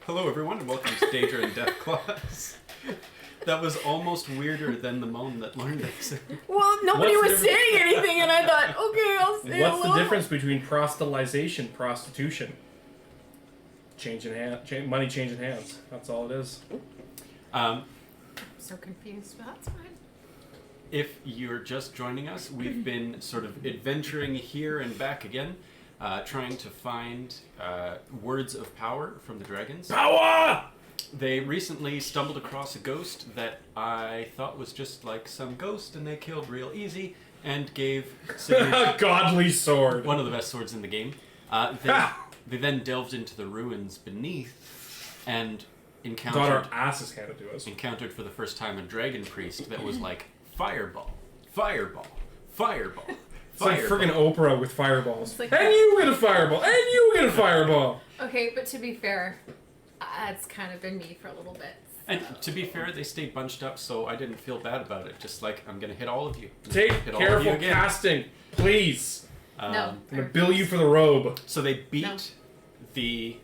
Hello, everyone, and welcome to Daedra and Deathclaws. That was almost weirder than the moan that Lauren did. Well, nobody was saying anything, and I thought, okay, I'll say What's hello. the difference between proselytization, prostitution? Money changing hands. That's all it is. I'm so confused, but that's fine. If you're just joining us, we've been sort of adventuring here and back again, trying to find words of power from the dragons. Power! They recently stumbled across a ghost that I thought was just like some ghost, and they killed real easy and gave A godly sword. one of the best swords in the game. They then delved into the ruins beneath and Got our encountered asses handed to us. for the first time a dragon priest that was like fireball, fireball, fireball, It's like fireball. friggin' Oprah with fireballs. It's like And you get a fireball! And you get a fireball! Okay, but to be fair, it's kind of been me for a little bit. And to be fair, they stayed bunched up, so I didn't feel bad about it. Just like, I'm gonna hit all of you. Take Hit all of you careful again. casting, please. No. I'm gonna bill you for the robe. So they beat the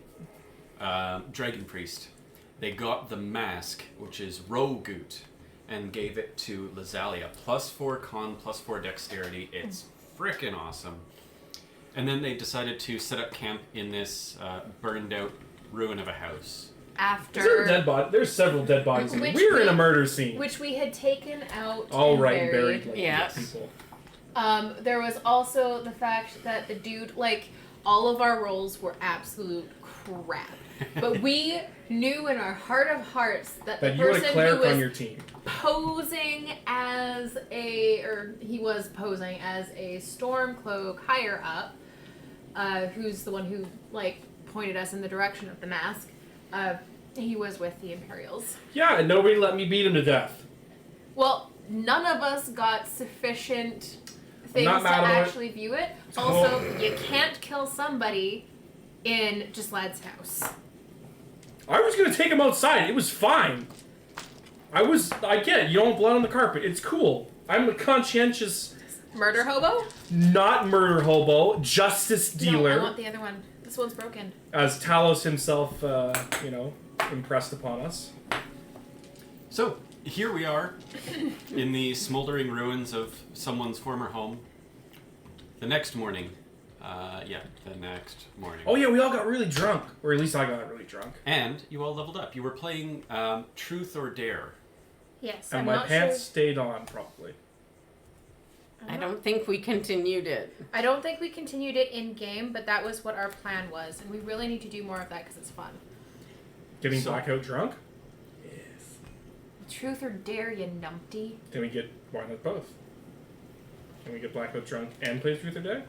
dragon priest. They got the mask, which is Rogoot, and gave it to Lazalia. +4 con, +4 dexterity. It's frickin' awesome. And then they decided to set up camp in this burned out ruin of a house. After Is there a dead body? There's several dead bodies. Which We were in we- a murder scene. which we had taken out All and right, buried. buried like Yes. people. There was also the fact that the dude, like, all of our rolls were absolute crap. But we knew in our heart of hearts that the That you had a person who cleric was on your team. posing as he was posing as a Stormcloak higher up, who's the one who, like, pointed us in the direction of the mask. He was with the Imperials. Yeah, and nobody let me beat him to death. Well, none of us got sufficient things not to mad about it. actually view it. Also, you can't kill somebody in just Lad's house. I was gonna take him outside. It was fine. I get it. You don't want blood on the carpet. It's cool. I'm a conscientious, Murder hobo? not murder hobo, justice No, dealer, I want the other one. This one's broken. as Talos himself, impressed upon us. So, here we are, in the smoldering ruins of someone's former home. The next morning. The next morning. Oh yeah, we all got really drunk, or at least I got really drunk, And you all leveled up. You were playing Truth or Dare. Yes, and I'm my not pants sure. stayed on probably. I don't think we continued it. I don't think we continued it in game, but that was what our plan was, and we really need to do more of that because it's fun. Getting So- blackout drunk. Truth or dare, you numpty. Can we get why not both? Can we get blackout drunk and play Truth or Dare?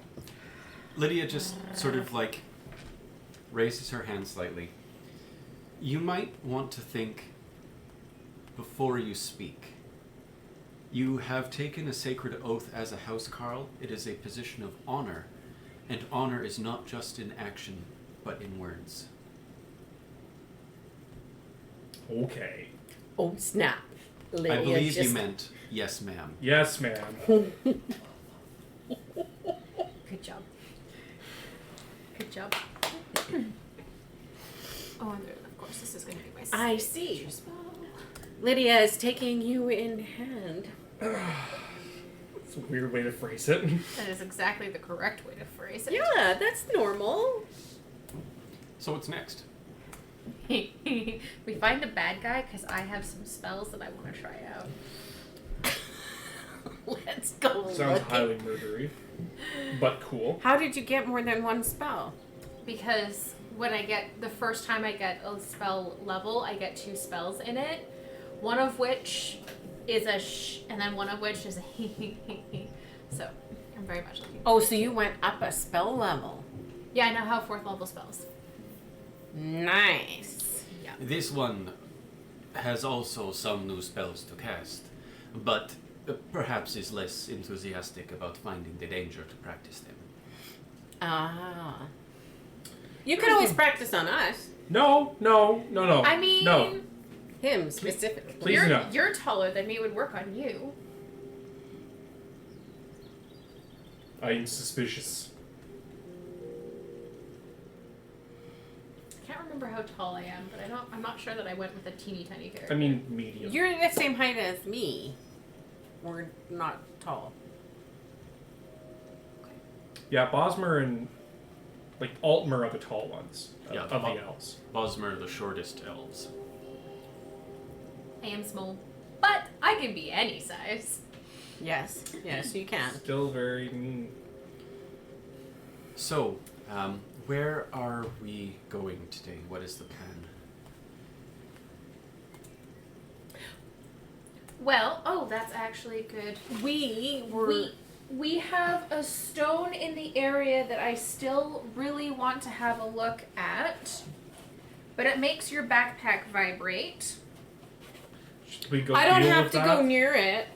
Lydia just sort of like raises her hand slightly. You might want to think before you speak. You have taken a sacred oath as a housecarl. It is a position of honor, and honor is not just in action, but in words. Okay. Oh, snap. Lydia I believe just... you meant yes, ma'am. Yes, ma'am. Good job. Good job. Oh, and of course, this is going to be my I signature see. spell. Lydia is taking you in hand. It's a weird way to phrase it. That is exactly the correct way to phrase it. Yeah, that's normal. So what's next? We find a bad guy because I have some spells that I want to try out. Let's go. Sounds looking. highly murdery, but cool. How did you get more than one spell? Because when I get the first time I get a spell level, I get 2 spells in it. One of which is a and then one of which is a So I'm very much looking. Oh, so you went up a spell level. Yeah, I now have 4th level spells. Nice. Yeah. This one has also some new spells to cast, but perhaps is less enthusiastic about finding the danger to practice them. Ah. You can always practice on us. No. I mean, no. Him specifically. Please no. you're taller than me. It would work on you. I'm suspicious. I can't remember how tall I am, but I'm not sure that I went with a teeny tiny character. I mean, medium. You're the same height as me. We're not tall. Yeah, Bosmer and like Altmer are the tall ones Yeah, of the elves. Bosmer, the shortest elves. I am small, but I can be any size. Yes, you can. Still very mean. So, where are we going today? What is the plan? Well, oh, that's actually good. We have a stone in the area that I still really want to have a look at, but it makes your backpack vibrate. Should we go I don't deal have with to that? go near it.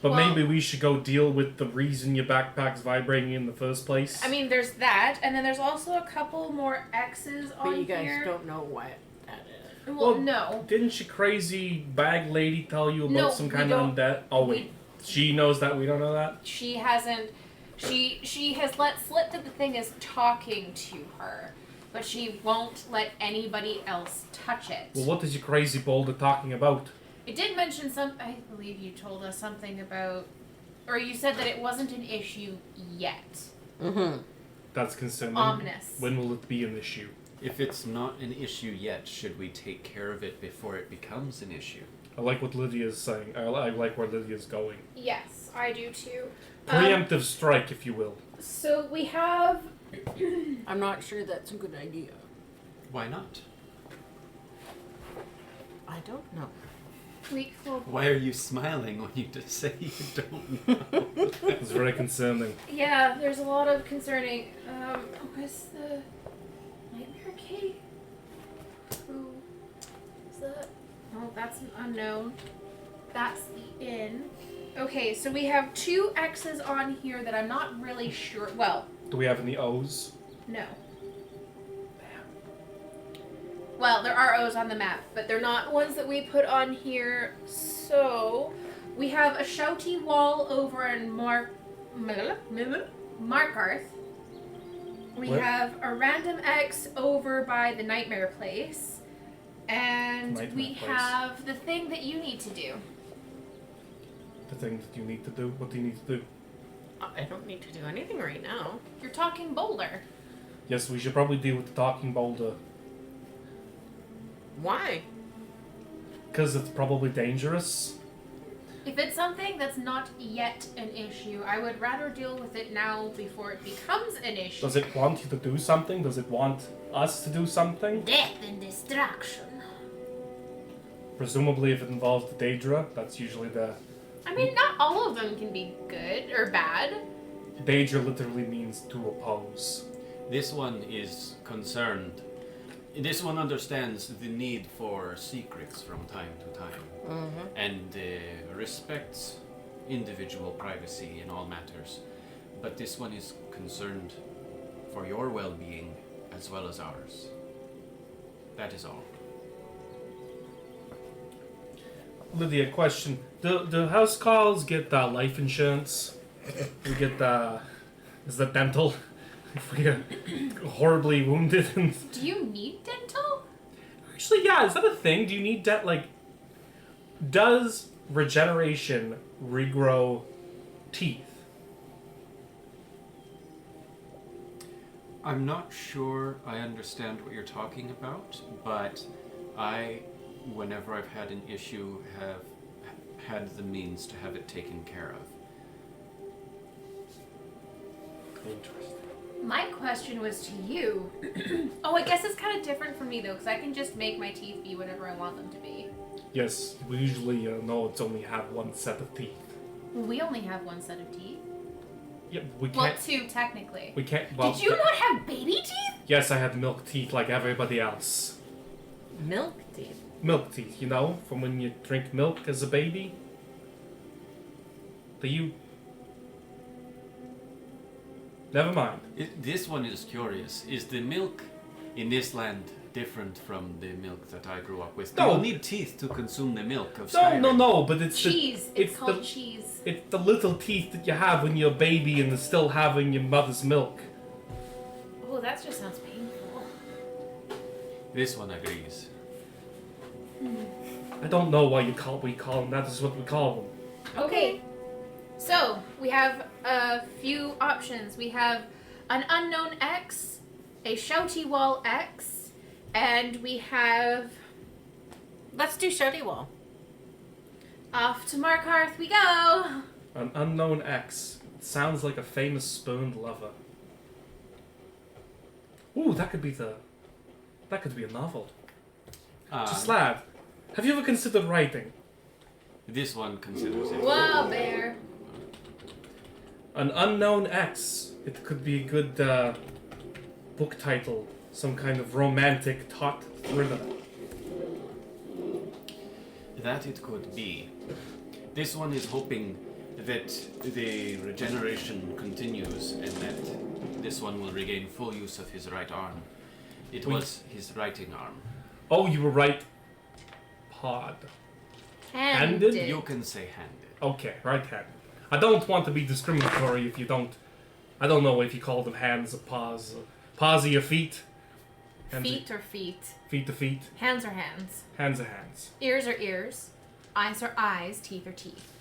But Well- maybe we should go deal with the reason your backpack's vibrating in the first place. I mean, there's that, and then there's also a couple more X's on But you guys here. don't know what that is. Well, Well, no. Didn't your crazy bag lady tell you about No, some we kind of don't- undead? Oh wait, she knows that we don't know that. She hasn't. She has let slip that the thing is talking to her, but she won't let anybody else touch it. Well, what is your crazy boulder talking about? It did mention I believe you told us something about, or you said that it wasn't an issue yet. Mm-hmm. That's concerning. Ominous. When will it be an issue? If it's not an issue yet, should we take care of it before it becomes an issue? I like what Lydia's saying. I like where Lydia's going. Yes, I do too. Preemptive strike, if you will. So we have. I'm not sure that's a good idea. Why not? I don't know. Why are you smiling when you just say you don't know? It's very concerning. Yeah, there's a lot of concerning. What's the Nightmare Cave? Who is that? Oh, that's an unknown. That's the inn. Okay, so we have 2 X's on here that I'm not really sure. Well, Do we have any O's? no. Well, there are O's on the map, but they're not ones that we put on here. So, we have a shouty wall over in Markarth. We Where? have a random X over by the Nightmare Place. And Nightmare we Place. have the thing that you need to do. The thing that you need to do? What do you need to do? I don't need to do anything right now. You're talking boulder. Yes, we should probably deal with the talking boulder. Why? Because it's probably dangerous. If it's something that's not yet an issue, I would rather deal with it now before it becomes an issue. Does it want you to do something? Does it want us to do something? Death and destruction. Presumably if it involves the Daedra, that's usually the... I mean, not all of them can be good or bad. Daedra literally means to oppose. This one is concerned. This one understands the need for secrets from time to time, and respects individual privacy in all matters. But this one is concerned for your well-being as well as ours. That is all. Lydia, question. Do house calls get life insurance? We get is that dental? If we get horribly wounded and... Do you need dental? Actually, yeah, is that a thing? Do you need does regeneration regrow teeth? I'm not sure I understand what you're talking about, but whenever I've had an issue, have had the means to have it taken care of. Interesting. My question was to you. Oh, I guess it's kind of different for me, though, because I can just make my teeth be whatever I want them to be. Yes, we usually know it's only have one set of teeth. Well, we only have one set of teeth. Yeah, we Well, can't... 2, technically. We can't... Well, Did you not have baby teeth? Yes, I have milk teeth like everybody else. Milk teeth. Milk teeth, you know, from when you drink milk as a baby. Do you... Never mind. This one is curious. Is the milk in this land different from the milk that I grew up with? No. You need teeth to consume the milk of No, Skyrim. no, but it's Cheese. the... It's called cheese. It's the little teeth that you have when you're a baby and still having your mother's milk. Oh, that just sounds painful. This one agrees. I don't know why we call them. That is what we call them. Okay. So, we have a few options. We have an unknown X, a shouty wall X, and we have Let's do Shouty Wall. off to Markarth we go. An unknown X. It sounds like a famous spooned lover. Ooh, that could be a novel. Just lad, have you ever considered writing? This one considers it. Whoa, bear. An unknown X. It could be a good book title. Some kind of romantic taut thriller. That it could be. This one is hoping that the regeneration continues and that this one will regain full use of his right arm. It was his writing arm. Oh, you were right. Pod. Handed? You can say handed. Okay, right-handed. I don't want to be discriminatory if you don't... I don't know if you call them hands or paws. Paws are your feet. Hands Feet or feet? Feet to feet. Hands are hands. Hands are hands. Ears are ears. Eyes are eyes. Teeth are teeth.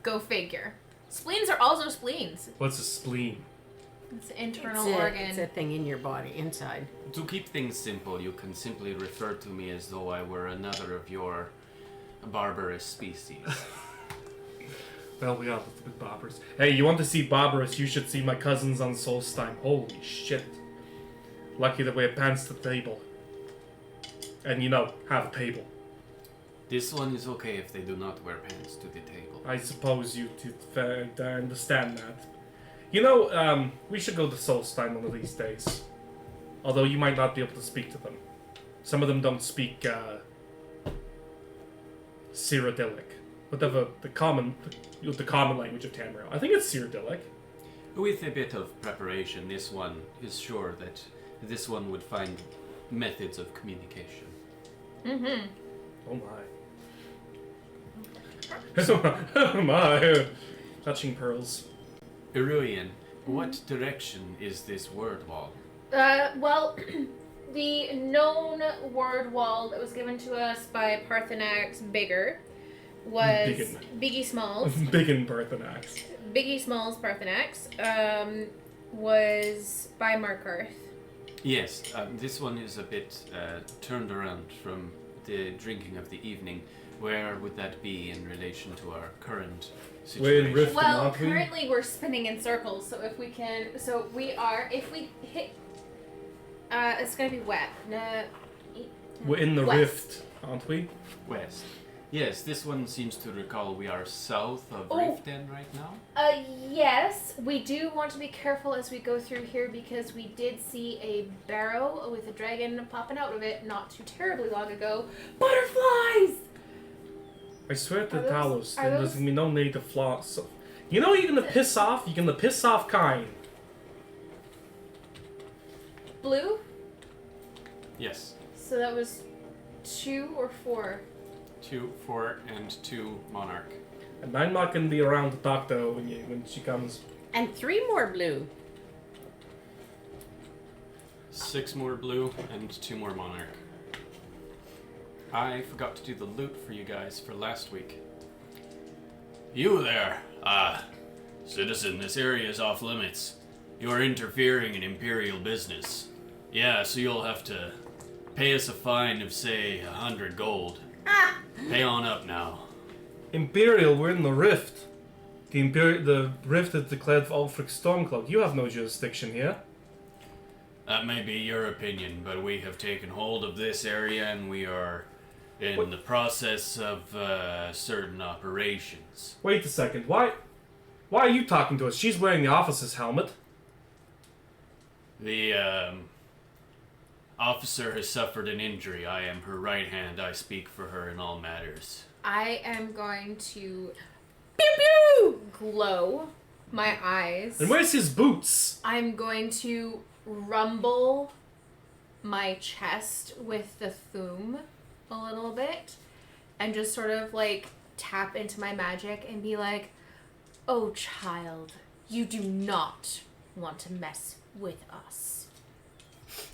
Go figure. Spleens are also spleens. What's a spleen? It's an internal organ. It's a thing in your body, inside. To keep things simple, you can simply refer to me as though I were another of your barbarous species. Well, we are a little bit barbarous. Hey, you want to see barbarous? You should see my cousins on Solstein. Holy shit. Lucky that we have pants to the table. And, have a table. This one is okay if they do not wear pants to the table. I suppose you understand that. We should go to Solstein one of these days. Although you might not be able to speak to them. Some of them don't speak, Cyrodiilic. Whatever the common language of Tamriel. I think it's Cyrodiilic. With a bit of preparation, this one is sure that this one would find methods of communication. Mm-hmm. Oh my. Oh my. Touching pearls. Iruian, what direction is this word wall? Well, the known word wall that was given to us by Parthenax Bigger was Biggie Smalls. Biggin Parthenax. Biggie Smalls Parthenax was by Markarth. Yes, this one is a bit turned around from the drinking of the evening. Where would that be in relation to our current situation? We're in Rift, Well, aren't we? currently we're spinning in circles, so if we hit, it's gonna be wet. No, We're in the west. Rift, aren't we? West. Yes, this one seems to recall we are south of Oh. Rift End right now. Yes, we do want to be careful as we go through here because we did see a barrow with a dragon popping out of it not too terribly long ago. Butterflies! I swear to Are those- Talos, are there's those- gonna be no need to floss. So, you're gonna piss off? You're gonna piss off kind. Blue? Yes. So that was 2 or 4. 2, 4, and 2 Monarch. And I'm not gonna be around to talk to her when she comes. And 3 more blue. 6 more blue and 2 more Monarch. I forgot to do the loot for you guys for last week. You there! Citizen, this area is off limits. You are interfering in Imperial business. Yeah, so you'll have to pay us a fine of, say, 100 gold. Pay on up now. Imperial, we're in the Rift. The Rift is declared for Ulfric Stormcloak. You have no jurisdiction here. That may be your opinion, but we have taken hold of this area and we are in the process of certain operations. Wait a second. Why are you talking to us? She's wearing the officer's helmet. The officer has suffered an injury. I am her right hand. I speak for her in all matters. I am going to pew pew glow my eyes. And where's his boots? I'm going to rumble my chest with the thum a little bit and just sort of like tap into my magic and be like, "Oh child, you do not want to mess with us."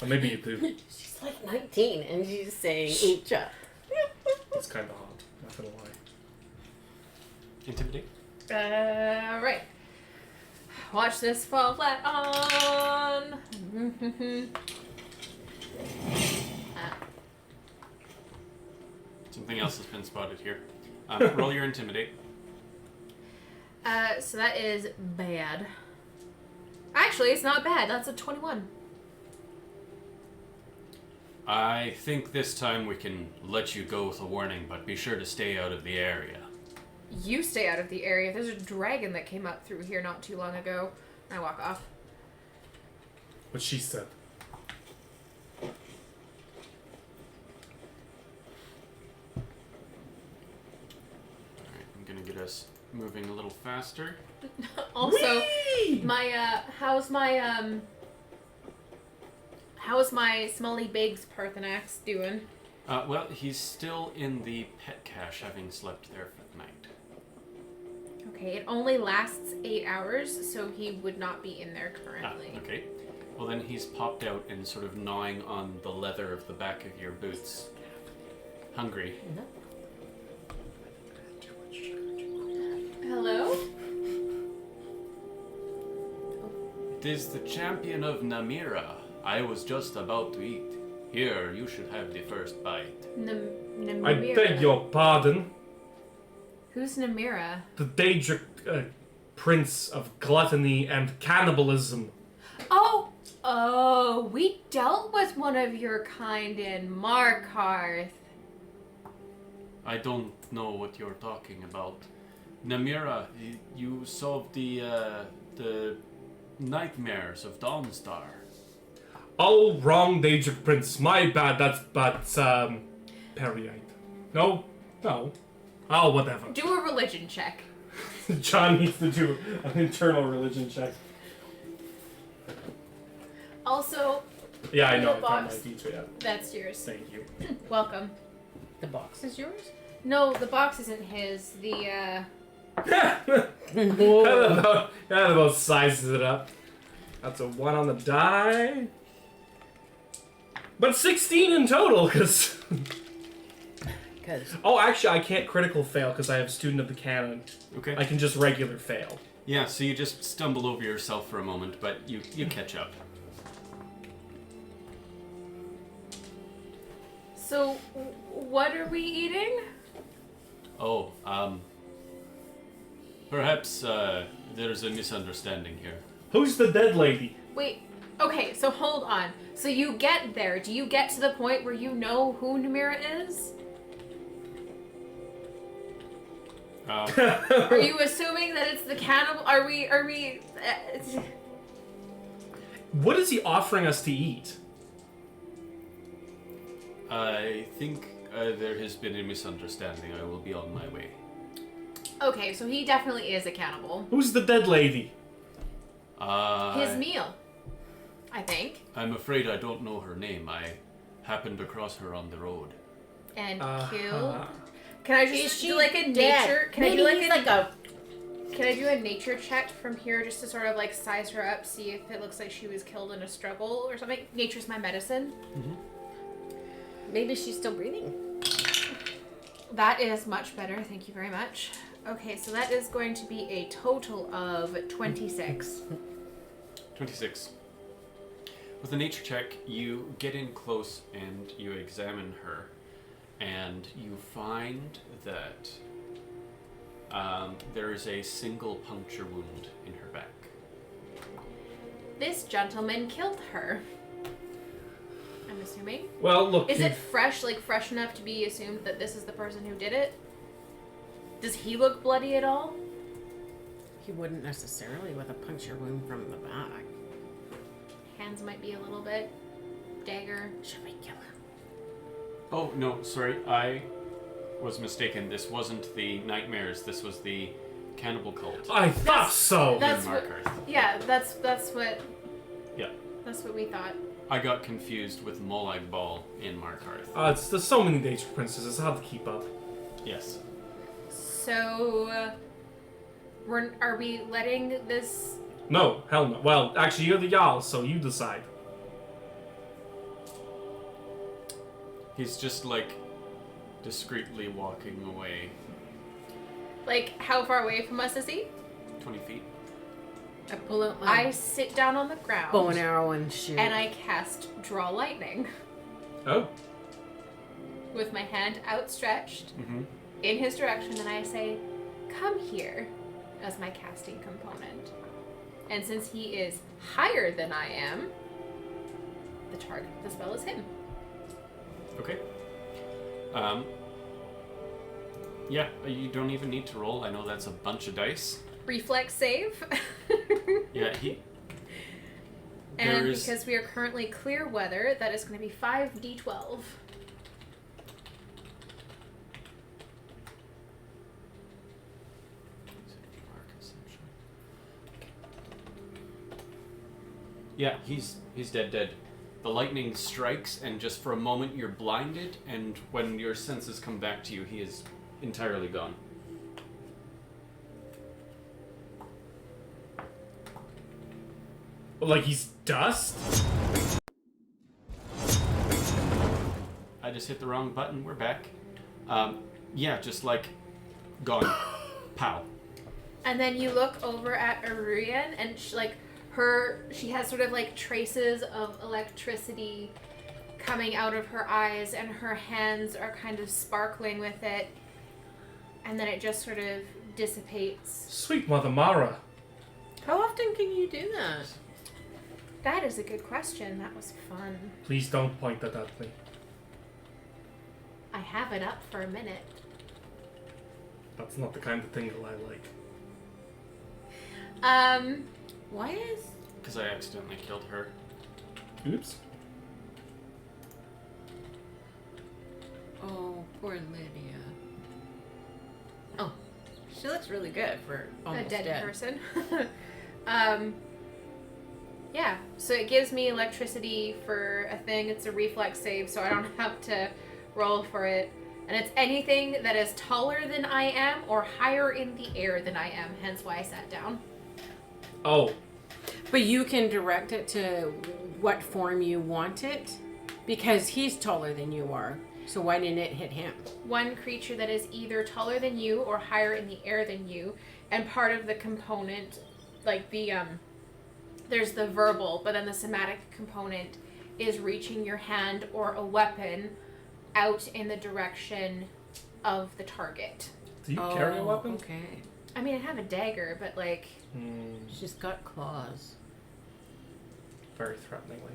Or maybe you do. She's like 19 and she's saying Ucha. It's kind of hot. Not gonna lie. Intimidate. Right. Watch this fall flat on. Something else has been spotted here. Roll your intimidate. So that is bad. Actually, it's not bad. That's a 21. I think this time we can let you go with a warning, but be sure to stay out of the area. You stay out of the area. There's a dragon that came up through here not too long ago. I walk off. What she said. Alright, I'm gonna get us moving a little faster. Also, my how's my smelly bigs Parthenax doing? Well, he's still in the pet cache, having slept there for the night. Okay, it only lasts 8 hours, so he would not be in there currently. Okay. Well, then he's popped out and sort of gnawing on the leather of the back of your boots. Hungry. Hello? It is the champion of Namira. I was just about to eat. Here, you should have the first bite. Namira. I beg your pardon. Who's Namira? The Daedra Prince of Gluttony and Cannibalism. Oh, we dealt with one of your kind in Markarth. I don't know what you're talking about. Namira, you solved the nightmares of Dawnstar. Oh, wrong Daedra Prince. My bad. That's Periite. No. Oh, whatever. Do a religion check. John needs to do an internal religion check. Also, Yeah, I know. The It's not my box. feature yet. that's yours. Thank you. Welcome. The box is yours? No, the box isn't his. That about sizes it up. That's a 1 on the die. But 16 in total, because... Oh, actually, I can't critical fail because I have Student of the Canon. Okay. I can just regular fail. Yeah, so you just stumble over yourself for a moment, but you catch up. So, what are we eating? Oh, perhaps there's a misunderstanding here. Who's the dead lady? Wait. Okay, so hold on. So you get there. Do you get to the point where you know who Namira is? Are you assuming that it's the cannibal? Are we? What is he offering us to eat? I think there has been a misunderstanding. I will be on my way. Okay, so he definitely is a cannibal. Who's the dead lady? His meal, I think. I'm afraid I don't know her name. I happened across her on the road. And killed. Can I just do like a dead? nature? Can Maybe I do he's like a... Can I do a nature check from here just to sort of like size her up, see if it looks like she was killed in a struggle or something? Nature's my medicine. Mm-hmm. Maybe she's still breathing. That is much better. Thank you very much. Okay, so that is going to be a total of 26. 26. With a nature check, you get in close and you examine her, and you find that there is a single puncture wound in her back. This gentleman killed her. I'm assuming. Well, look. Is it fresh, like fresh enough to be assumed that this is the person who did it? Does he look bloody at all? He wouldn't necessarily with a puncture wound from the back. Hands might be a little bit. Dagger. Should we kill him? Oh, no, sorry. I was mistaken. This wasn't the nightmares. This was the cannibal cult. I thought so! That's in what. Markarth. Yeah, that's what. Yeah. That's what we thought. I got confused with Molag Bal in Markarth. There's so many Daedra Princes, it's hard to keep up. Yes. So, are we letting this? No, hell no. Well, actually, you're the Jarl, so you decide. He's just like discreetly walking away. Like, how far away from us is he? 20 feet. I pull out I my sit down on the ground. bow and arrow and shoot. And I cast Draw Lightning Oh. with my hand outstretched Mm-hmm. in his direction, and I say, "Come here," as my casting component. And since he is higher than I am, the target of the spell is him. Okay. Yeah, you don't even need to roll. I know that's a bunch of dice. Reflex save. Yeah, he... And There's... because we are currently clear weather, that is going to be 5d12. Yeah, he's dead. The lightning strikes, and just for a moment you're blinded, and when your senses come back to you, he is entirely gone. Like he's dust? I just hit the wrong button. We're back. Yeah, just like gone. Pow. And then you look over at Arurian, and she has sort of like traces of electricity coming out of her eyes, and her hands are kind of sparkling with it. And then it just sort of dissipates. Sweet Mother Mara. How often can you do that? That is a good question. That was fun. Please don't point that at me. I have it up for a minute. That's not the kind of thing that I like. Why is... Because I accidentally killed her. Oops. Oh, poor Lydia. Oh, she looks really good for almost a dead dead. person. Yeah, so it gives me electricity for a thing. It's a reflex save, so I don't have to roll for it. And it's anything that is taller than I am or higher in the air than I am, hence why I sat down. Oh. But you can direct it to what form you want it, because he's taller than you are. So why didn't it hit him? One creature that is either taller than you or higher in the air than you, and part of the component, like the, there's the verbal, but then the somatic component is reaching your hand or a weapon out in the direction of the target. Do you carry a weapon? Okay. I mean, I have a dagger, but like... She's got claws. Very threateningly.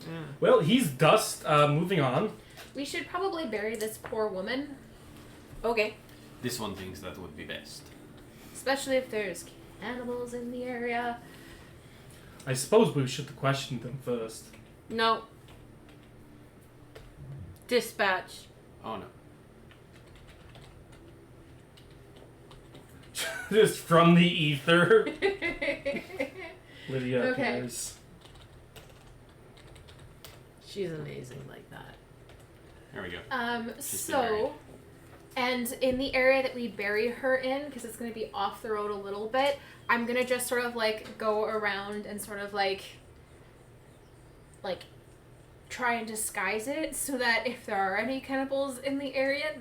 Yeah. Well, he's dust. Moving on. We should probably bury this poor woman. Okay. This one thinks that would be best. Especially if there's cannibals in the area. I suppose we should question them first. No. Dispatch. Oh no. Just from the ether. Lydia Okay. appears. She's amazing like that. There we go. So... buried. And in the area that we bury her in, because it's going to be off the road a little bit, I'm going to just sort of, like, go around and sort of, like, try and disguise it so that if there are any cannibals in the area,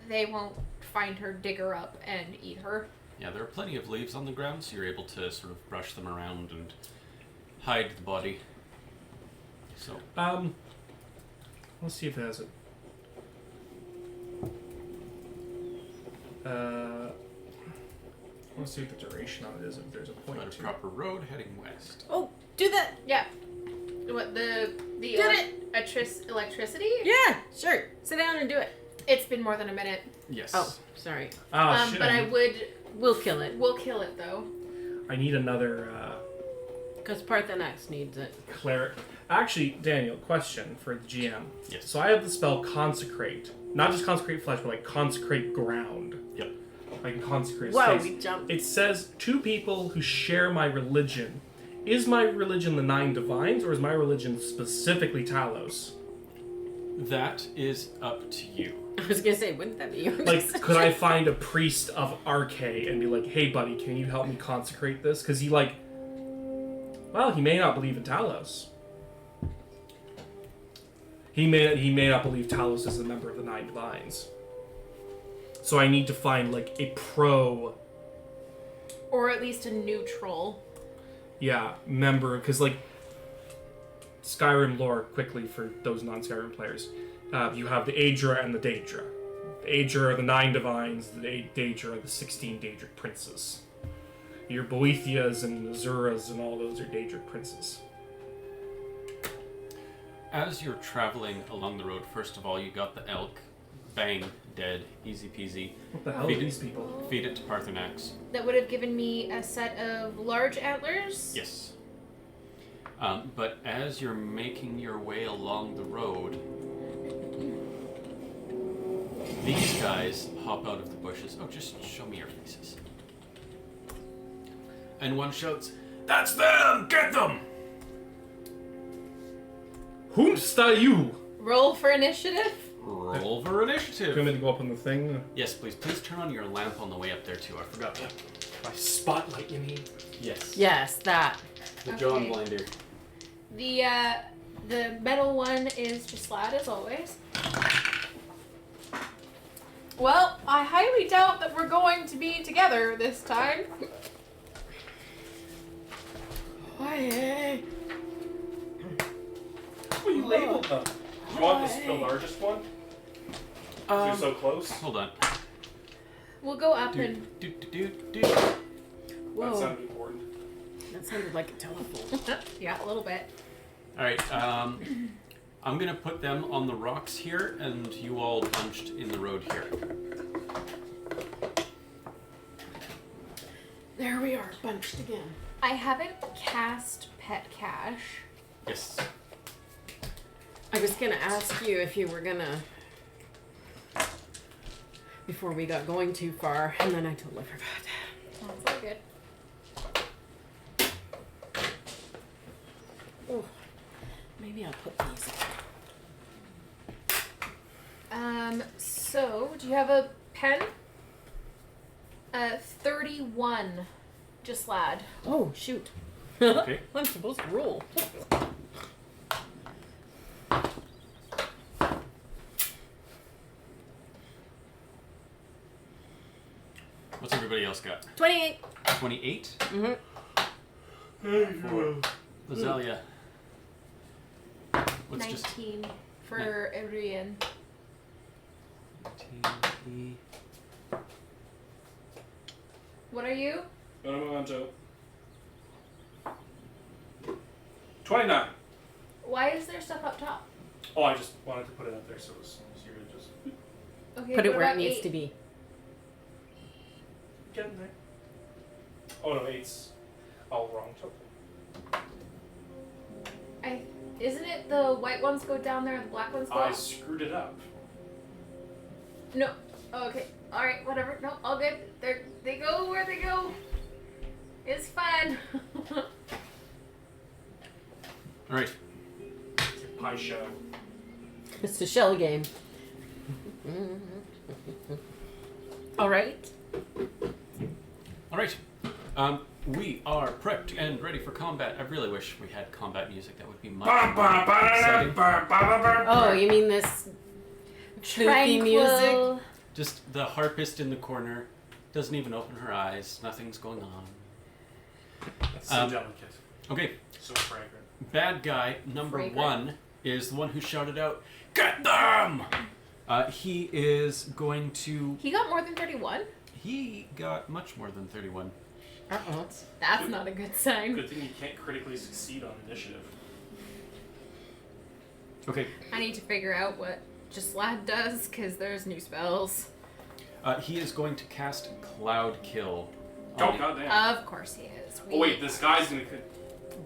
they won't find her, dig her up, and eat her. Yeah, there are plenty of leaves on the ground, so you're able to sort of brush them around and hide the body. So, Let's see if it has a... let's see what the duration on it is, if there's a point find a to. proper road heading west. Oh, do that. Yeah. What, the electricity? Yeah, sure. Sit down and do it. It's been more than a minute. Yes. Oh, sorry. Ah, shit. But I would... We'll kill it. We'll kill it, though. I need another, Because Parthenax needs it. cleric. Actually, Daniel, question for the GM. Yes. So I have the spell Consecrate. Not just consecrate flesh, but like consecrate ground. Yep. I can consecrate Whoa, space. we jumped. It says, two people who share my religion. Is my religion the Nine Divines, or is my religion specifically Talos? That is up to you. I was going to say, wouldn't that be your Like, could I find a priest of Arche and be like, hey, buddy, can you help me consecrate this? Because he, like... Well, he may not believe in Talos. He may not believe Talos is a member of the Nine Divines. So I need to find like a pro, Or at least a neutral. member, because like Skyrim lore quickly for those non-Skyrim players, you have the Aedra and the Daedra. The Aedra are the 9 divines. The Daedra are the 16 Daedric princes. Your Boethias and Azuras and all those are Daedric princes. As you're traveling along the road, first of all, you got the elk. Bang, dead, easy peasy. What the hell Feed are it- these people? Feed it to Parthenax. That would have given me a set of large antlers. Yes. But as you're making your way along the road, these guys hop out of the bushes. Oh, just show me your faces. And one shouts, "That's them! Get them!" Whomst are you? Roll for initiative. Roll for Do you want initiative. me to go up on the thing? Yes, please. Please turn on your lamp on the way up there too. I forgot that. My spotlight, you mean? Yes. Yes, that. The John Okay. Blinder. The metal one is just Slad as always. Well, I highly doubt that we're going to be together this time. Well, you labeled them. You want the largest one? You're so close. Hold on. We'll go up Do, and do, do, do, do. That Whoa, sounded important. that sounded like a telephone. yeah, a little bit. All right. I'm gonna put them on the rocks here, and you all bunched in the road here. There we are, bunched again. I haven't cast Pet Cache. Yes. I was gonna ask you if you were gonna, before we got going too far, and then I totally forgot. That's all good. Oh, maybe I'll put these. So do you have a pen? 31. Just Lad. Oh, shoot. Okay. I'm supposed to roll. What's everybody else got? 28. 28. Mm-hmm. For Rosalia. What's 19 for Irian. just? What are you? Gonna move on to 29. Why is there stuff up top? Oh, I just wanted to put it up there so it was easier to just Okay, Put it what where it about needs 8? to be. get in there. Oh no, 8's all wrong. Total. Isn't it the white ones go down there and the black ones go I up? screwed it up. No. Oh, okay. All right. Whatever. No. All good. They go where they go. It's fine. All right. Pie show. It's a shell game. All right. All right. We are prepped and ready for combat. I really wish we had combat music. That would be much more exciting. Oh, you mean this floofy music? Tranquil. Just the harpist in the corner doesn't even open her eyes. Nothing's going on. That's so delicate. Okay. So fragrant. Bad guy number Fragrant. 1 is the one who shouted out, "Get them!" He is going to. He got more than 31. He got much more than 31. Uh-oh. That's not a good sign. Good thing you can't critically succeed on initiative. Okay. I need to figure out what just Lad does because there's new spells. He is going to cast Cloud Kill. Oh goddamn. Of course he is. Oh wait, this guy's gonna.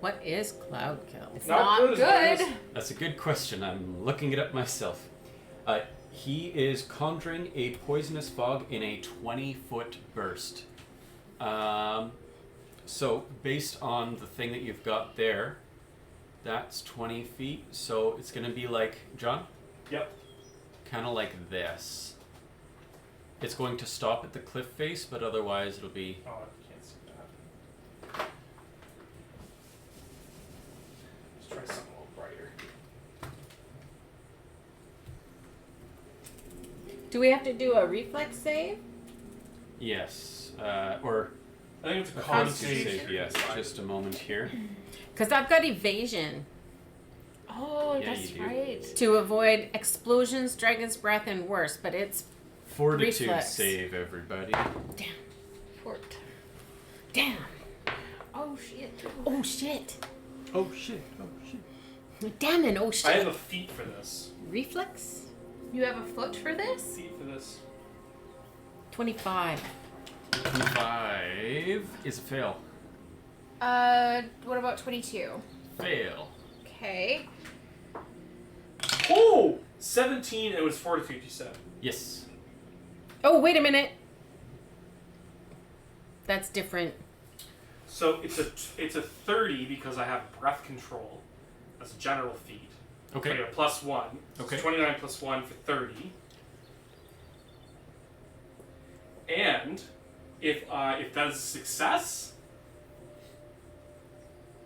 What is cloud kill? It's Not not good as good. well as- That's a good question. I'm looking it up myself. He is conjuring a poisonous fog in a 20-foot burst. So, based on the thing that you've got there, that's 20 feet. So, it's going to be like, John? Yep. Kind of like this. It's going to stop at the cliff face, but otherwise it'll be... Oh, I can't see that. Let's try something a little brighter. Do we have to do a reflex save? Yes. Or I think it's a a constitution save. Yes. Just a moment here. Because I've got evasion Oh, Yeah, that's you do. right. to avoid explosions, dragon's breath, and worse. But it's Fortitude Reflex. save, everybody. Fort. damn. Oh shit. Oh shit. Oh shit! Oh shit! Damn it. Oh I shit. have a feat for this. Reflex. You have a foot for this? Feat for this. 25. 25 is a fail. What about 22? Fail. Okay. Oh! 17, it was fortitude, you said. Yes. Oh wait a minute. That's different. So it's a 30 because I have breath control. That's a general feat. Okay. So I get a plus 1. So Okay. it's 29 plus 1 for 30. And if that is a success,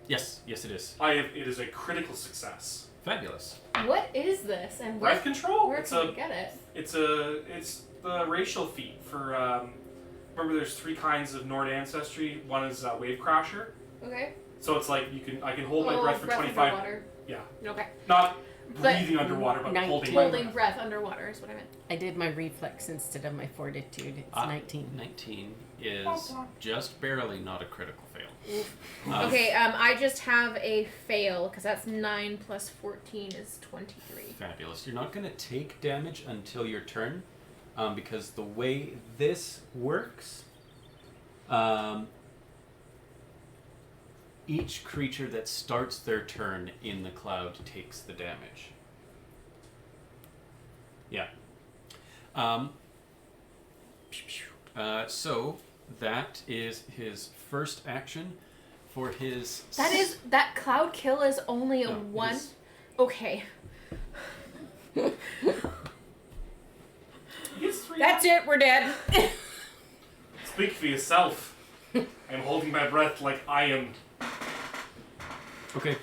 Yes. Yes, it is. it is a critical success. Fabulous. What is this? And Breath control? where It's can we get it? it's the racial feat for remember there's 3 kinds of Nord ancestry. One is Wave Crasher. Okay. So it's like I can hold my breath for 25. Underwater. Yeah. Okay. Not But- breathing underwater, but 19. holding my Holding breath. breath underwater is what I meant. I did my reflex instead of my fortitude. It's Ah. 19. 19 is just barely not a critical fail. Okay, I just have a fail because that's 9 plus 14 is 23. Fabulous. You're not going to take damage until your turn, because the way this works, each creature that starts their turn in the cloud takes the damage. Yeah. So that is his first action. For his That cloud kill is only a No, it 1. is- Okay. Yes, 3. That's it. We're dead. Speak for yourself. I'm holding my breath like I am. Okay.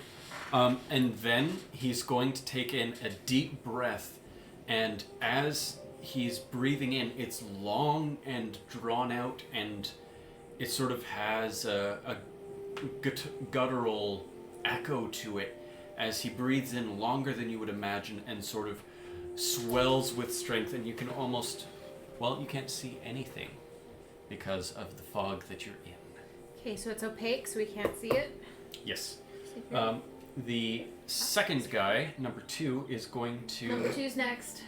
And then he's going to take in a deep breath, and as he's breathing in, it's long and drawn out, and it sort of has a guttural echo to it as he breathes in longer than you would imagine and sort of swells with strength, and you can almost, well, you can't see anything because of the fog that you're in. Okay, so it's opaque, so we can't see it. Yes. The second guy, number 2, is going to... Number 2's next.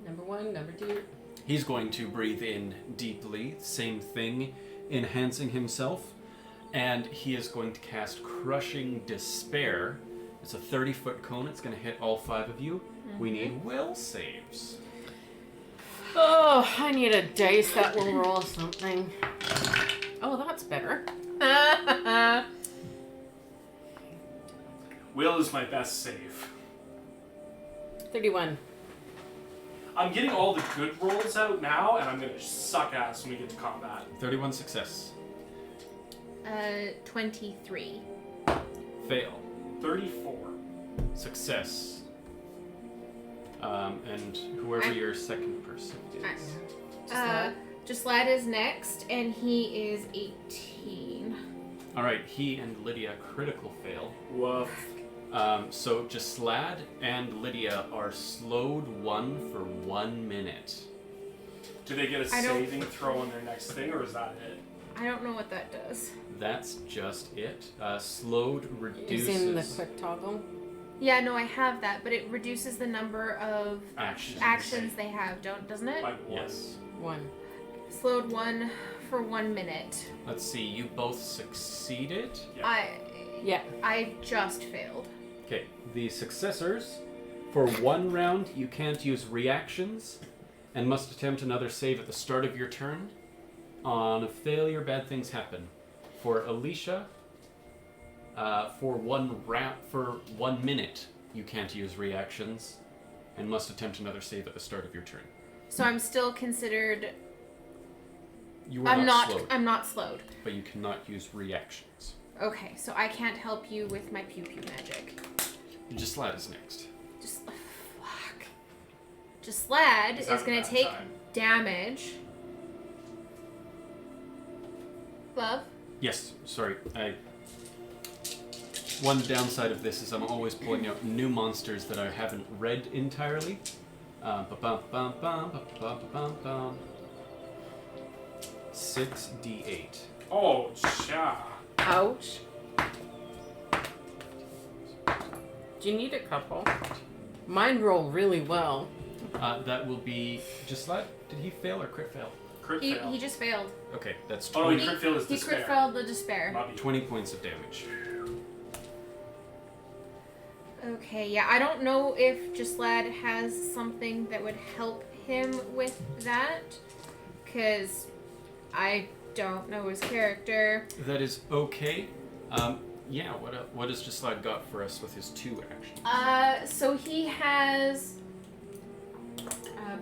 Number 1, number 2. He's going to breathe in deeply, same thing, enhancing himself, and he is going to cast Crushing Despair. It's a 30-foot cone. It's going to hit all 5 of you. We need will saves. Oh, I need a dice that will roll something. Oh, that's better. Will is my best save. 31. I'm getting all the good rolls out now, and I'm gonna suck ass when we get to combat. 31 success. 23. Fail. 34. Success. And whoever your second person is. Jaslad is next, and he is 18. Alright, he and Lydia critical fail. Woof. So Jaslad and Lydia are slowed 1 for 1 minute. Do they get a I don't- saving throw on their next thing, or is that it? I don't know what that does. That's just it. Slowed reduces Is in the quick toggle. Yeah, no, I have that, but it reduces the number of actions. they have, doesn't it? Like one. Yes. 1. Slowed 1 for 1 minute. Let's see, you both succeeded. Yeah. Yeah. I just failed. Okay, the successors, for 1 round, you can't use reactions and must attempt another save at the start of your turn. On a failure, bad things happen. For Alicia, for 1 minute, you can't use reactions and must attempt another save at the start of your turn. So I'm still considered. You are I'm not not. slowed, I'm not slowed. but you cannot use reactions. Okay, so I can't help you with my pew pew magic. Jaslad is next. Just fuck. Gislad He's is having a going to bad take time. damage. Love? Yes, sorry. One downside of this is I'm always pulling out new monsters that I haven't read entirely. 6d8. Oh, yeah. Ouch. Do you need a couple? Mine roll really well. That will be Gislad. Did he fail or crit fail? Crit He fail. just failed. Okay, that's Oh, 20, he crit failed is He despair. crit failed the despair. Not be 20 points of damage. Okay, yeah, I don't know if Gislad has something that would help him with that, because I don't know his character. That is okay. Yeah, what has Gislad got for us with his 2 actions? So he has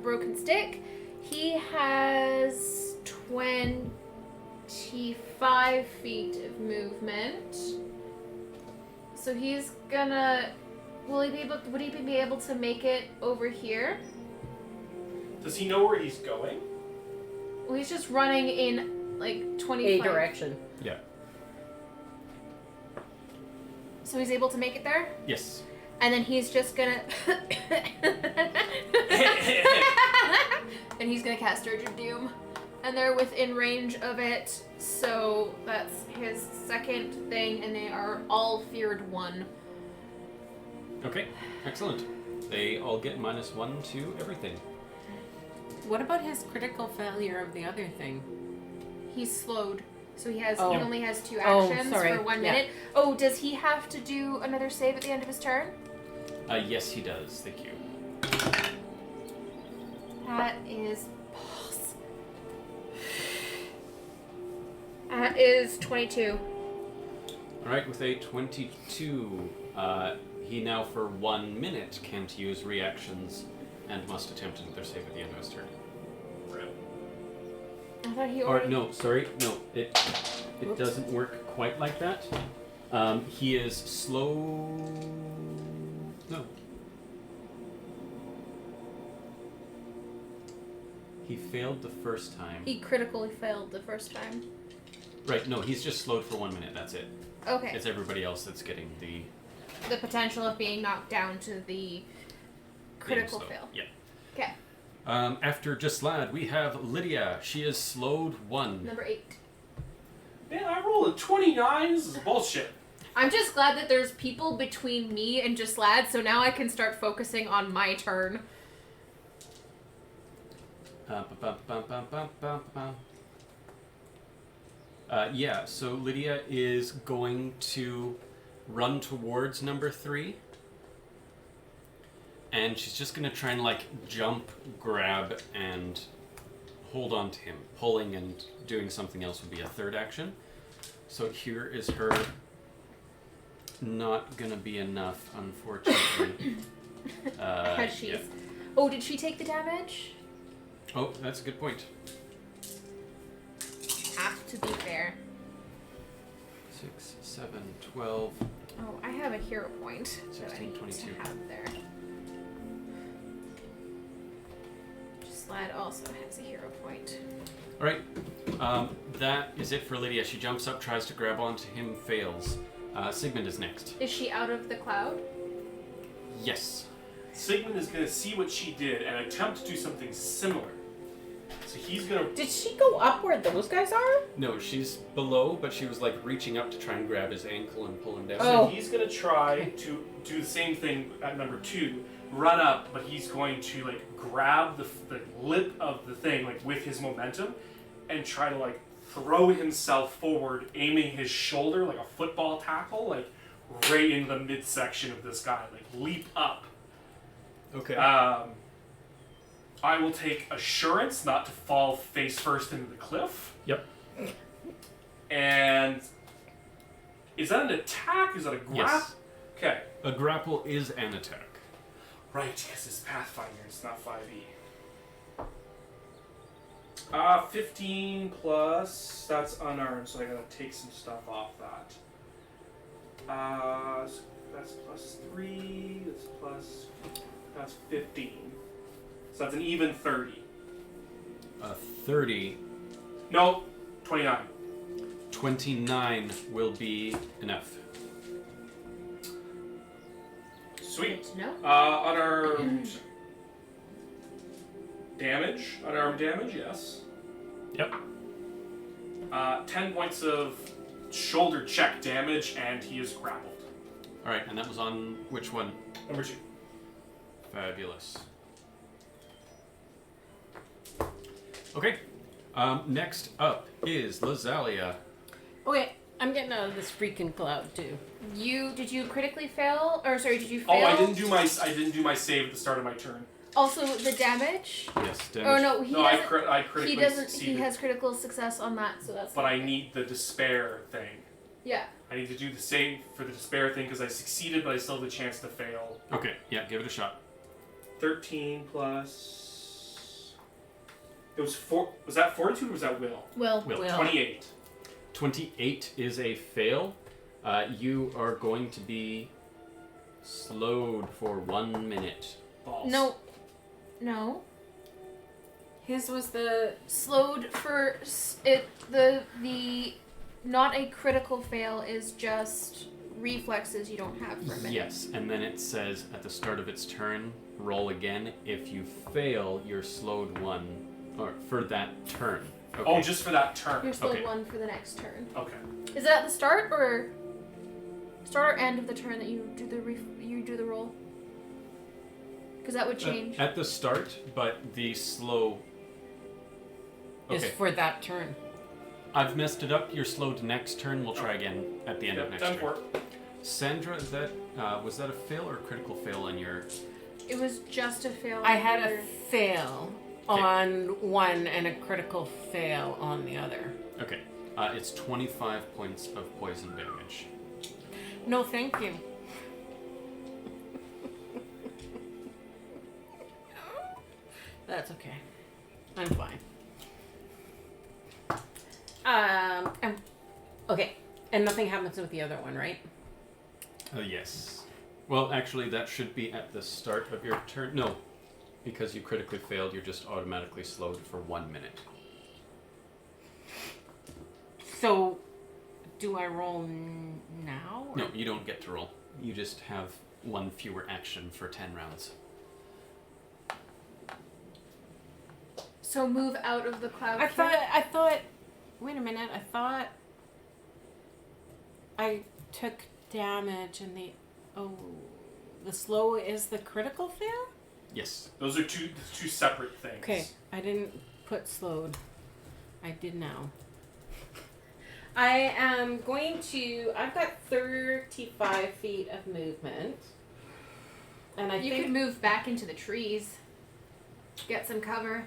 broken stick. He has 25 feet of movement. So he's gonna. Would he be able to make it over here? Does he know where he's going? Well, he's just running in like 25. A direction. Yeah. So he's able to make it there, Yes. and then he's just gonna. And he's gonna cast Dirge of Doom, and they're within range of it. So that's his second thing, and they are all feared 1. Okay, excellent. They all get -1 to everything. What about his critical failure of the other thing? He's slowed, so he Oh. only has 2 Oh, actions sorry. for 1 Yeah. minute. Oh, does he have to do another save at the end of his turn? Yes, he does. Thank you. That is boss. That is 22. All right, with a 22, he now for 1 minute can't use reactions and must attempt another save at the end of his turn. I thought he Or already. no, sorry, no, it doesn't work quite like that. He is slow. No. He failed the first time. He critically failed the first time. Right, no, he's just slowed for 1 minute. That's it. Okay. It's everybody else that's getting the The potential of being knocked down to the critical slow. fail. Yeah. Okay. After Gislad, we have Lydia. She is slowed 1. Number 8. Man, I rolled a 29. This is bullshit. I'm just glad that there's people between me and Gislad, so now I can start focusing on my turn. Yeah, so Lydia is going to run towards number 3. And she's just going to try and, jump, grab, and hold on to him. Pulling and doing something else would be a third action. So here is her. Not going to be enough, unfortunately. As she's. Yeah. Oh, did she take the damage? Oh, that's a good point. Have to be fair. 6, 7, 12. Oh, I have a hero point that I 16, need 22. to have there. Gislad also has a hero point. All right, that is it for Lydia. She jumps up, tries to grab onto him, fails. Sigmund is next. Is she out of the cloud? Yes. Sigmund is going to see what she did and attempt to do something similar. So he's going to... Did she go up where those guys are? No, she's below, but she was reaching up to try and grab his ankle and pull him down. So Oh. he's going to try to do the same thing at number 2, run up, but he's going to grab the lip of the thing with his momentum and try to throw himself forward, aiming his shoulder like a football tackle, right into the midsection of this guy, leap up. Okay. I will take assurance not to fall face first into the cliff. Yep. And is that an attack? Is that a grab? Yes. Okay. A grapple is an attack. Right, because it's Pathfinder, it's not 5e. 15 plus, that's unarmed, so I gotta take some stuff off that. So that's plus 3, that's 15. So that's an even 30. 30. No, 29. 29 will be enough. Sweet. Good to know. Unarmed damage. Unarmed damage, yes. Yep. 10 points of shoulder check damage, and he is grappled. All right, and that was on which one? Number 2. Fabulous. Okay. Next up is Lazalia. Okay, I'm getting out of this freaking cloud too. Did you critically fail? Or sorry, did you fail? Oh, I didn't do my save at the start of my turn. Also, the damage. Yes, damage. Oh no, he No, I doesn't. critically He doesn't. succeeded. He has critical success on that, so that's. But I need the despair thing. Yeah. I need to do the save for the despair thing because I succeeded, but I still have the chance to fail. Okay, yeah, give it a shot. 13 plus. It was 4. Was that fortitude or was that will? Will. Will. 28. 28 is a fail. You are going to be slowed for 1 minute. Balls. No. No. His was the Slowed for the not a critical fail is just reflexes you don't have for a minute. Yes, and then it says at the start of its turn, roll again. If you fail, you're slowed 1, or for that turn. Okay. Oh, just for that turn. You're slowed Okay. 1 for the next turn. Okay. Is it at the start or end of the turn that you do the roll? Because that would change. At the start, but the slow. is Okay, for that turn. I've messed it up. You're slowed next turn. We'll try again at the end of next done turn. for it. Sandra, is that was that a fail or a critical fail on your? It was just a fail. I had a Or- fail on one and a critical fail on the other. Okay, it's 25 points of poison damage. No, thank you. That's okay. I'm fine. Okay, and nothing happens with the other one, right? Yes. Well, actually, that should be at the start of your turn. No, because you critically failed, you're just automatically slowed for 1 minute. So, do I roll now? Or? No, you don't get to roll. You just have 1 fewer action for 10 rounds. So move out of the cloud. I kit. thought. Wait a minute. I thought I took damage and the slow is the critical fail? Yes. Those are two separate things. Okay, I didn't put slowed. I did now. I am going to. I've got 35 feet of movement, and You could move back into the trees. Get some cover.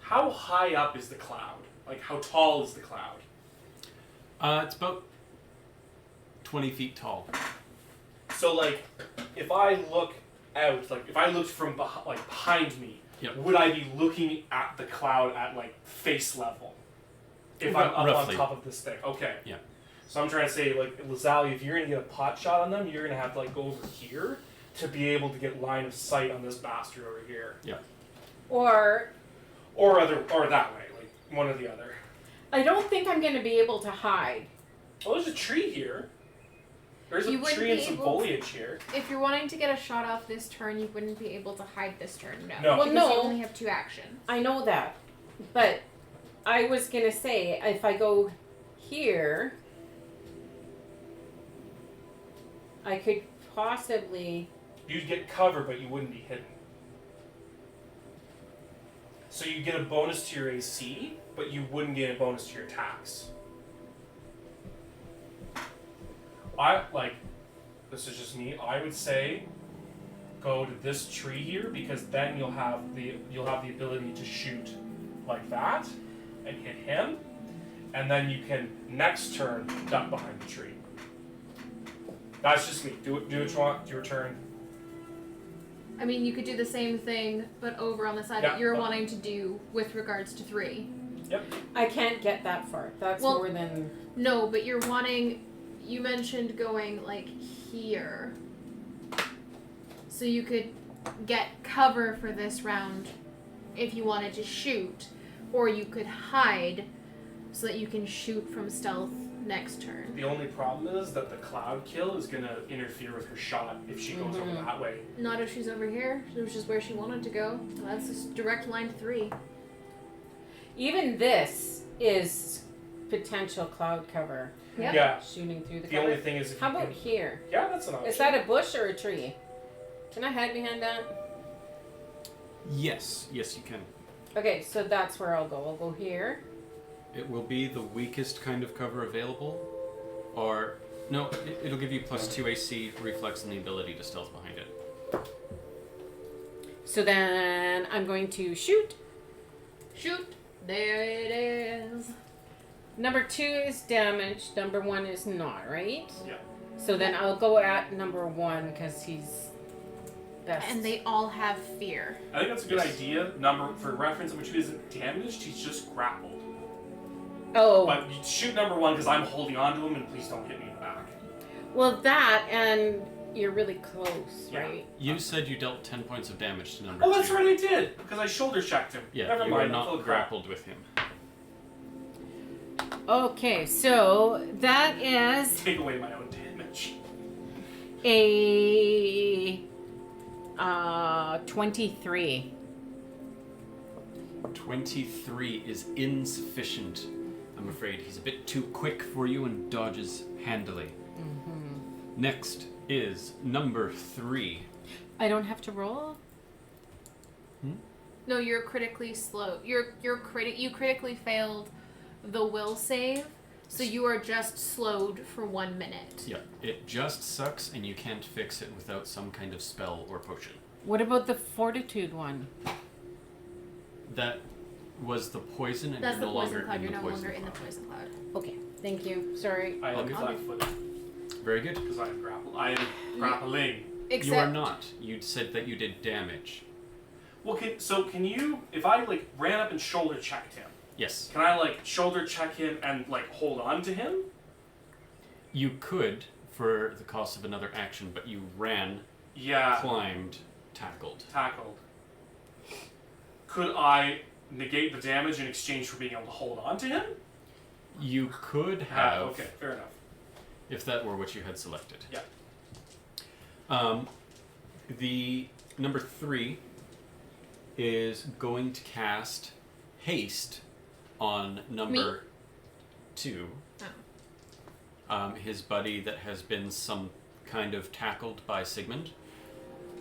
How high up is the cloud? Like, how tall is the cloud? It's about 20 feet tall. So, like, if I look out, like, if I looked from behind me, Yep. would I be looking at the cloud at, like, face level? If I'm up Roughly. on top of this thing. Okay. Yeah. So I'm trying to say, like, Lazalia, if you're going to get a pot shot on them, you're going to have to, like, go over here to be able to get line of sight on this bastard over here. Yeah. or Or that way, like, one or the other. I don't think I'm going to be able to hide. Well, there's a tree here. There's You a wouldn't tree and be some able foliage here. If you're wanting to get a shot off this turn, you wouldn't be able to hide this turn. No. No. Well, Because no. you only have 2 actions. I know that, but I was going to say if I go here, I could possibly. You'd get cover, but you wouldn't be hidden. So you get a bonus to your AC, but you wouldn't get a bonus to your attacks. This is just me. I would say go to this tree here because then you'll have the ability to shoot like that and hit him, and then you can next turn duck behind the tree. That's just me. Do what you want. Your turn. I mean, you could do the same thing, but over on the side Yeah, that you're but- wanting to do with regards to 3. I can't get that far. That's Well- more than. No, but you're wanting. You mentioned going like here. So you could get cover for this round if you wanted to shoot, or you could hide so that you can shoot from stealth next turn. The only problem is that the cloud kill is gonna interfere with her shot if she goes over that way. Not if she's over here, which is where she wanted to go. That's a direct line to 3. Even this is potential cloud cover. Yep. Yeah. Shooting through the The cover. only thing is if How you about can... here? Yeah, that's an option. Is that a bush or a tree? Can I hide behind that? Yes, you can. Okay, so that's where I'll go. I'll go here. It will be the weakest kind of cover available, or no, it'll give you +2 AC, reflex, and the ability to stealth behind it. So then I'm going to shoot. Shoot! There it is. Number 2 is damaged. Number 1 is not, right? Yeah. So then I'll go at number 1 because he's best. And they all have fear. I think that's a good idea. For reference, number 2 isn't damaged, he's just grappled. Oh. But you shoot number 1 because I'm holding on to him, and please don't hit me in the back. Well, that and you're really close, Yeah. right? You said you dealt 10 points of damage to number 2. Oh, that's right, I did! Because I shoulder checked him. Yeah, Never you mind, are I'm full not of crap. grappled with him. Okay, so that is Take away my own damage. a 23. 23 is insufficient. I'm afraid he's a bit too quick for you and dodges handily. Next is number 3. I don't have to roll? No, you're critically slow. You critically failed the will save, so you are just slowed for 1 minute. Yeah, it just sucks, and you can't fix it without some kind of spell or potion. What about the fortitude one? That was the poison, and That's you're the no poison longer cloud. in You're the no poison longer in the cloud. poison cloud. Okay, thank you. Sorry. I am Okay. flat-footed Very good. because I am grappled. I am grappling. Except You are not. You said that you did damage. Well, can you, if I ran up and shoulder checked him, Yes. can I shoulder check him and hold on to him? You could, for the cost of another action, but you ran, Yeah. climbed, tackled. Tackled. Could I negate the damage in exchange for being able to hold on to him? You could have, Okay, fair enough. if that were what you had selected. Yeah. The number 3 is going to cast haste on number 2. His buddy that has been some kind of tackled by Sigmund.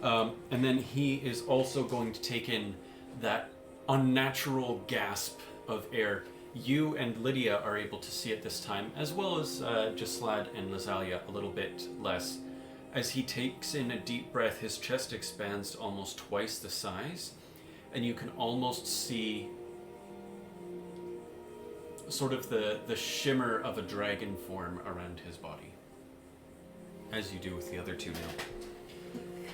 And then he is also going to take in that unnatural gasp of air. You and Lydia are able to see it this time, as well as Jaslad and Lazalia a little bit less. As he takes in a deep breath, his chest expands to almost twice the size, and you can almost see sort of the shimmer of a dragon form around his body, as you do with the other 2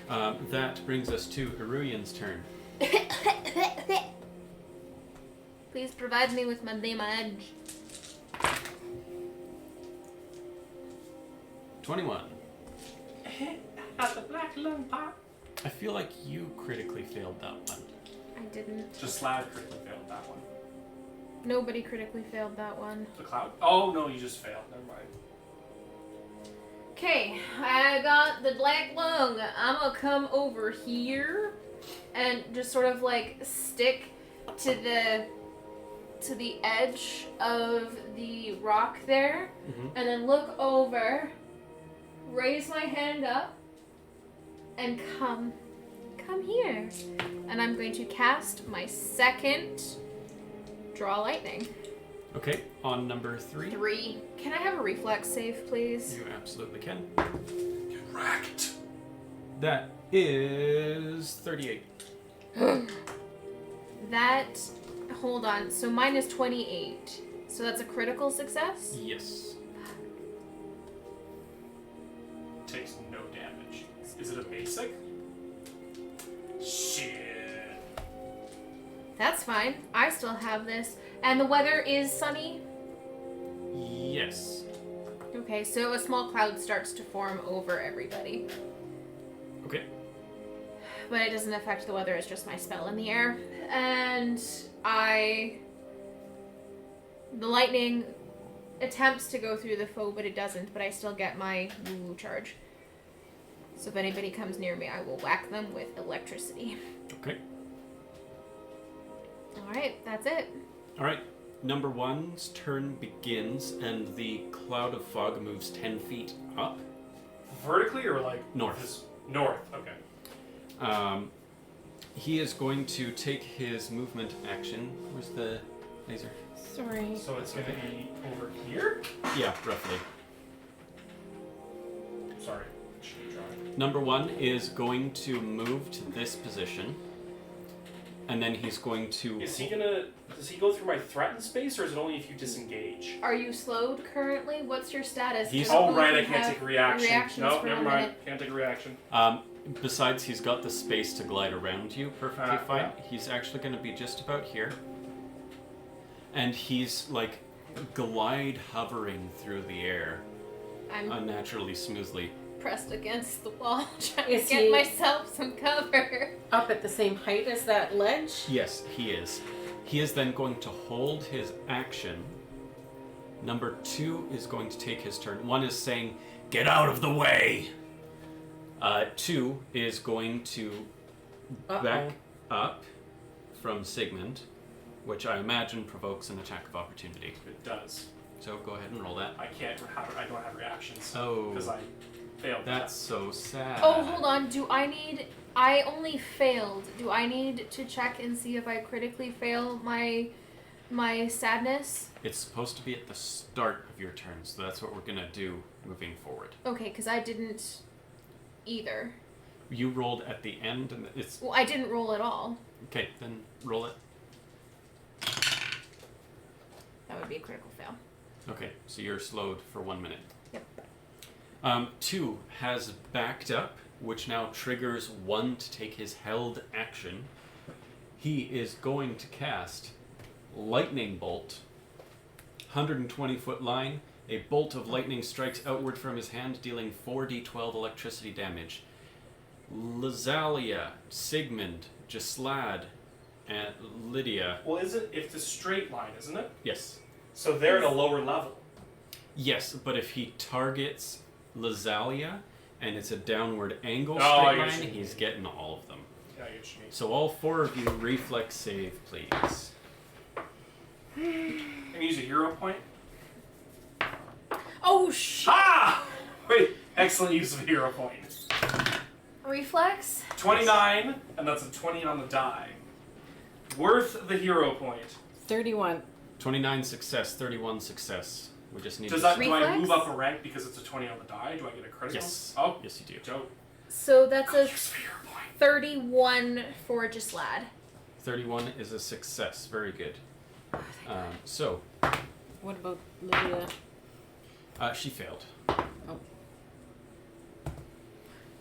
now. That brings us to Iruian's turn. please provide me with my damage. 21. At the black lung pop. I feel like you critically failed that one. I didn't. Just Slad critically failed that one. Nobody critically failed that one. The cloud? Oh, no, you just failed. Never mind. Okay, I got the black lung. I'm gonna come over here and just sort of stick to the edge of the rock there, and then look over, raise my hand up, and come here. And I'm going to cast my second draw lightning. Okay, on number 3. 3. Can I have a reflex save, please? You absolutely can. Get wrecked. That is 38. That, hold on, so mine is 28. So that's a critical success? Yes. Takes no damage. Is it a basic? Shit. That's fine. I still have this. And the weather is sunny? Yes. Okay, so a small cloud starts to form over everybody. Okay. but it doesn't affect the weather. It's just my spell in the air. And the lightning attempts to go through the foe, but it doesn't. But I still get my woo charge. So if anybody comes near me, I will whack them with electricity. Okay. Alright, that's it. Alright. Number 1's turn begins, and the cloud of fog moves 10 feet up. Vertically or like North. North, okay. He is going to take his movement action. Where's the laser? Sorry. So it's going to be over here? Yeah, roughly. Sorry. Should be drawing. Number 1 is going to move to this position, and then he's going to... Is he gonna... Does he go through my threatened space, or is it only if you disengage? Are you slowed currently? What's your status? He's- I don't Oh, know right, if I you can't have take a reaction. reactions No, for never a mind. minute. Can't take a reaction. Besides, he's got the space to glide around you perfectly fine. Yeah. He's actually going to be just about here. And he's, like, glide hovering through the air I'm unnaturally smoothly. pressed against the wall trying Is to get he- myself some cover. Up at the same height as that ledge? Yes, he is. He is then going to hold his action. Number 2 is going to take his turn. 1 is saying, "Get out of the way!" 2 is going to back up from Sigmund, which I imagine provokes an attack of opportunity. It does. So go ahead and roll that. I don't have reactions. Oh, Because I failed. that's so sad. Oh, hold on. I only failed. Do I need to check and see if I critically fail my sadness? It's supposed to be at the start of your turn, so that's what we're gonna do moving forward. Okay, because I didn't either. You rolled at the end, and it's Well, I didn't roll at all. okay. Then roll it. That would be a critical fail. Okay, so you're slowed for 1 minute. Yep. 2 has backed up, which now triggers 1 to take his held action. He is going to cast Lightning Bolt. 120-foot line. A bolt of lightning strikes outward from his hand, dealing 4d12 electricity damage. Lazalia, Sigmund, Gislad, and Lydia. Well, it's a straight line, isn't it? Yes. So they're at a lower level. Yes, but if he targets Lazalia and it's a downward angle Oh, I straight get line, what you he's getting all of them. Yeah, I get what you mean. So all 4 of you reflex save, please. Can you use a hero point? Oh, shit. Ah! Wait, excellent use of a hero point. Reflex? 29, and that's a 20 on the die. Worth the hero point. 31. 29 success, 31 success. We just need Do to... I Reflex? move up a rank because it's a 20 on the die? Do I get a critical? Yes. Oh, Yes, you do. dope. So that's a Use the hero point. 31 for Gislad. 31 is a success. Very good. So, What about Lydia? she failed.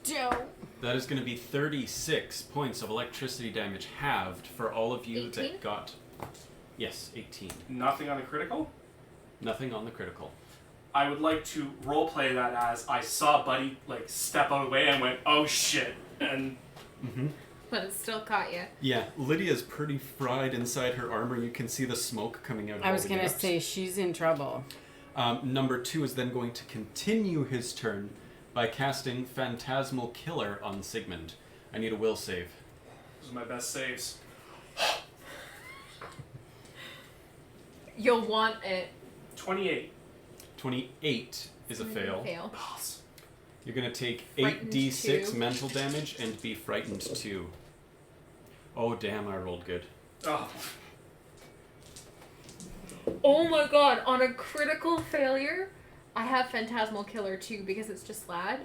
Joe. That is going to be 36 points of electricity damage halved for all of you 18? that got... Yes, 18. Nothing on a critical? Nothing on the critical. I would like to roleplay that as I saw Buddy like step out of the way and went, oh shit, and But it still caught you. Yeah, Lydia's pretty fried inside her armor. You can see the smoke coming out of I was all the going to gaps. say she's in trouble. Number 2 is then going to continue his turn by casting Phantasmal Killer on Sigmund. I need a will save. those are my best saves. You'll want it. 28. 28 is a fail. Fail. Pass. You're going to take Frightened 8d6 2. mental damage and be frightened 2. Oh, damn, I rolled good. Oh, Oh my god, on a critical failure, I have Phantasmal Killer too because it's just lad.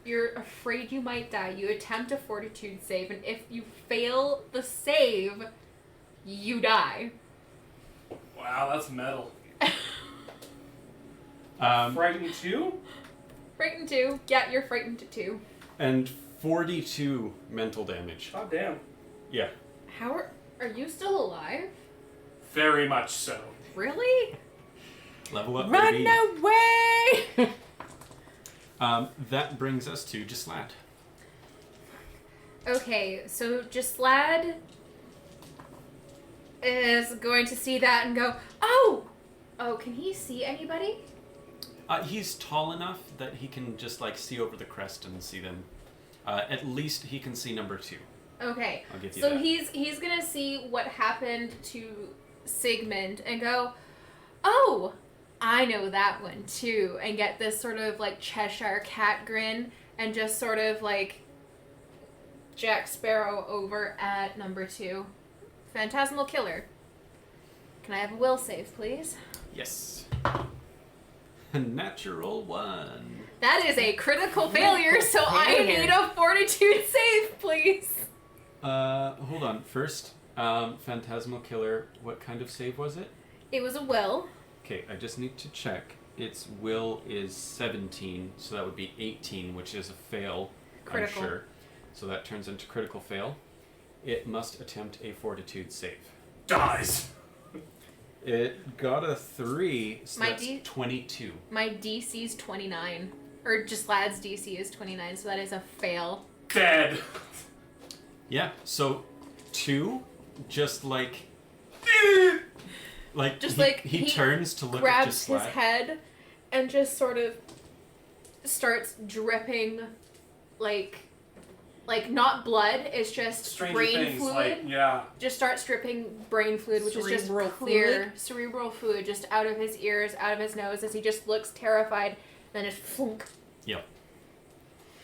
You're afraid you might die. You attempt a fortitude save, and if you fail the save, you die. wow, that's metal. Um, Frightened 2? Frightened 2. Yeah, you're frightened 2. and 42 mental damage. God damn. Yeah. How are you still alive? Very much so. Really? Level up, Run baby. away! That brings us to Gislad. Okay, so Gislad is going to see that and go, oh! Oh, can he see anybody? He's tall enough that he can just like see over the crest and see them. At least he can see number 2. Okay. I'll give you So that. he's gonna see what happened to Sigmund and go, oh, I know that one too, and get this sort of like Cheshire cat grin and just sort of like Jack Sparrow over at number 2. Phantasmal Killer. Can I have a will save, please? Yes. Natural 1. That is a critical failure, so I failure. need a fortitude save, please. Hold on. First, Phantasmal Killer, what kind of save was it? It was a will. Okay, I just need to check. Its will is 17, so that would be 18, which is a fail, Critical. I'm sure. So that turns into critical fail. It must attempt a fortitude save. Dies. It got a 3, so My that's 22. My DC's 29. Or just lad's DC is 29, so that is a fail. Dead. Yeah, so 2, just like... like, Just he, like he he turns to look at Grabs his Gislad. head and just sort of starts dripping like not blood, it's just Stranger brain Things, fluid. like, yeah. Just starts dripping brain fluid, which is Cerebral just clear fluid? cerebral fluid just out of his ears, out of his nose as he just looks terrified, then just flunk. Yep.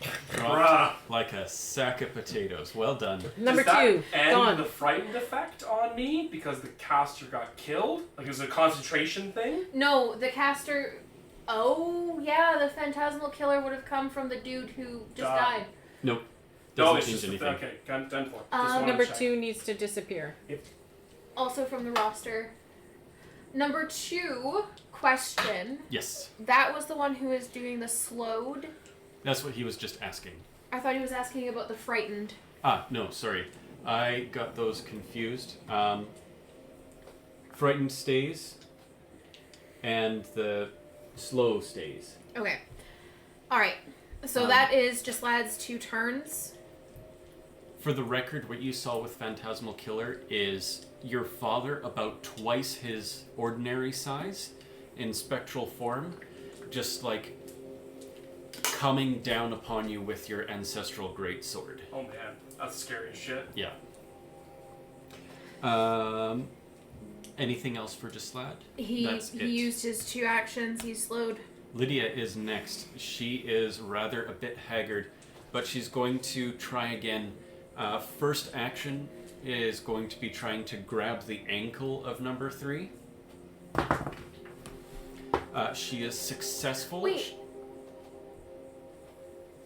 Bruh. Dropped like a sack of potatoes. Well done. Number Does that 2, end gone. the frightened effect on me because the caster got killed? Like it was a concentration thing? No, the caster. Oh yeah, the phantasmal killer would have come from the dude who just died. Nope. No, Doesn't it's change just anything. okay. Done for. Just wanted Number to check. 2 needs to disappear. Also from the roster. Number 2 question. Yes. That was the one who was doing the slowed. That's what he was just asking. I thought he was asking about the frightened. No, sorry. I got those confused. Frightened stays, and the slow stays. Okay. Alright. So Um, that is just lad's 2 turns. For the record, what you saw with Phantasmal Killer is your father about twice his ordinary size in spectral form, just like coming down upon you with your ancestral greatsword. Oh man, that's scary as shit. Yeah. Anything else for Gislad? That's it. He used his 2 actions, he slowed. Lydia is next. She is rather a bit haggard, but she's going to try again. First action is going to be trying to grab the ankle of number 3. She is successful. Wait.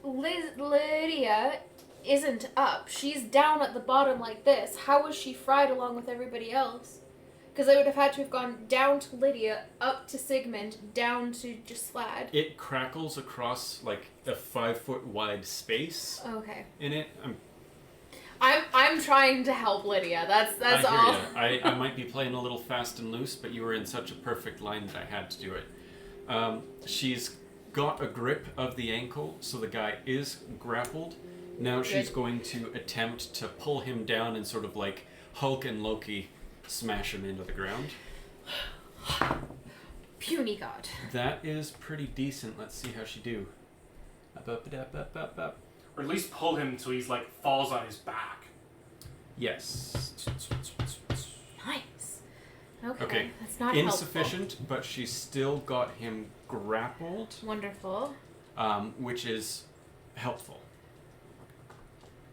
Lydia isn't up. She's down at the bottom like this. How was she fried along with everybody else? Because I would have had to have gone down to Lydia, up to Sigmund, down to Gislad. It crackles across like a 5-foot wide space Okay. in it. I'm trying to help Lydia. That's I hear all. ya. I might be playing a little fast and loose, but you were in such a perfect line that I had to do it. She's got a grip of the ankle, so the guy is grappled. Now she's Good. going to attempt to pull him down and sort of like Hulk and Loki smash him into the ground. Puny god. That is pretty decent. Let's see how she do. Up, up, up, up, up, up. Or at least pull him until he's like falls on his back. Yes. Nice. Okay. Okay. That's not Insufficient, but she's still got him grappled, helpful. Wonderful. which is helpful.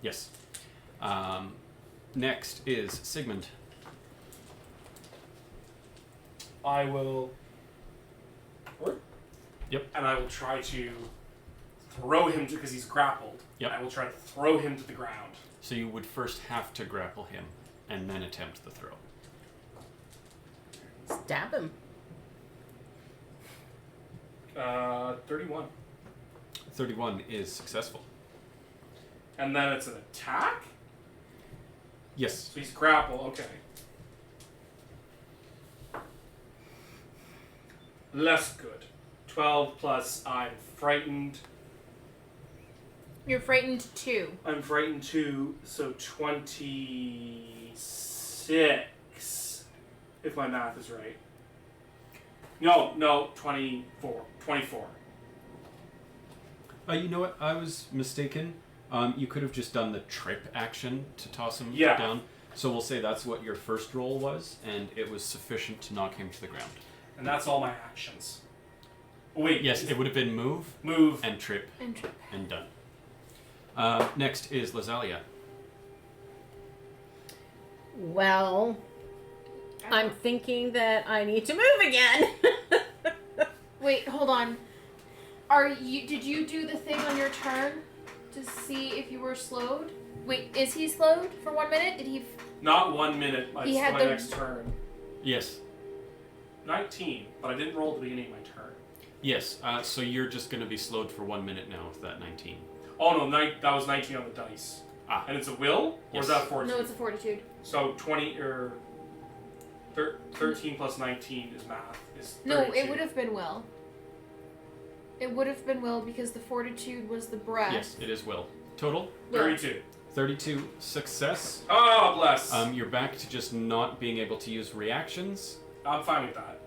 Yes. Next is Sigmund. I will. Yep. And I will try to throw him because he's grappled. Yep. I will try to throw him to the ground. So you would first have to grapple him and then attempt the throw. Stab him. 31. 31 is successful. And then it's an attack? Yes. So he's grappled, okay. Less good. 12 plus I'm frightened. You're frightened 2. I'm frightened 2, so 26, if my math is right. No, 24. 24. You know what? I was mistaken. You could have just done the trip action to toss him Yeah. down. So we'll say that's what your first roll was, and it was sufficient to knock him to the ground. And that's all my actions. Wait. Yes, it would have been move and trip And trip. and done. Next is Lazalia. Well, I'm thinking that I need to move again. Wait, hold on. Did you do the thing on your turn to see if you were slowed? Wait, is he slowed for 1 minute? Did he? Not 1 minute. He had my the- next turn. Yes. 19, but I didn't roll at the beginning of my turn. Yes. So you're just going to be slowed for 1 minute now with that 19. Oh no, that was 19 on the dice. Ah. And it's a will? Or is that 14? No, it's a fortitude. So 20 or 13 plus 19 is math. Is 32. No, it would have been will. It would have been will because the fortitude was the breath. Yes, it is will. Total? Will. 32. 32 success. Oh, bless. You're back to just not being able to use reactions, I'm fine with that.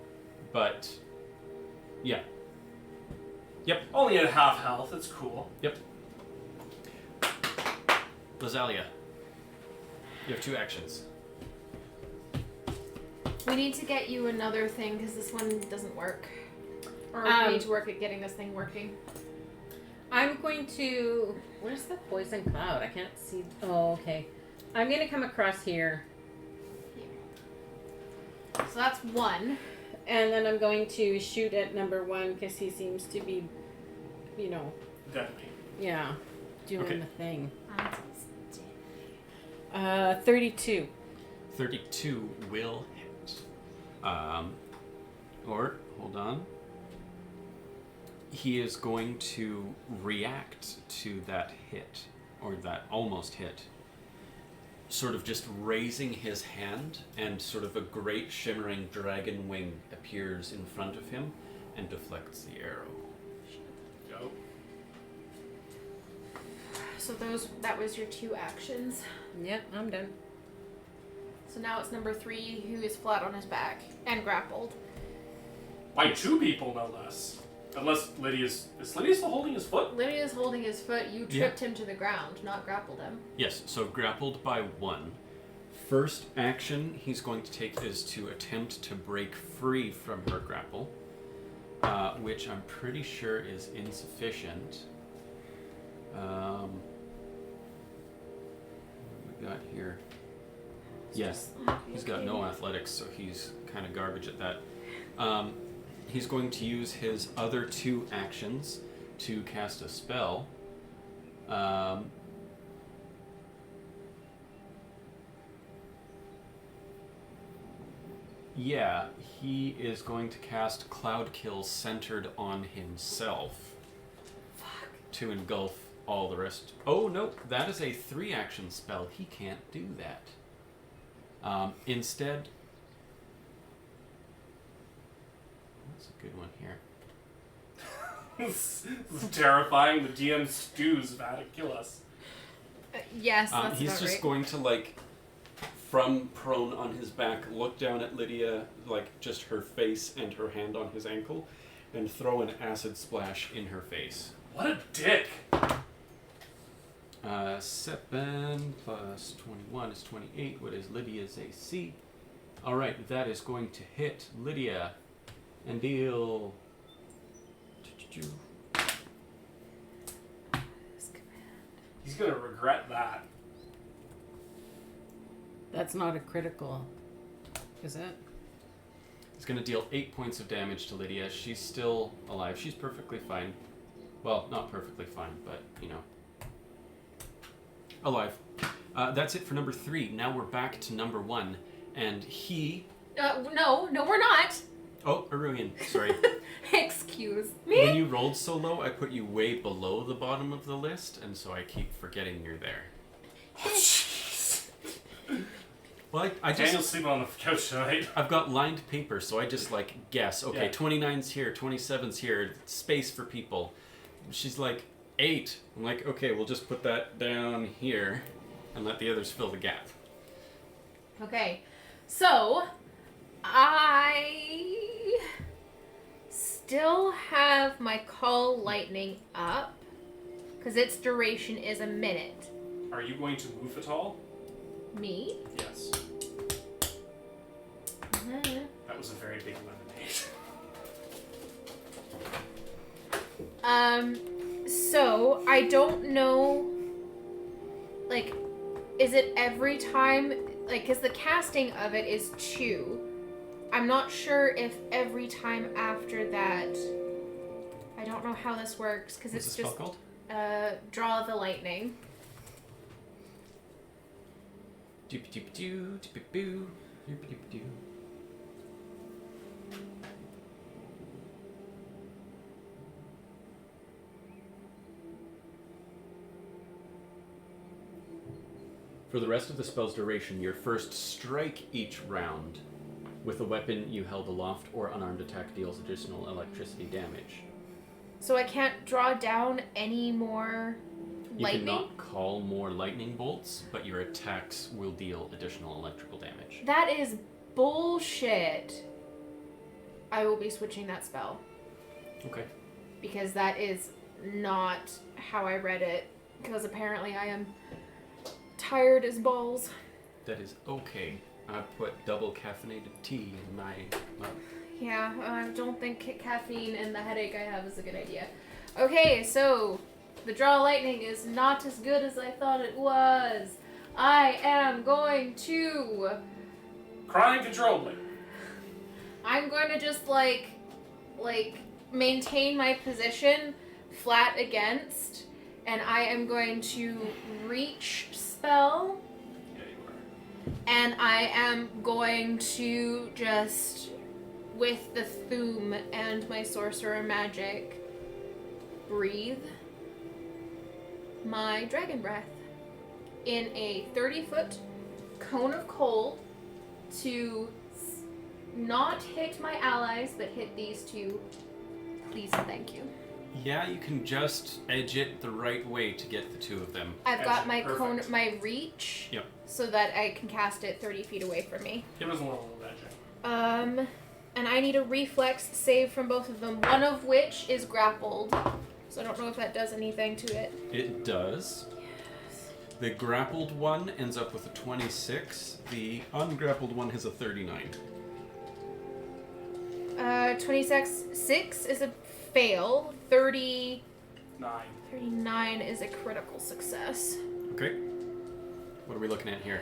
but yeah. Only at half health. It's cool. Lazalia, you have 2 actions. We need to get you another thing because this one doesn't work. Or we need to work at getting this thing working. I'm going to. Where's the poison cloud? I can't see. Oh, okay. I'm going to come across here. So that's 1. And then I'm going to shoot at number 1 because he seems to be, Definitely. yeah, doing Okay. the thing. 32. 32 will hit. Or, hold on. He is going to react to that hit, or that almost hit. Sort of just raising his hand, and sort of a great shimmering dragon wing appears in front of him and deflects the arrow. Go. So that was your 2 actions. Yep, I'm done. So now it's number 3 who is flat on his back and grappled. By 2 people, no less. Unless Is Lydia still holding his foot? Lydia's holding his foot. You Yeah. tripped him to the ground, not grappled him. Yes, so grappled by 1. First action he's going to take is to attempt to break free from her grapple, which I'm pretty sure is insufficient. What we got here? Yes, he's got no athletics, so he's kind of garbage at that. He's going to use his other 2 actions to cast a spell. Yeah, he is going to cast Cloud Kill centered on himself. Fuck. To engulf all the rest. Oh, no, that is a 3-action spell. He can't do that. Instead... That's a good one here. This is terrifying. The DM stews of how to kill us. Yes, that's He's about just right. going to, from prone on his back, look down at Lydia, just her face and her hand on his ankle, and throw an acid splash in her face. What a dick. 7 plus 21 is 28. What is Lydia's AC? Alright, that is going to hit Lydia and deal... He's gonna regret that. That's not a critical, is it? It's going to deal 8 points of damage to Lydia. She's still alive. She's perfectly fine. Well, not perfectly fine, but, alive. That's it for number 3. Now we're back to number 1. And he... No, we're not. Oh, Aruian, sorry. Excuse When me. you rolled so low, I put you way below the bottom of the list, and so I keep forgetting you're there. Well, I Daniel's just... sleeping on the couch tonight. I've got lined paper, so I just, guess. Okay, Yeah. 29's here, 27's here, space for people. She's like, 8. I'm like, okay, we'll just put that down here and let the others fill the gap. Okay, so I still have my call lightning up because its duration is a minute. Are you going to move at all? Me? Yes. That was a very big lemonade. So I don't know, like, is it every time, like, because the casting of it is 2. I'm not sure if every time after that, I don't know how this works, because What's it's the just, spell called? draw the lightning. Doop-a-doop-a-doo, doop-a-boo, doop-a-doop-a-doo. For the rest of the spell's duration, your first strike each round with a weapon you held aloft or unarmed attack deals additional electricity damage. So I can't draw down any more You lightning? cannot call more lightning bolts, but your attacks will deal additional electrical damage. That is bullshit. I will be switching that spell. Okay. Because that is not how I read it. Because apparently I am tired as balls. That is okay. I put double caffeinated tea in my mug. Yeah, I don't think caffeine and the headache I have is a good idea. Okay, so the draw lightning is not as good as I thought it was. I am going to... Cry uncontrollably. I'm going to just, like, maintain my position flat against, and I am going to reach spell. Yeah, you are. And I am going to just, with the Thume and my sorcerer magic, breathe my dragon breath in a 30-foot cone of cold to not hit my allies, but hit these two. Please and thank you. Yeah, you can just edge it the right way to get the 2 of them. I've got my Perfect. cone, my reach, Yep. so that I can cast it 30 feet away from me. Give us a little magic. And I need a reflex save from both of them, one of which is grappled. So I don't know if that does anything to it. It does. Yes. The grappled one ends up with a 26. The ungrappled one has a 39. 26 is a fail. 39 9. is a critical success. Okay. What are we looking at here?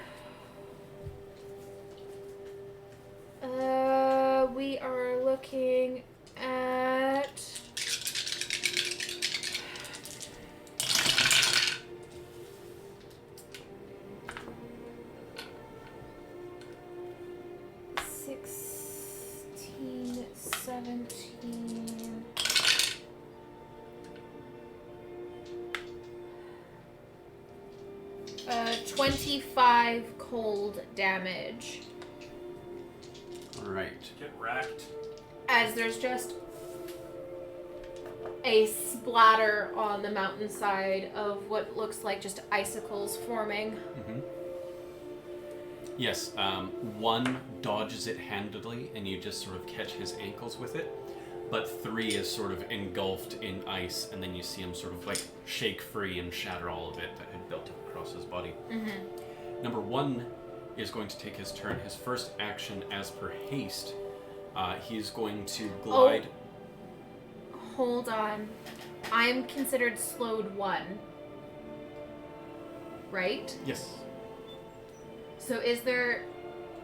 We are looking at... $16, 17... 25 cold damage. Alright. Get wrecked. As there's just a splatter on the mountainside of what looks like just icicles forming. Mm-hmm. Yes, one dodges it handedly, and you just sort of catch his ankles with it. But 3 is sort of engulfed in ice, and then you see him sort of like shake free and shatter all of it that had built up across his body. Mm-hmm. Number 1 is going to take his turn. His first action, as per haste, he's going to glide. Hold on. I'm considered slowed 1. Right? Yes. So is there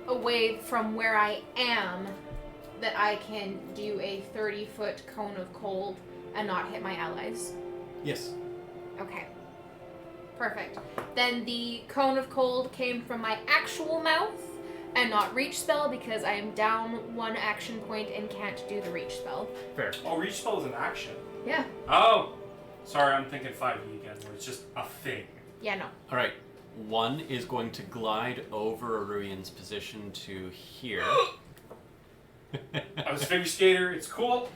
a way from where I am that I can do a 30-foot cone of cold and not hit my allies? Yes. Okay. Perfect. Then the cone of cold came from my actual mouth and not reach spell because I am down 1 action point and can't do the reach spell. Fair. Oh, reach spell is an action. Yeah. Oh! Sorry, I'm thinking 5e again, where it's just a thing. Yeah, no. Alright. 1 is going to glide over Aruian's position to here. I was a figure skater, it's cool.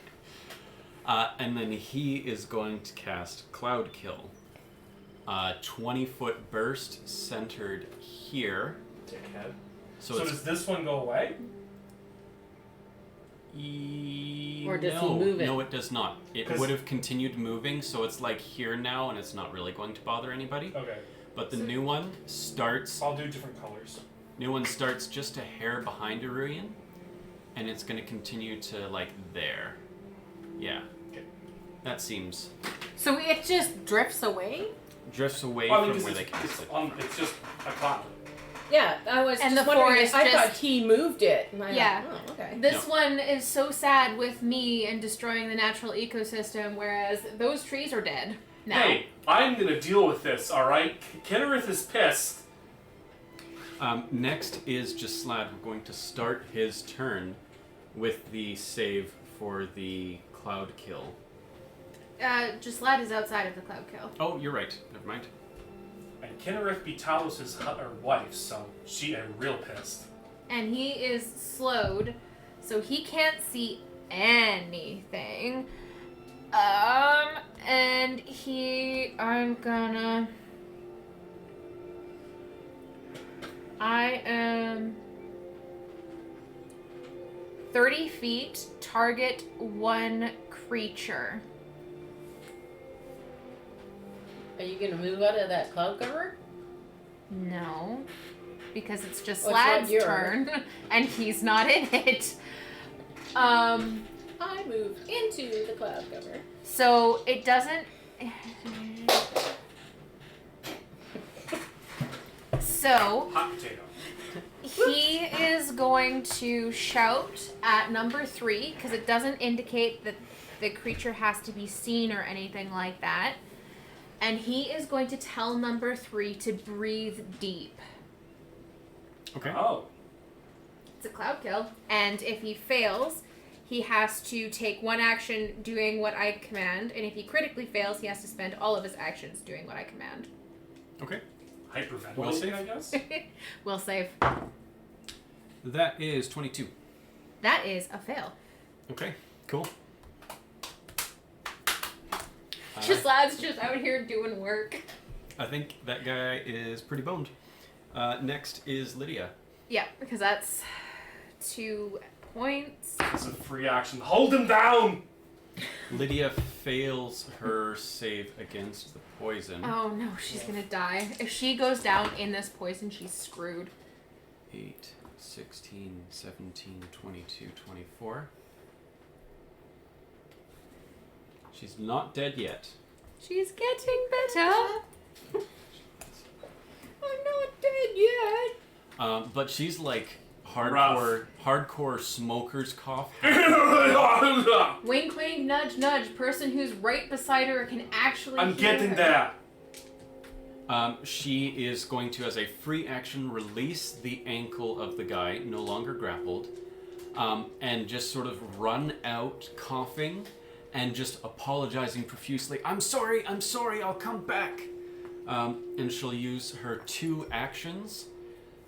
And then he is going to cast Cloud Kill. 20-foot burst centered here. Dickhead. So So it's does this one go away? Or does no, he move it? No, it does not. It 'Cause- would have continued moving, so it's like here now, and it's not really going to bother anybody. Okay. But the new one starts. I'll do different colors. New one starts just a hair behind Aruyan, and it's going to continue to like there. Yeah. Okay. That seems So it just drifts away? drifts away Well, I mean, from 'cause where they cast it. it's just a cloud. Yeah, I was And just the wondering. forest I just- thought he moved it. And I Yeah. thought, oh, okay. This No. one is so sad with me and destroying the natural ecosystem, whereas those trees are dead now. Hey, I'm gonna deal with this, alright? Kennerith is pissed. Next is Jaslad. We're going to start his turn with the save for the Cloud Kill. Jaslad is outside of the cloud kill. Oh, you're right. Never mind. And Kennerith be Talos' wife, so she am real pissed. And he is slowed, so he can't see anything. And I am 30 feet, target one creature. Are you going to move out of that cloud cover? No, because it's just Well, it's not Slad's yours. turn, and he's not in it. I move into the cloud cover. So it doesn't. So Hot potato. he is going to shout at number 3 because it doesn't indicate that the creature has to be seen or anything like that. And he is going to tell number 3 to breathe deep. Okay. Oh. It's a cloud kill. And if he fails, he has to take one action doing what I command. And if he critically fails, he has to spend all of his actions doing what I command. Okay. Hyperventilating, I guess? We'll save. That is 22. That is a fail. Okay. Cool. Just lads just out here doing work. I think that guy is pretty boned. Next is Lydia. Yeah, because that's 2 points. It's a free action. Hold him down! Lydia fails her save against the poison. Oh no, she's gonna die. If she goes down in this poison, she's screwed. 8, 16, 17, 22, 24. She's not dead yet. She's getting better. I'm not dead yet. But she's like Rough. hardcore smoker's cough. Wink, wink, nudge, nudge. Person who's right beside her can actually I'm hear getting her. that. She is going to, as a free action, release the ankle of the guy, no longer grappled, and just sort of run out coughing and just apologizing profusely. I'm sorry, I'll come back. And she'll use her 2 actions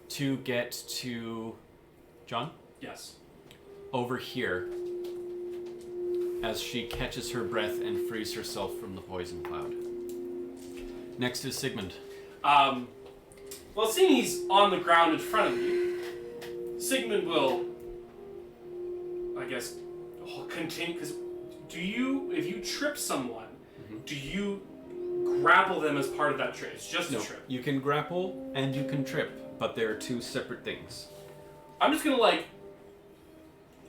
to get to John Yes. over here as she catches her breath and frees herself from the poison cloud. Next is Sigmund. Well, seeing he's on the ground in front of you, Sigmund will, I guess, continue, because if you trip someone, do you grapple them as part of that trip? It's just No, a trip. you can grapple and you can trip, but they are 2 separate things. I'm just gonna,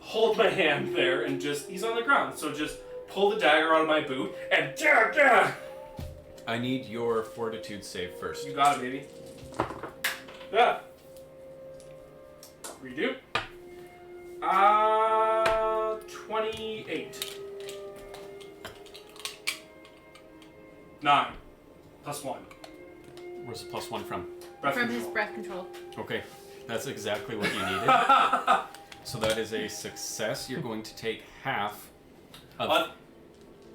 hold my hand there and he's on the ground, so just pull the dagger out of my boot and I need your fortitude save first. You got it, baby. Yeah. Redo. 28. 9. +1. Where's the +1 from? Breath From control. his breath control. Okay, that's exactly what you needed. So that is a success. You're going to take half of...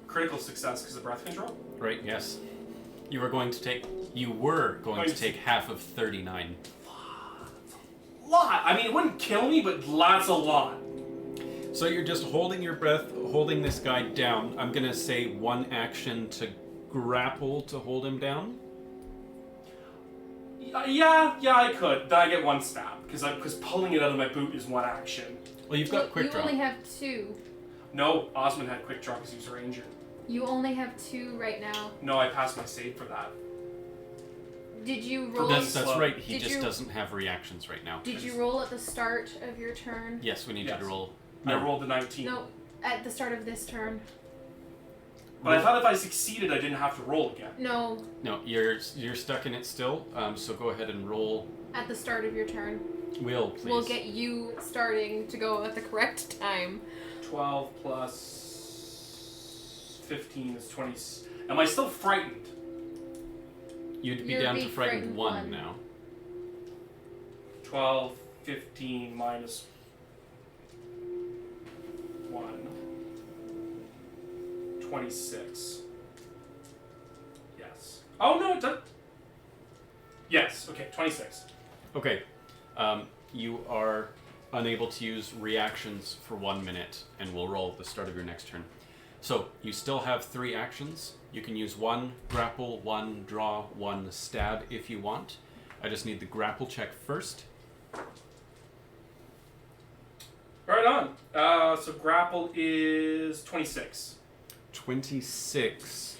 Critical success because of breath control? Right, yes. You were going to take half of 39. Lot. I mean, it wouldn't kill me, but lots a lot. So you're just holding your breath, holding this guy down. I'm gonna say one action to grapple to hold him down. Yeah, I could. Then I get one stab because pulling it out of my boot is one action. Well, you've got quick You draw. only have 2. No, Osmond had quick draw because he was a ranger. You only have 2 right now. No, I passed my save for that. Did you roll? That's slow. right. He Did just you- doesn't have reactions right now. Did you roll at the start of your turn? Yes, we need you Yes. to roll. I rolled a 19. No, at the start of this turn. But I thought if I succeeded, I didn't have to roll again. No, No, you're stuck in it still. So go ahead and roll. at the start of your turn. Will, please. We'll get you starting to go at the correct time. 12 plus 15 is 20. Am I still frightened? You'd be You'd down be to frightened frightened 1 1. now. 12, 15 minus 1. 26. Yes. Oh, no, it does. Yes, okay, 26. Okay. You are unable to use reactions for 1 minute, and we'll roll at the start of your next turn. So you still have 3 actions. You can use 1 grapple, 1 draw, 1 stab if you want. I just need the grapple check first. Right on. So grapple is 26. 26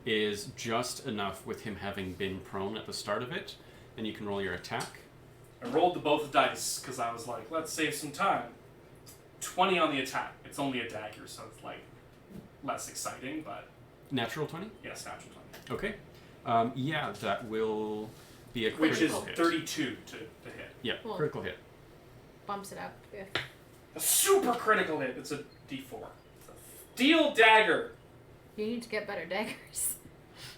is just enough with him having been prone at the start of it, and you can roll your attack. I rolled the both dice because I was like, let's save some time. 20 on the attack. It's only a dagger, so it's like less exciting, but Natural 20? yes, natural 20. Okay. Yeah, that will be a Which is critical hit. 32 to hit. Yeah, Cool. critical hit. Bumps it up. If A super critical hit. It's a D4. It's a steel dagger. you need to get better daggers.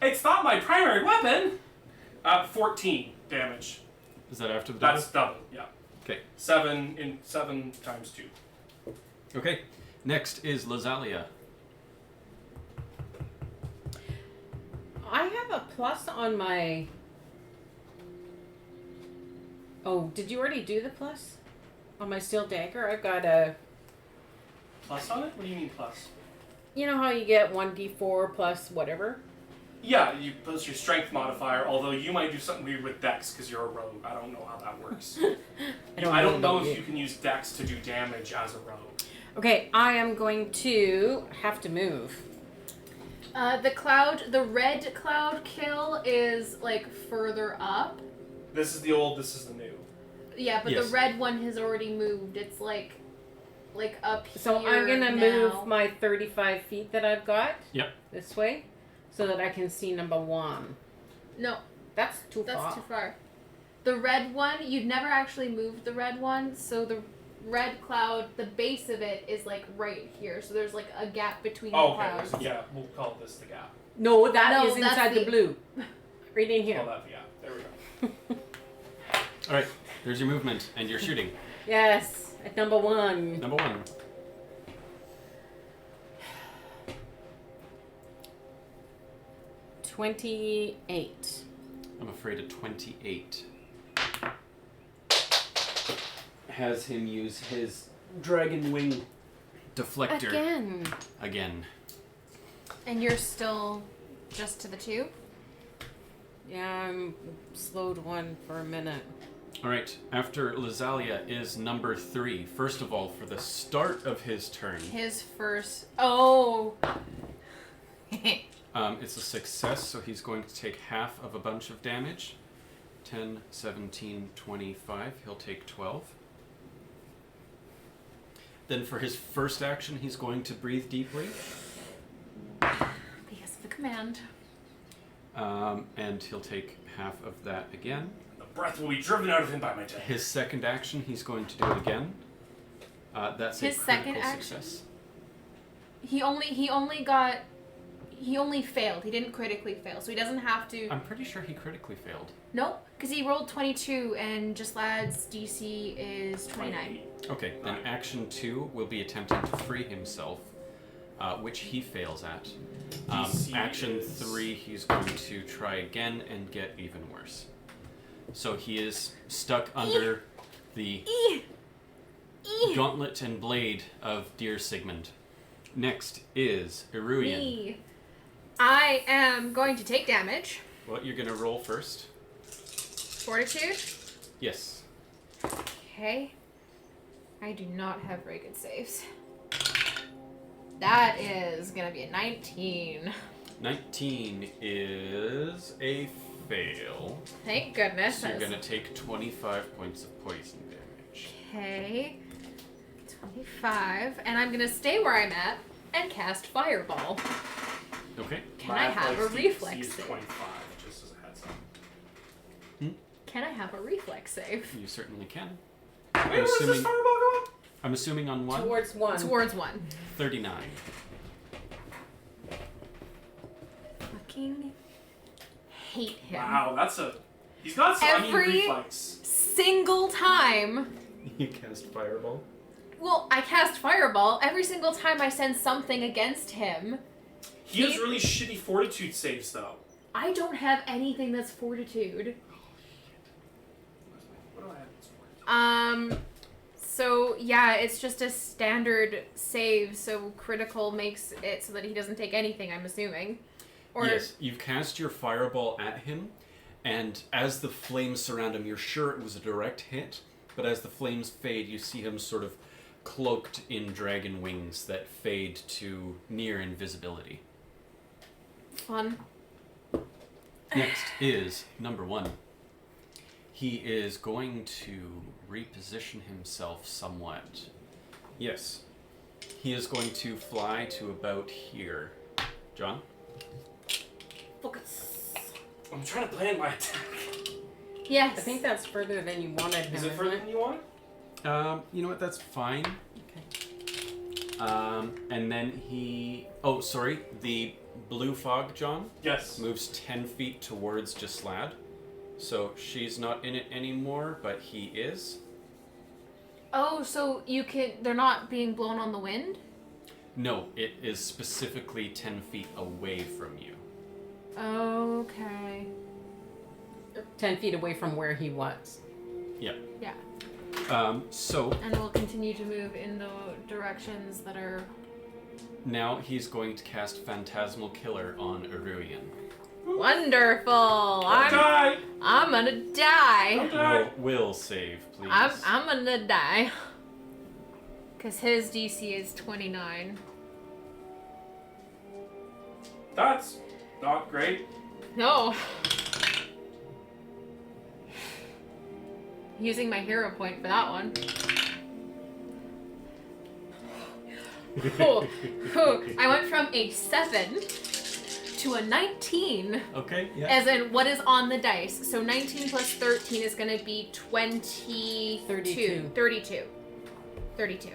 It's not my primary weapon. 14 damage. Is that after the double? That's double. Yeah. Okay. 7 times 2. Okay. Next is Lazalia. I have a plus on my. Oh, did you already do the plus on my steel dagger? I've got a. Plus on it? What do you mean plus? You know how you get 1d4 plus whatever? Yeah, you plus your strength modifier, although you might do something weird with dex because you're a rogue. I don't know how that works. I don't know if you can use dex to do damage as a rogue. Okay, I am going to have to move. The red cloud kill is like further up. This is the old, this is the new. Yeah, but Yes. the red one has already moved. It's like up here. So I'm gonna now. move my 35 feet that I've got. Yep. This way, so that I can see number 1. No, That's too that's far. too far. The red one, you'd never actually moved the red one, so the red cloud, the base of it is like right here. So there's like a gap between Oh, the okay. clouds. Yeah, we'll call this the gap. No, that No, is that's inside the the- blue. Right in Call here. that the gap. There we go. All right. There's your movement, and you're shooting. Yes, at number 1. Number 1. $28. I'm afraid a 28 has him use his dragon wing deflector Again. And you're still just to the 2? Yeah, I'm slowed 1 for a minute. All right. After Lazalia is number 3. First of all, for the start of his turn, His first. Oh. it's a success, so he's going to take half of a bunch of damage. 10, 17, 25. He'll take 12. Then for his first action, he's going to breathe deeply. Because of the command. And he'll take half of that again. The breath will be driven out of him by my dagger. His second action, he's going to do it again. That's His a second critical action? success. He only failed. He didn't critically fail, so he doesn't have to. I'm pretty sure he critically failed. Nope, because he rolled 22, and Just Lad's DC is 29. Okay, then action 2 will be attempting to free himself, which he fails at. DC Action is- 3, he's going to try again and get even worse. So he is stuck under the Gauntlet and Blade of Dear Sigmund. Next is Iruian. Me. I am going to take damage. What, you're gonna roll first? Fortitude. Yes. Okay. I do not have very good saves. That is gonna be a 19. 19 is a fail. Thank goodness. So you're gonna take 25 points of poison damage. Okay. 25. And I'm gonna stay where I'm at and cast Fireball. Okay. Can I have a reflex is save? 25, just as a heads up. Can I have a reflex save? You certainly can. Wait, where's this assuming- fireball going? I'm assuming on one. Towards one. Towards 1. 39. Fucking hate him. Wow, that's a... He's got some Every- reflex. Single time. You cast Fireball? Well, I cast Fireball. Every single time I send something against him, He has really shitty fortitude saves, though. I don't have anything that's Fortitude. What do I have that's fortitude? So yeah, it's just a standard save, so critical makes it so that he doesn't take anything, I'm assuming. Or Yes, you've cast your Fireball at him, and as the flames surround him, you're sure it was a direct hit, but as the flames fade, you see him sort of cloaked in dragon wings that fade to near invisibility. fun. Next is number 1. He is going to reposition himself somewhat. Yes. He is going to fly to about here. John? Focus. I'm trying to plan my attack. Yes. I think that's further than you wanted him, Is it isn't further than you wanted? You know what? That's fine. Okay. And then he... Oh, sorry. The blue fog, John, Yes. moves 10 feet towards Gislad. So she's not in it anymore, but he is. Oh, so they're not being blown on the wind? No, it is specifically 10 feet away from you. Okay. 10 feet away from where he was. Yep. Yeah. So And we'll continue to move in the directions that are... now he's going to cast Phantasmal Killer on Iruian. Wonderful! Don't die! I'm gonna die! Don't die! Will save, please. I'm gonna die. Because his DC is 29. That's not great. No. Using my hero point for that one. I went from a 7 to a 19. Okay, yeah. As in what is on the dice. So 19 plus 13 is going to be 32. 32. 32. 32.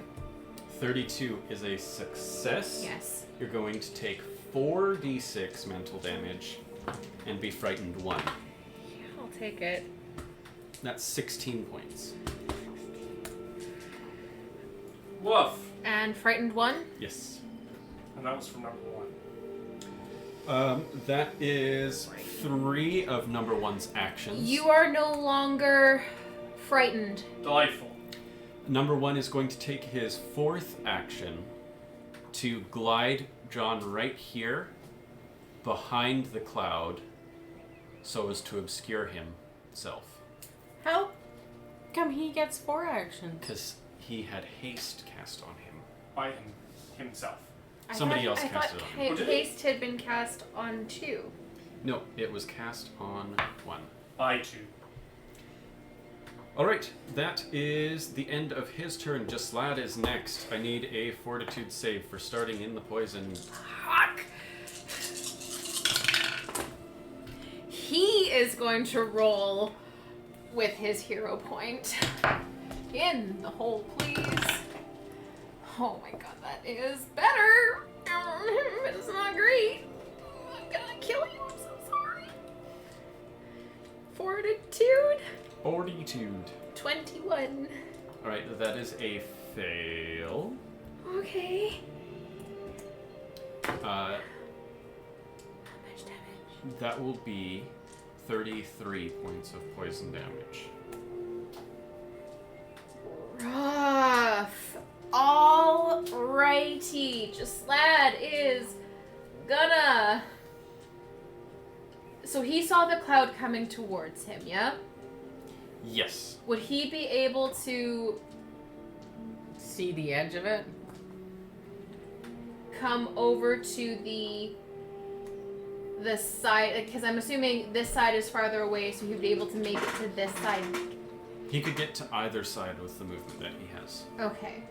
32 is a success. Yes. You're going to take 4d6 mental damage and be frightened 1. I'll take it. That's 16 points. Woof. And frightened 1? Yes. And that was from number 1. That is 3 of number 1's actions. You are no longer frightened. Delightful. Number 1 is going to take his 4th action to glide John right here behind the cloud so as to obscure himself. How come he gets 4 actions? Because he had haste cast on him. By himself. Somebody else I cast thought it on him. Oh, did he? haste had been cast on 2. No, it was cast on 1. By 2. Alright, that is the end of his turn. Gislad is next. I need a fortitude save for starting in the poison. Fuck! He is going to roll with his hero point. In the hole, please. Oh my god, that is better! It's not great. I'm gonna kill you, I'm so sorry. Fortitude? Fortitude. 21. Alright, that is a fail. Okay. Uh, How much damage? that will be 33 points of poison damage. Rough. courageous lad is gonna... So he saw the cloud coming towards him, yeah? Yes. Would he be able to See the edge of it? come over to the side? Because I'm assuming this side is farther away, so he'd be able to make it to this side. He could get to either side with the movement that he has. Okay.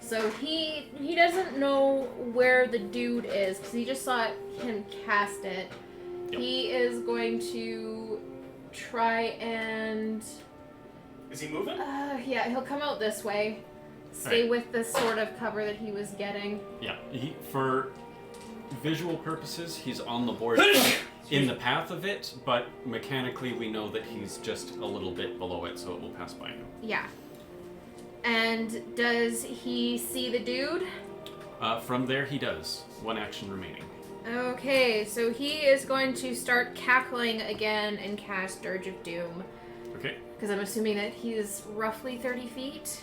So he doesn't know where the dude is, because he just saw him cast it. Yep. He is going to try and... Is he moving? Yeah, he'll come out this way. Stay Right. with the sort of cover that he was getting. Yeah. For visual purposes, he's on the board in the path of it, but mechanically we know that he's just a little bit below it, so it will pass by him. Yeah. And does he see the dude? From there, he does. One action remaining. Okay, so he is going to start cackling again and cast Dirge of Doom. Okay. Because I'm assuming that he's roughly 30 feet.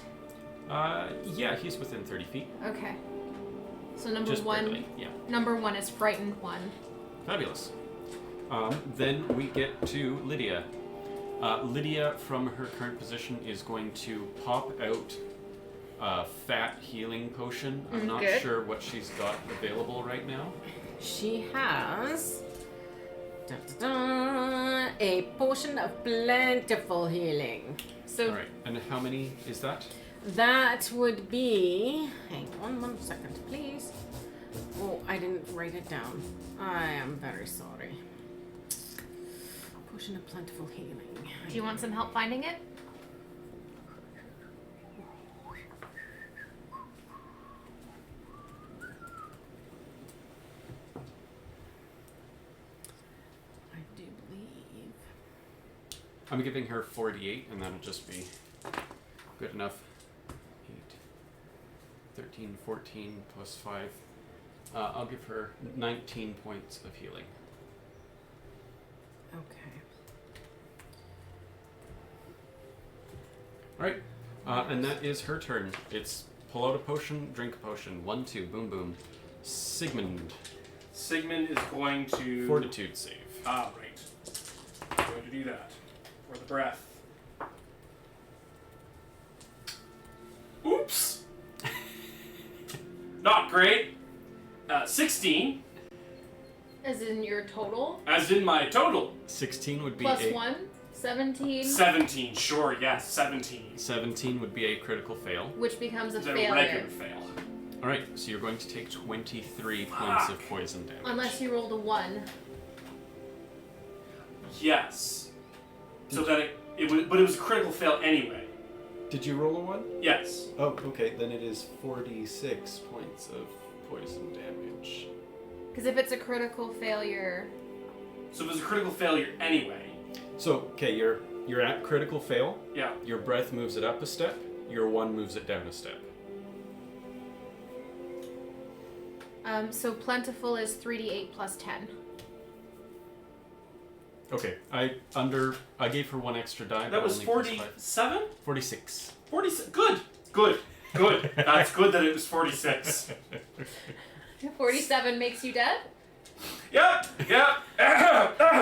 Yeah, he's within 30 feet. Okay. So number Just one. barely, yeah. Number one is frightened one. Fabulous. Then we get to Lydia. Lydia, from her current position, is going to pop out a fat healing potion. I'm not Good. sure what she's got available right now. She has a potion of plentiful healing. So All right, and how many is that? That would be. Hang on 1 second, please. Oh, I didn't write it down. I am very sorry. Potion of plentiful healing. do you want some help finding it? I do believe. I'm giving her 48, and that'll just be good enough. 8, 13, 14, plus 5. I'll give her 19 points of healing. Okay. Alright, and that is her turn. It's pull out a potion, drink a potion. 1, 2, boom, boom. Sigmund, Sigmund is going to... fortitude save. Ah, right. I'm going to do that. For the breath. Oops! Not great. 16, As in your total? as in my total. 16 would be Plus a 1? 17? 17, sure, yes, 17. 17 would be a critical fail. Which becomes a It's a failure. regular fail. Alright, so you're going to take 23 points of poison damage. Unless you rolled a 1. Yes. So that it was, but it was a critical fail anyway. Did you roll a 1? Yes. Oh, okay, then it is 46 points of poison damage. Because if it's a critical failure... So it was a critical failure anyway. So, okay, you're at critical fail. Yeah. Your breath moves it up a step. Your 1 moves it down a step. So plentiful is 3d8 plus 10. Okay, I gave her 1 extra die. That but was only plus 5. 47? 46. 46. Good. That's good that it was 46. 47 makes you dead? Yep.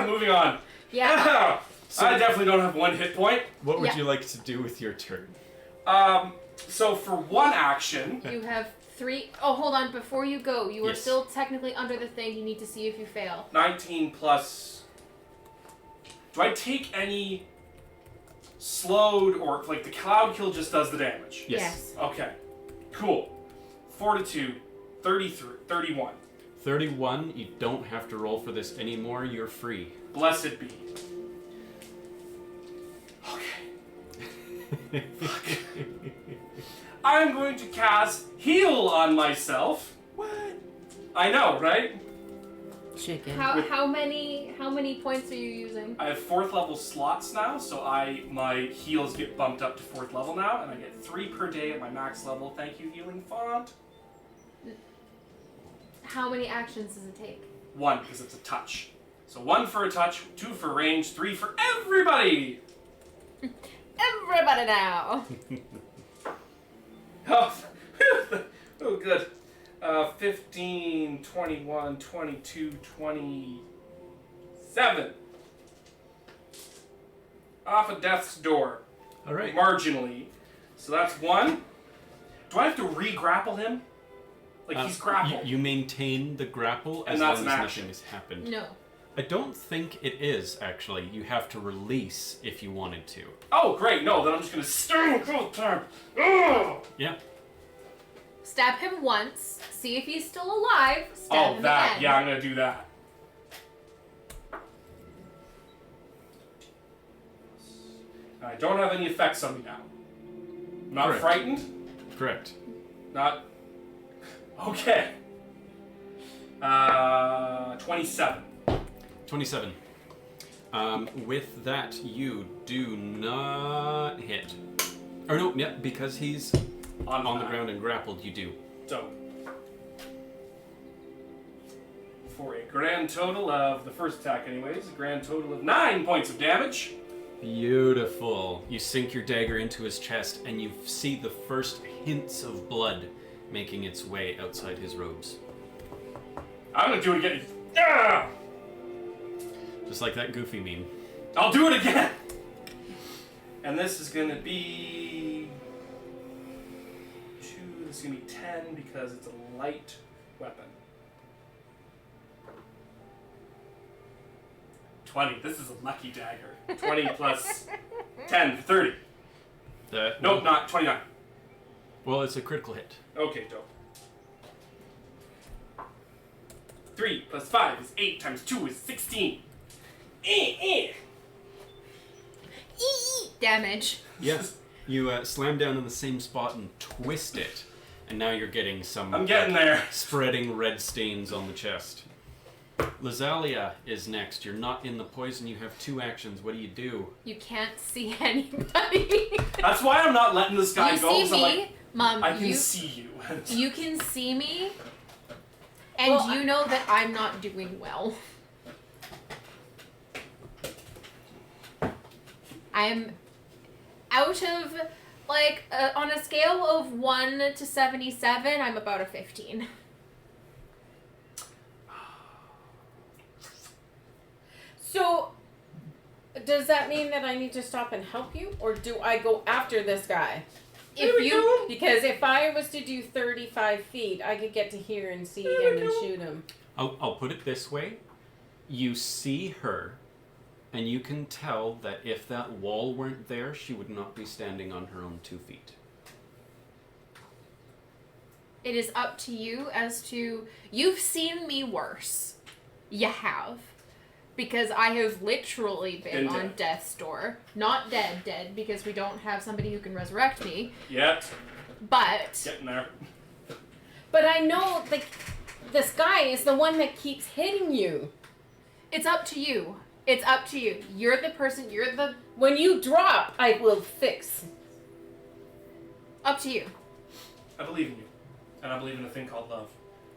Moving on. Yeah. I definitely don't have 1 hit point. What would Yeah. you like to do with your turn? So for 1 action, You have 3... Oh, hold on. Before you go, you are Yes. still technically under the thing. You need to see if you fail. 19 plus. Do I take any slowed or like the cloud kill just does the damage? Yes. Okay. Cool. Fortitude, 33, 31. 31, you don't have to roll for this anymore. You're free. Blessed be. Okay. I'm going to cast Heal on myself. What? I know, right? Chicken. How many points are you using? I have 4th level slots now, so my heals get bumped up to 4th level now, and I get 3 per day at my max level. Thank you, healing font. How many actions does it take? 1, because it's a touch. So 1 for a touch, 2 for range, 3 for everybody! Everybody now! Oh, oh good. 15, 21, 22, 27. Off of death's door. All right. Marginally. So that's 1. Do I have to re-grapple him? Like he's grappled. You maintain the grapple And as that's long an as action. nothing has happened. No. I don't think it is, actually. You have to release if you wanted to. Oh, great. No, then I'm just going to stir him across the time. Ugh! Yeah. Stab him once. See if he's still alive. Stab him that. again. Yeah, I'm going to do that. I don't have any effects on me now. Not Correct. frightened. Correct. Not... Okay. 27. 27. With that, you do not hit. Or no, yeah, because he's on the ground and grappled, you do. So, for a grand total of, the first attack anyways, a grand total of 9 points of damage. Beautiful. You sink your dagger into his chest, and you see the first hints of blood making its way outside his robes. I'm gonna do it again. Ah! Just like that Goofy meme. I'll do it again! And this is gonna be... 2, this is gonna be 10 because it's a light weapon. 20, this is a lucky dagger. 20 plus 10, 30. Nope, not 29. Well, it's a critical hit. Okay, dope. 3 plus 5 is 8 times 2 is 16. Damage. Yes. You slam down in the same spot and twist it, and now you're getting some I'm getting there. spreading red stains on the chest. Lazalia is next. You're not in the poison. You have 2 actions. What do? You can't see anybody. That's why I'm not letting this guy You go. see 'Cause I'm me, like, Mom. I can you see you. you can see me, and Well, you know that I'm not doing well. I'm out of on a scale of 1 to 77. I'm about a 15. So, does that mean that I need to stop and help you, or do I go after this guy? Because if I was to do 35 feet, I could get to here and see him and shoot him. I'll put it this way. You see her, and you can tell that if that wall weren't there, she would not be standing on her own 2 feet. It is up to you as to... You've seen me worse. You have. Because I have literally been on dead. death's door. Not dead, because we don't have somebody who can resurrect me. Yet. But... Getting there. But I know, this guy is the one that keeps hitting you. It's up to you. It's up to you. You're the person, you're the... When you drop, I will fix. Up to you. I believe in you. And I believe in a thing called love.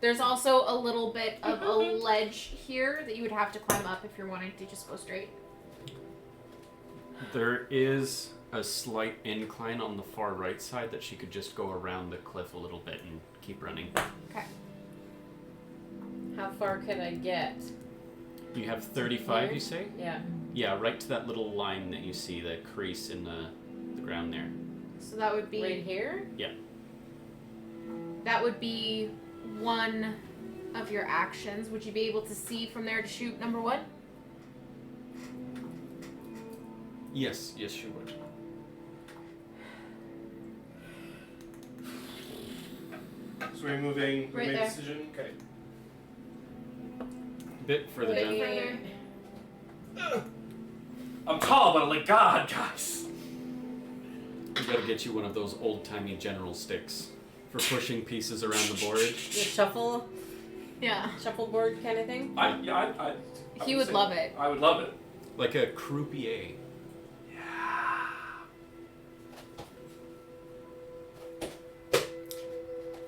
There's also a little bit of a ledge here that you would have to climb up if you're wanting to just go straight. There is a slight incline on the far right side that she could just go around the cliff a little bit and keep running. Okay. How far could I get? You have 35, Here? you say? Yeah. Yeah, right to that little line that you see, the crease in the ground there. So that would be... Right here? Yeah. That would be one of your actions. Would you be able to see from there to shoot number 1? Yes, you would. So we're moving. We Right made a there. decision. Okay. Bit further Bit down. further. I'm tall, but I'm like God, guys. We gotta get you one of those old-timey general sticks for pushing pieces around the board. The Yeah. shuffleboard kind of thing? I He would say love it. I would love it. Like a croupier.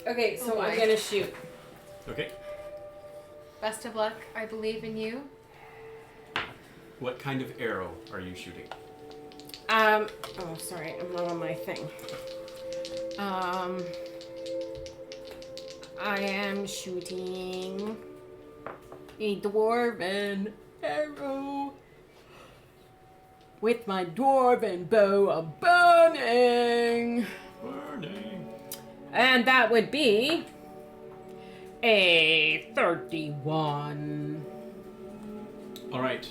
Okay, so Oh I'm boy. gonna shoot. Okay. Best of luck. I believe in you. What kind of arrow are you shooting? Oh, sorry, I'm not on my thing. I am shooting a dwarven arrow with my dwarven bow of burning. Burning. And that would be a 31. All right.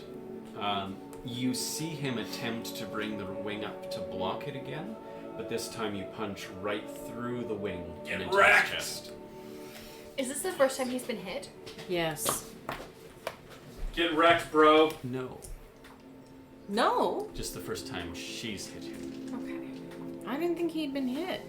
You see him attempt to bring the wing up to block it again, but this time you punch right through the wing Get and into wrecked. his chest. Is this the first time he's been hit? Yes. Get wrecked, bro. No, No, just the first time she's hit you. Okay. I didn't think he'd been hit.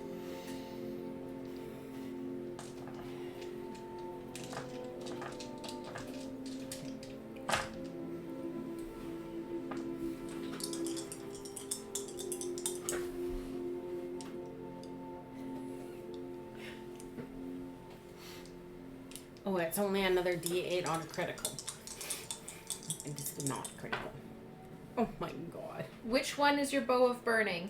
Oh, it's only another D8 on a critical. It is not critical. Oh my god. Which one is your bow of burning?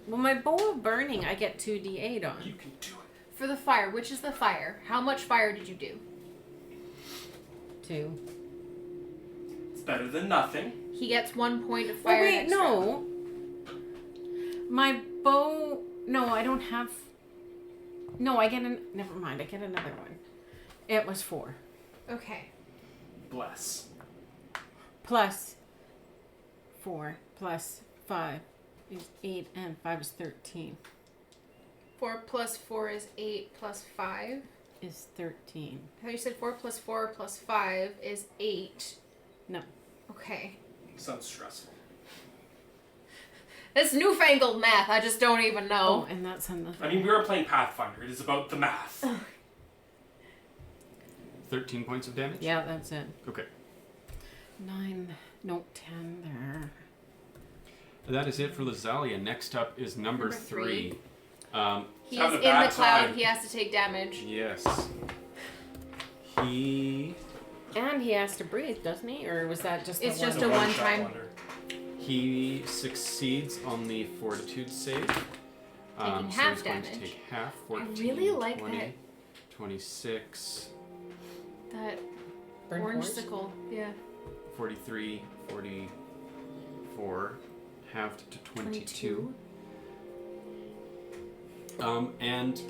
Well, my bow of burning, I get 2d8 on. You can do it. For the fire, which is the fire? How much fire did you do? 2. It's better than nothing. He gets 1 point of Oh, fire. wait, next no. My bow... No, I don't have... No, I get an... Never mind, I get another one. It was 4. round. Okay. Bless. Plus 4 plus 5 is 8 and 5 is 13. 4 plus 4 is 8 plus 5. Is 13. I thought you said 4 plus 4 plus 5 is 8. No. Okay. Sounds stressful. This newfangled math, I just don't even know. Oh, and that's another. I mean, we are playing Pathfinder. It is about the math. 13 points of damage? Yeah, that's it. Okay. 9, no, 10 there. That is it for Lazalia. Next up is number Number 3. He's having a in the bad cloud, time. he has to take damage. Yes. He And he has to breathe, doesn't he? Or was that just It's the just one? a one-shot one-time- wonder. he succeeds on the fortitude save. Taking so half he's going to damage. take half. 14, really like 20, that. 26, That Burn orange horse? sickle. Yeah. 43, 44, halved to 22. And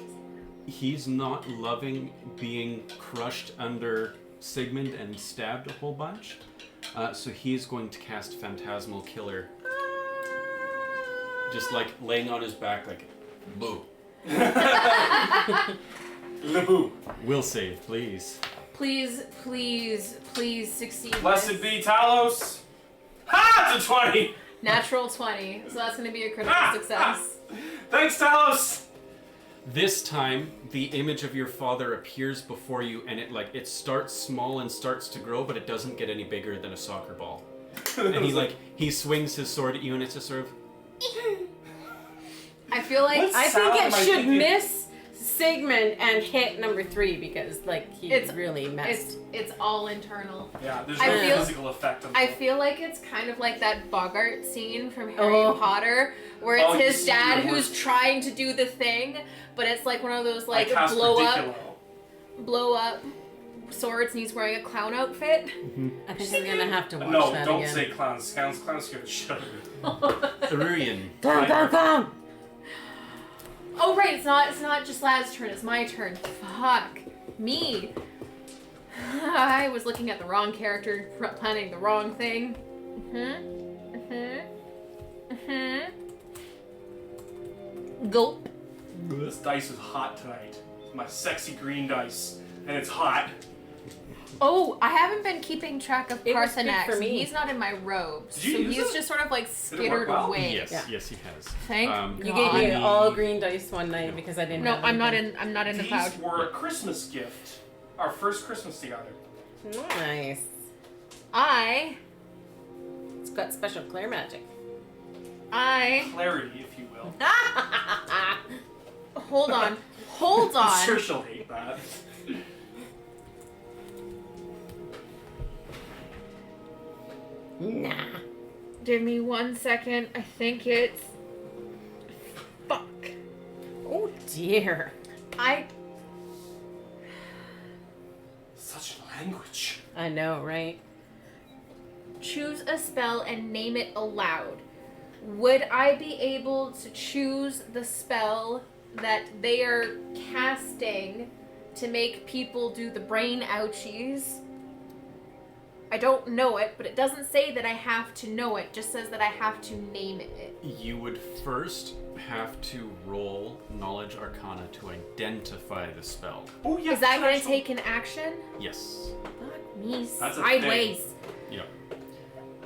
he's not loving being crushed under Sigmund and stabbed a whole bunch. So he's going to cast Phantasmal Killer. Just like laying on his back like, boo. Laboo. Will save, please. Please, please, please succeed. Blessed this. be Talos. Ha! It's a 20. Natural 20. So that's going to be a critical Ah! success. Thanks, Talos. This time, the image of your father appears before you, and it starts small and starts to grow, but it doesn't get any bigger than a soccer ball. And he swings his sword at you, and it's just sort of. I feel like What's- I think Sound it might should be- miss Sigmund and hit number 3 because, like, he It's- really messed. it's all internal. Yeah, there's I no feel- physical effect on I feel like it's kind of like that Bogart scene from Harry Oh. Potter, where it's Oh, you his see dad the who's worst. trying to do the thing, but it's like one of those like I cast blow Ridiculo. up swords, and he's wearing a clown outfit. I think I'm gonna have to watch No, that don't again. say clowns. Clowns scare the shit out of me. Arurian. Clown! Oh right, it's not just Lad's turn, it's my turn. Fuck me. I was looking at the wrong character, planning the wrong thing. Gulp. This dice is hot tonight. It's my sexy green dice, and it's hot. Oh, I haven't been keeping track of It was big Parthenax. for me. He's not in my robes, Did you so use he's it? just sort of like it work skittered well? away. Yes, Yeah. yes, he has. Thank You God. gave me the- all green dice one night because I didn't No, have I'm not anything. in. I'm not in the These cloud. were a Christmas gift. Our first Christmas together. Nice. It's got special clear magic. Clarity, if you will. Hold on. Hold I'm on. sure she'll hate that. Nah. Give me 1 second. I think it's. Fuck. Oh, dear. Such language. I know, right? choose a spell and name it aloud. Would I be able to choose the spell that they are casting to make people do the brain ouchies? I don't know it, but it doesn't say that I have to know it. It just says that I have to name it. You would first have to roll Knowledge Arcana to identify the spell. Oh, yeah. Is that going to take an action? Yes. Fuck me That's a sideways. Yep.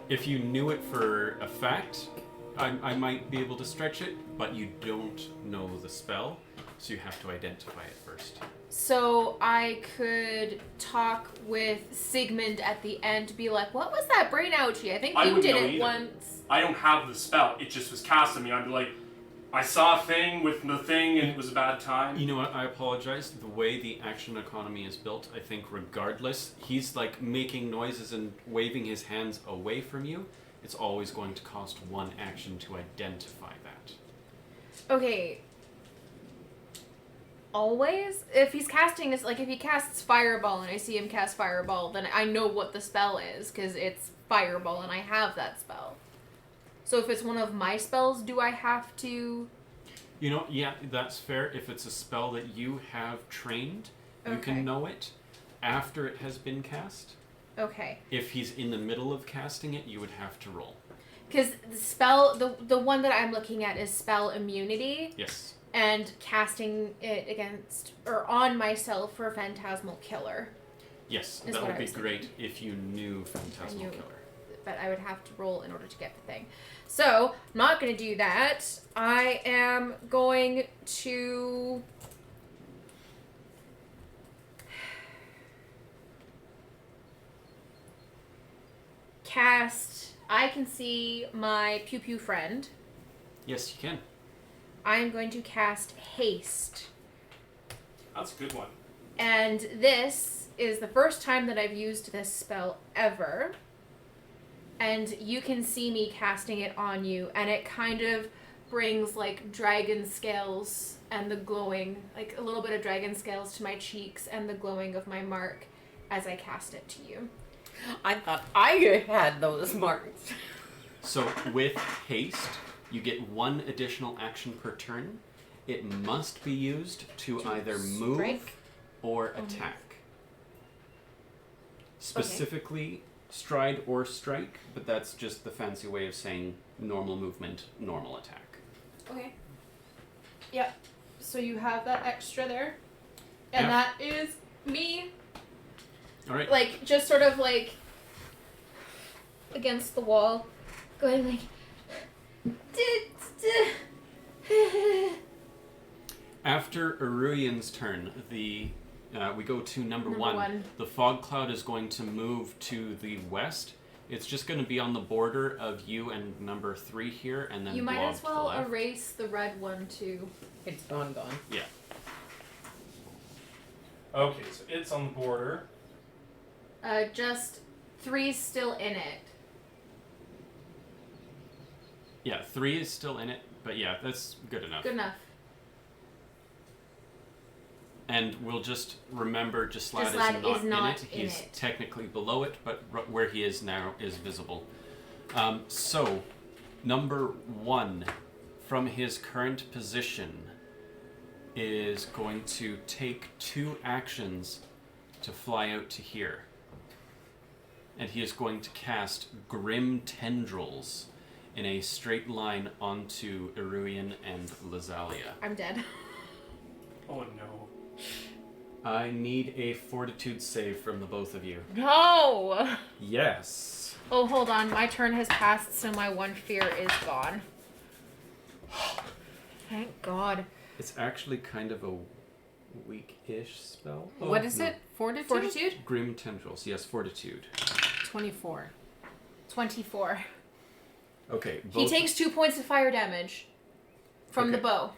If you knew it for a fact, I might be able to stretch it, but you don't know the spell, so you have to identify it first. So I could talk with Sigmund at the end to be like, what was that brain ouchie? I think I you wouldn't did know it either. once. I don't have the spell. It just was cast on me. I'd be like, I saw a thing with the thing and it was a bad time. You know what? I apologize. The way the action economy is built, I think regardless, he's like making noises and waving his hands away from you. It's always going to cost one action to identify that. Okay. Always? If he's casting this, like if he casts Fireball and I see him cast Fireball, then I know what the spell is, because it's Fireball and I have that spell. So if it's one of my spells, do I have to... You know, yeah, that's fair. If it's a spell that you have trained, you Okay. can know it after it has been cast. Okay. If he's in the middle of casting it, you would have to roll. Because the spell, the one that I'm looking at is Spell Immunity, Yes. and casting it against, or on myself for Phantasmal Killer. Yes, Is that what would I be was great if you knew Phantasmal knew. Killer. But I would have to roll in order to get the thing. So, I'm not going to do that. I am going to... cast... I can see my Pew Pew friend. Yes, you can. I'm going to cast Haste. That's a good one. And this is the first time that I've used this spell ever. And you can see me casting it on you, and it kind of brings like dragon scales and the glowing, like a little bit of dragon scales to my cheeks and the glowing of my mark as I cast it to you. I thought I had those marks. So with haste, you get one additional action per turn. It must be used to either move strike? or attack. Specifically, stride or strike, but that's just the fancy way of saying normal movement, normal attack. Okay. Yep. So you have that extra there. And Yeah. that is me, All right. like, just sort of like against the wall, going like... After Aruian's turn, we go to number Number one. one. The fog cloud is going to move to the west. It's just going to be on the border of you and number 3 here, and then You might blob as to the well left. erase the red one too. It's gone. Yeah. Okay, so it's on the border. Just 3's still in it. Yeah, 3 is still in it, but yeah, that's good enough. Good enough. And we'll just remember Gislad Gislad is not in it. He's technically below it, but where he is now is visible. So, number 1, from his current position, is going to take 2 actions to fly out to here. And he is going to cast Grim Tendrils in a straight line onto Iruian and Lazalia. I'm dead. Oh no. I need a fortitude save from the both of you. No! Yes. Oh, hold on. My turn has passed, so my one fear is gone. Thank God. It's actually kind of a weak-ish spell. What is no. it? Fortitude? Fortitude? Grim Tendrils. Yes, fortitude. 24. 24. Okay. He takes 2 points of fire damage from the Okay. bow.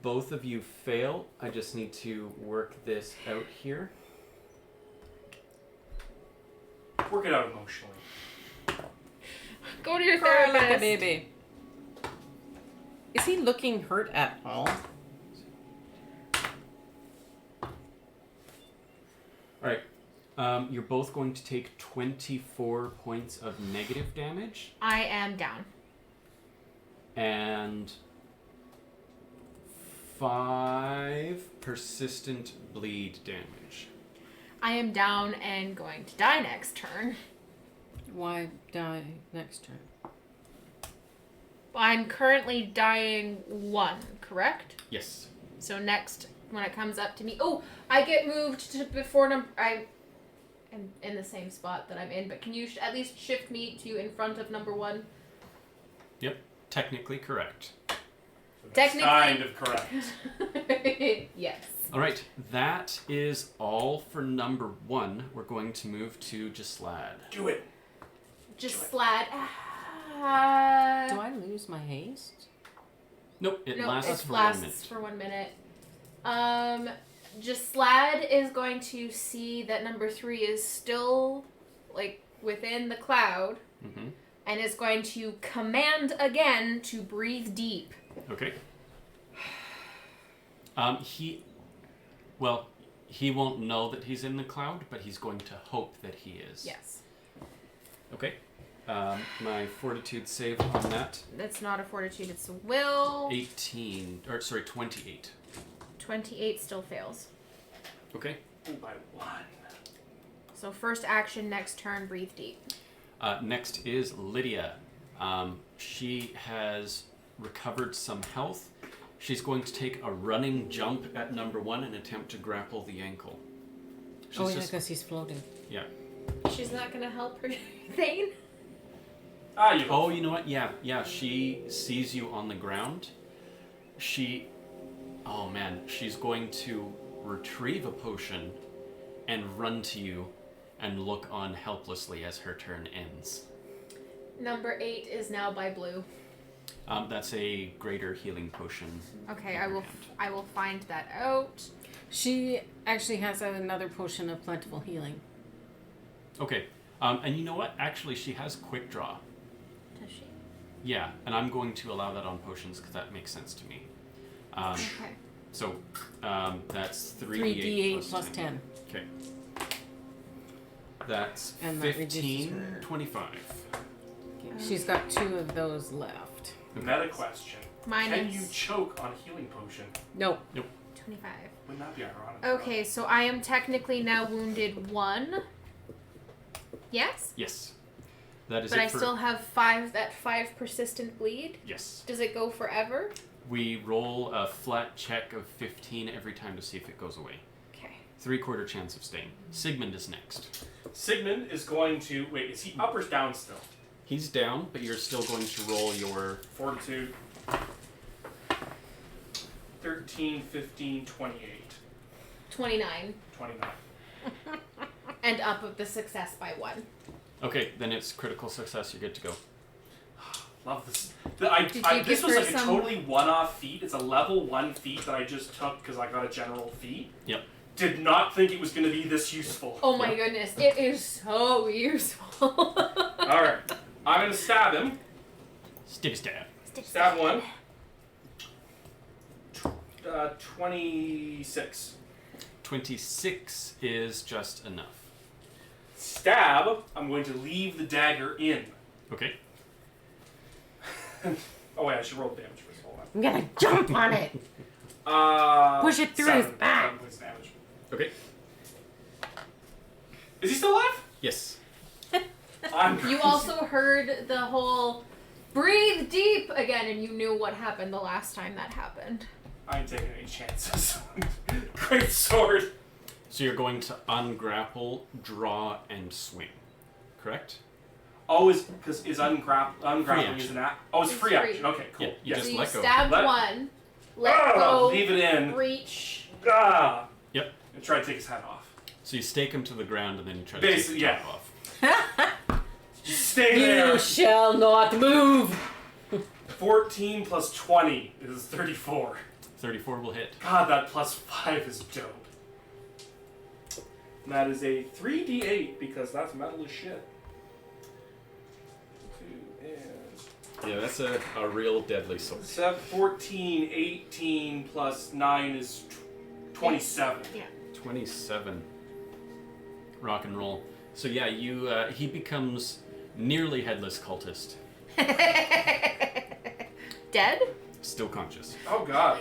Both of you fail. I just need to work this out here. Work it out emotionally. Go to your Cry like a therapist. baby. Is he looking hurt at all? Alright. You're both going to take 24 points of negative damage. I am down. And 5 persistent bleed damage. I am down and going to die next turn. Why die next turn? I'm currently dying 1, correct? Yes. So next, when it comes up to me... Oh, I get moved to before number... I am in the same spot that I'm in, but can you at least shift me to in front of number 1? Yep. Technically correct. Technically... Kind of correct. Yes. Alright. That is all for number 1. We're going to move to Gislad. Do it. Just slad. Do I lose my haste? Nope. It No, lasts it for lasts 1 minute. for 1 minute. Gislad is going to see that number 3 is still, like, within the cloud, Mm-hmm. and is going to command again to breathe deep. Okay. He won't know that he's in the cloud, but he's going to hope that he is. Yes. Okay. My fortitude save on that. That's not a fortitude, it's a will. 28. 28 still fails. Okay. By 1. So first action, next turn, breathe deep. Next is Lydia. She has recovered some health. She's going to take a running jump at number 1 and attempt to grapple the ankle. She's because he's floating. Yeah. She's not going to help her, Thane? Oh, you know what? Yeah. She sees you on the ground. Oh man, she's going to retrieve a potion and run to you and look on helplessly as her turn ends. Number 8 is now by blue. That's a greater healing potion. Okay, in I her will. hand. I will find that out. She actually has another potion of plentiful healing. Okay. And you know what? Actually, she has quick draw. Does she? Yeah, and I'm going to allow that on potions because that makes sense to me. Okay. So that's 3d8 plus 10. Okay. That's And that reduces 15, her. 25. Okay. She's got 2 of those left. Meta question. Mine Can is you choke on healing potion? No. 25. Wouldn't that be ironic? Okay, so I am technically now wounded 1. Yes? Yes. That is But it I for... still have 5 persistent bleed. Yes. Does it go forever? We roll a flat check of 15 every time to see if it goes away. Okay. 3/4 chance of staying. Sigmund is next. Sigmund is going to... Wait, is he up or down still? He's down, but you're still going to roll your... Fortitude. 13, 15, 28. 29. 29. And up of the success by 1. Okay, then it's critical success. You're good to go. Love this. Did you This give was her like a some- totally one-off feat. It's a level 1 feat that I just took because I got a general feat. Yep. Did not think it was going to be this useful. Oh my goodness, it is so useful. Alright. I'm going to stab him. Stab. Stab 1. 26. 26 is just enough. Stab, I'm going to leave the dagger in. Okay. Oh wait, I should roll damage first. Hold I'm gonna jump on it. on. Push it through 7. his back. 7 points of damage. Okay. Is he still alive? Yes. You also heard the whole breathe deep again, and you knew what happened the last time that happened. I ain't taking any chances. Great sword. So you're going to ungrapple, draw, and swing. Correct? Oh, is ungrappling action. is an act. Oh, it's It's free free. action. Okay, cool. Yeah, you Yes. just So you let go. stabbed Let- 1, let go, Leave it in. reach. Ah. Yep. And try to take his head off. So you stake him to the ground and then you try to Basically, take the top off. Just stay there. You shall not move. 14 plus 20 is 34. 34 will hit. God, that plus 5 is dope. And that is a 3d8 because that's metal as shit. 2 and Yeah, that's a real deadly sword. 14, 18 plus 9 is 27. Yeah. 27. Rock and roll. So yeah, you he becomes nearly headless cultist. Dead? Still conscious. Oh god.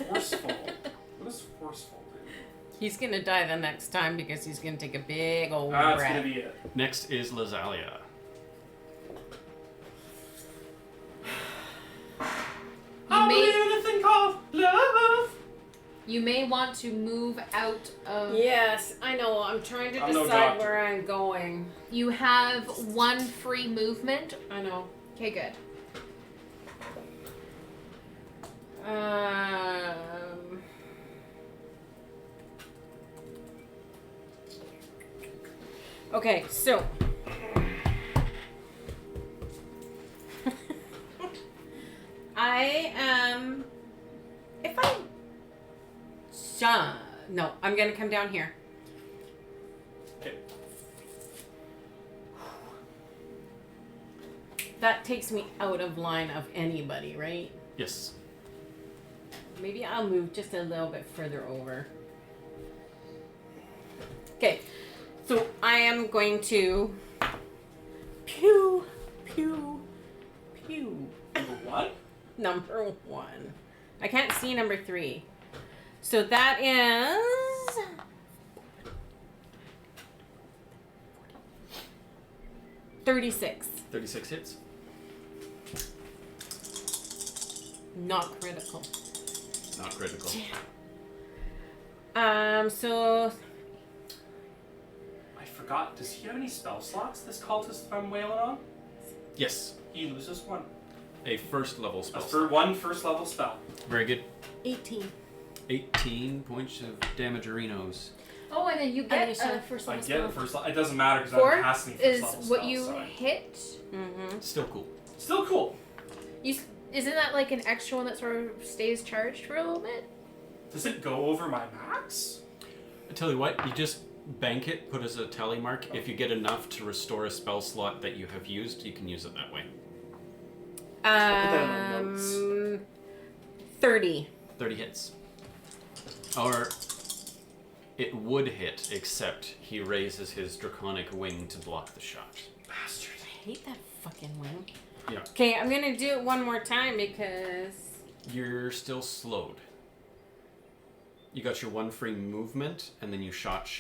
Forceful. What does forceful do? He's gonna die the next time because he's gonna take a big old That's breath. gonna be it. Next is Lazalia. You may, Anything called love. you may want to move out of... Yes, I know. I'm trying to I'm no decide doctor. where I'm going. You have 1 free movement. I know. Okay, good. Okay, so I am. If I. No, I'm gonna come down here. Okay. That takes me out of line of anybody, right? Yes. Maybe I'll move just a little bit further over. Okay, so I am going to pew, pew, pew. Number 1? Number 1. I can't see number 3. So that is 36. 36 hits. Not critical. Not critical. So I forgot. Does he have any spell slots, this cultist I'm wailing on? Yes. He loses 1. A first level spell. That's for 1 first level spell. Very good. 18. 18 points of damage arinos. Oh, and then you get Additional. first I level get spell. the first level. It doesn't matter because I 4 don't cast any first is level what spells, you so hit. Mm-hmm. Still cool. Still cool. Isn't that like an extra one that sort of stays charged for a little bit? Does it go over my max? I tell you what, you just bank it, put as a tally mark. If you get enough to restore a spell slot that you have used, you can use it that way. put that in my notes. 30. 30 hits. Or it would hit, except he raises his draconic wing to block the shot. Bastard. I hate that fucking wing. Yeah. Okay, I'm gonna do it one more time because. You're still slowed. You got your 1 free movement, and then you shot.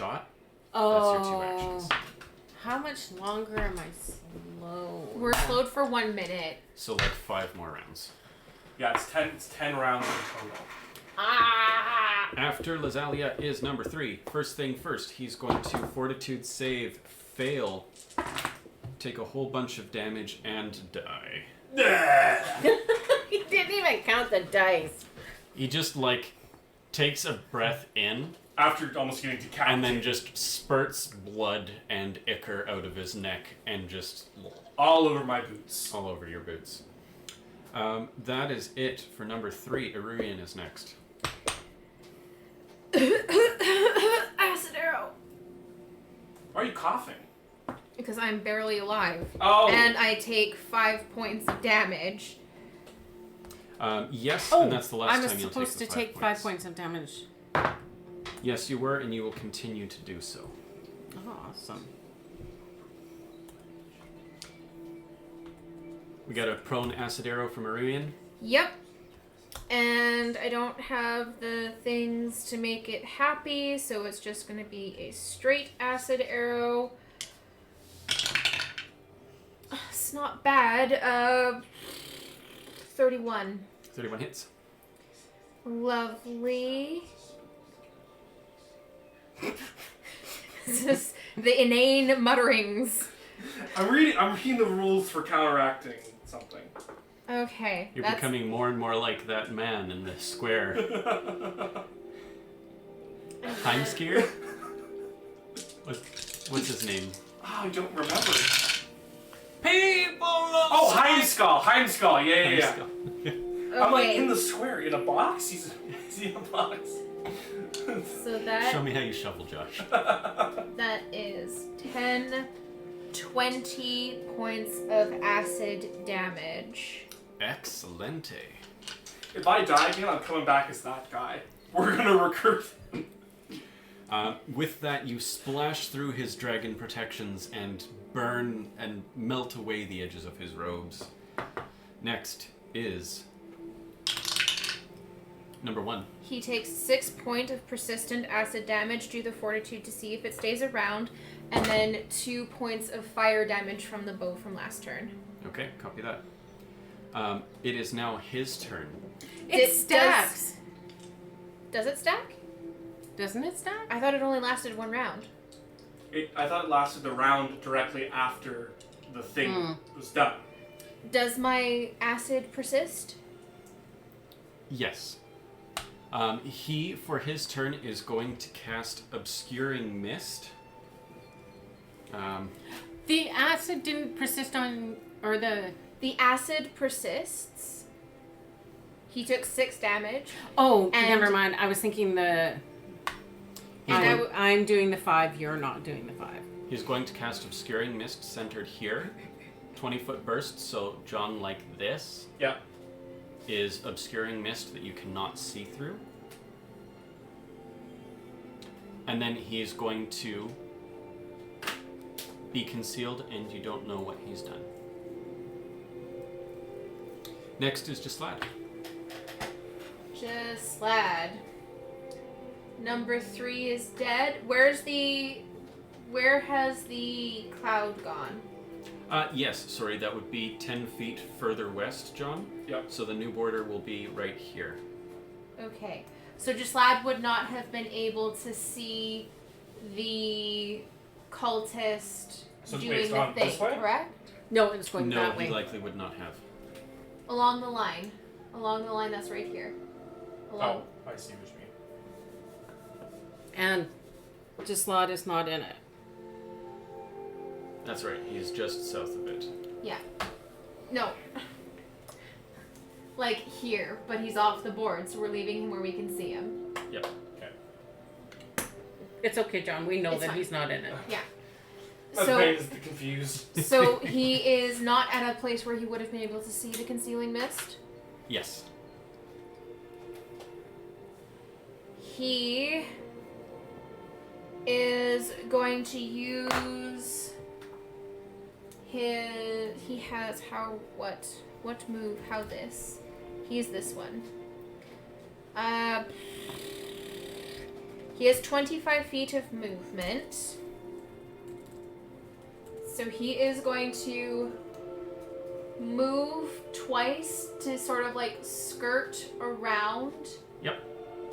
Oh. That's your 2 actions. How much longer am I slow? We're slowed for 1 minute. So like 5 more rounds. Yeah, it's 10 rounds in total. Ah! After Lazalia is number 3. First thing first, he's going to fortitude save, fail, take a whole bunch of damage, and die. He didn't even count the dice. He just like takes a breath in After almost getting decapitated. and then just spurts blood and ichor out of his neck and just all over my boots. all over your boots. That is it for number 3. Irurian is next. Acid arrow. Why are you coughing? Because I'm barely alive. Oh. And I take 5 points of damage. Yes, Oh, and that's the last I was time you'll supposed take to the take 5 points of damage. Yes, you were, and you will continue to do so. Awesome. We got a prone acid arrow from Irurian. Yep. And I don't have the things to make it happy, so it's just going to be a straight acid arrow. It's not bad. 31. 31 hits. Lovely. This is the inane mutterings. I'm reading the rules for counteracting something. Okay. You're that's becoming more and more like that man in the square. Heimskier? What's his name? Oh, I don't remember. People of Oh, Heimskall. Yeah. okay. I'm like in the square, in a box? Is he in a box? So that Show me how you shuffle, Josh. that is 10, 20 points of acid damage. Excelente. If I die again, I'm coming back as that guy. We're gonna recruit. With that, you splash through his dragon protections and burn and melt away the edges of his robes. Next is number 1. He takes 6 points of persistent acid damage due to fortitude to see if it stays around, and then 2 points of fire damage from the bow from last turn. Okay, copy that. It is now his turn. It stacks. Does it stack? Doesn't it stack? I thought it only lasted 1 round. I thought it lasted the round directly after the thing was done. Does my acid persist? Yes. He, for his turn, is going to cast Obscuring Mist. The acid didn't persist on, or the... The acid persists. He took 6 damage. Oh, And- never mind. I was thinking the... He's I'm doing the 5, you're not doing the 5. He's going to cast Obscuring Mist centered here. 20-foot burst, so John, like this, Yeah. is Obscuring Mist that you cannot see through. And then he's going to be concealed and you don't know what he's done. Next is Gislad. Gislad. Number 3 is dead. Where has the cloud gone? Yes, sorry, that would be 10 feet further west, John. Yep. So the new border will be right here. Okay. So Gislad would not have been able to see the cultist So it's doing based the on thing, this way? correct? No, it's going No, that he way. likely would not have. Along the line. Along the line that's right here. Along. Oh, I see what you mean. And Gislad is not in it. That's right, he's just south of it. Yeah. No. Like here, but he's off the board, so we're leaving him where we can see him. Yep. It's okay, John. We know It's that fine. he's not in it. Yeah. My So, brain is confused. so he is not at a place where he would have been able to see the concealing mist. Yes. He is going to use his. He has what move? How this? He's this one. He has 25 feet of movement. So he is going to move twice to sort of like skirt around. Yep.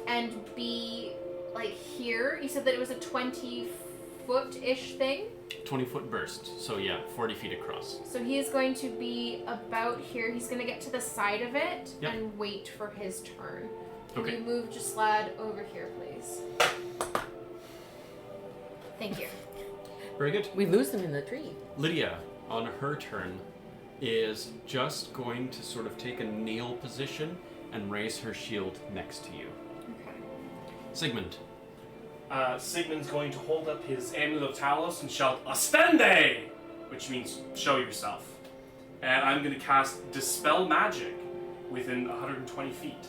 And be like here. You said that it was a 20-foot-ish thing. 20-foot burst, so yeah, 40 feet across. So he is going to be about here. He's going to get to the side of it Yep. and wait for his turn. Can Okay. you move Gislad over here, please? Thank you. Very good. We lose them in the tree. Lydia, on her turn, is just going to sort of take a kneel position and raise her shield next to you. Okay. Sigmund. Sigmund's going to hold up his amulet of Talos and shout, "Ostende!" which means show yourself. And I'm going to cast Dispel Magic within 120 feet.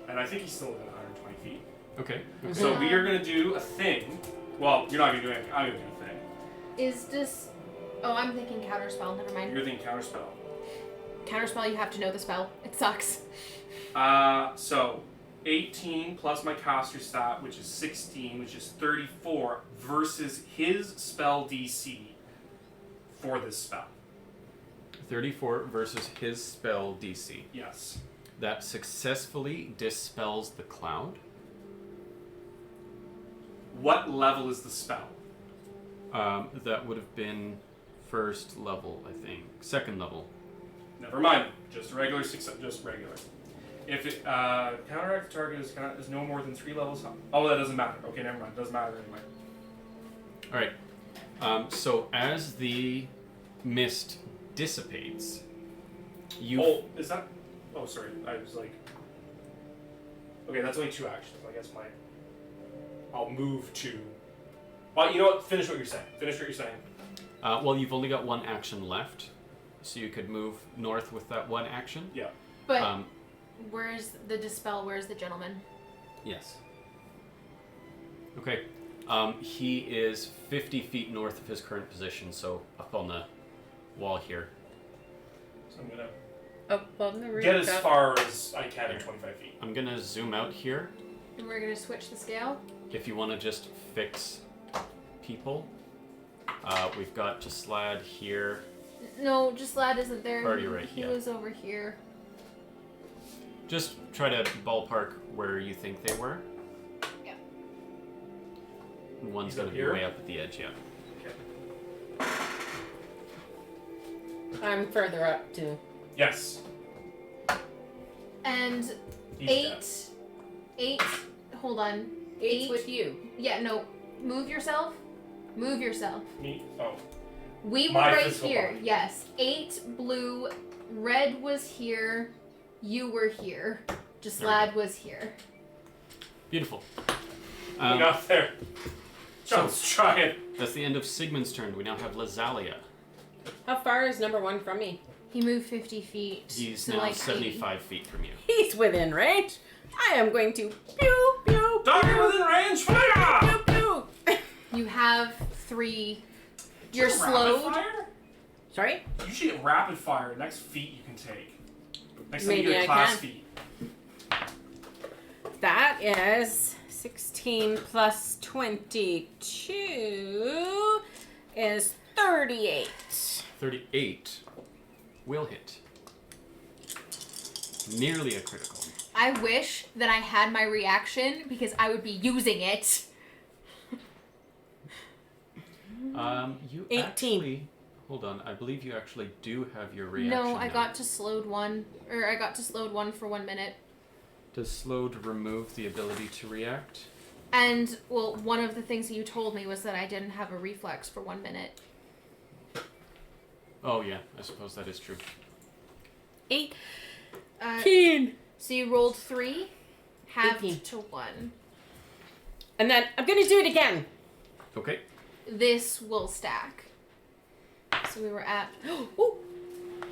And I think he's still within 120 feet. Okay. So we are going to do a thing. Well, you're not going to do anything. I'm going to do a thing. Is this... Oh, I'm thinking counterspell. Never mind. You're thinking Counterspell. Counterspell, you have to know the spell. It sucks. So 18 plus my caster stat, which is 16, which is 34, versus his spell DC for this spell. 34 versus his spell DC. Yes. That successfully dispels the cloud. What level is the spell? That would have been first level, I think. Second level. Never mind. Just regular success. Just regular. If it counteract target is no more than 3 levels high. Oh, that doesn't matter. Okay, never mind. Doesn't matter anyway. All right. So as the mist dissipates, you. Oh, is that? Oh, sorry. I was like. Okay, that's only 2 actions. I guess I'll move to. Well, you know what? Finish what you're saying. Finish what you're saying. Well, you've only got one action left, so you could move north with that one action. Yeah. But where's the dispel? Where's the gentleman? Yes. Okay. He is 50 feet north of his current position, so up on the wall here. So I'm gonna Up on the roof. get as far as I can in 25 feet. I'm gonna zoom out here. And we're gonna switch the scale. If you want to just fix people, we've got Jaslad here. No, just lad isn't there. Already right, He yeah. was over here. Just try to ballpark where you think they were. Yeah. And one's He's gonna up be here? way up at the edge, yeah. Okay. I'm further up too. Yes. And He's eight. Hold on. Eight's with you. Yeah, no. Move yourself. Move yourself. dead. Me? Oh. We were My right physical here. body. Yes. 8 blue. Red was here. You were here. Jaslad was here. Beautiful. We got there. so- Let's try it. That's the end of Sigmund's turn. We now have Lazalia. How far is number 1 from me? He moved 50 feet. He's so now like 75 feet from you. He's within range. I am going to pew pew Dagger within range, fire! pew pew. 80. You have 3. You're Rapid slowed. fire? Sorry? You should get rapid fire next feat you can take. Next time you Maybe get I a class can. feat. That is 16 plus 22 is 38. 38 will hit. Nearly a critical. I wish that I had my reaction because I would be using it. You 18. actually... Hold on, I believe you actually do have your reaction No, I now. got to slowed 1. Or I got to slowed 1 for 1 minute. Does slowed remove the ability to react? And, well, one of the things that you told me was that I didn't have a reflex for 1 minute. Oh yeah, I suppose that is true. 18. So you rolled 3, halved 18. to 1. And then I'm going to do it again. Okay. This will stack. So we were at... Ooh.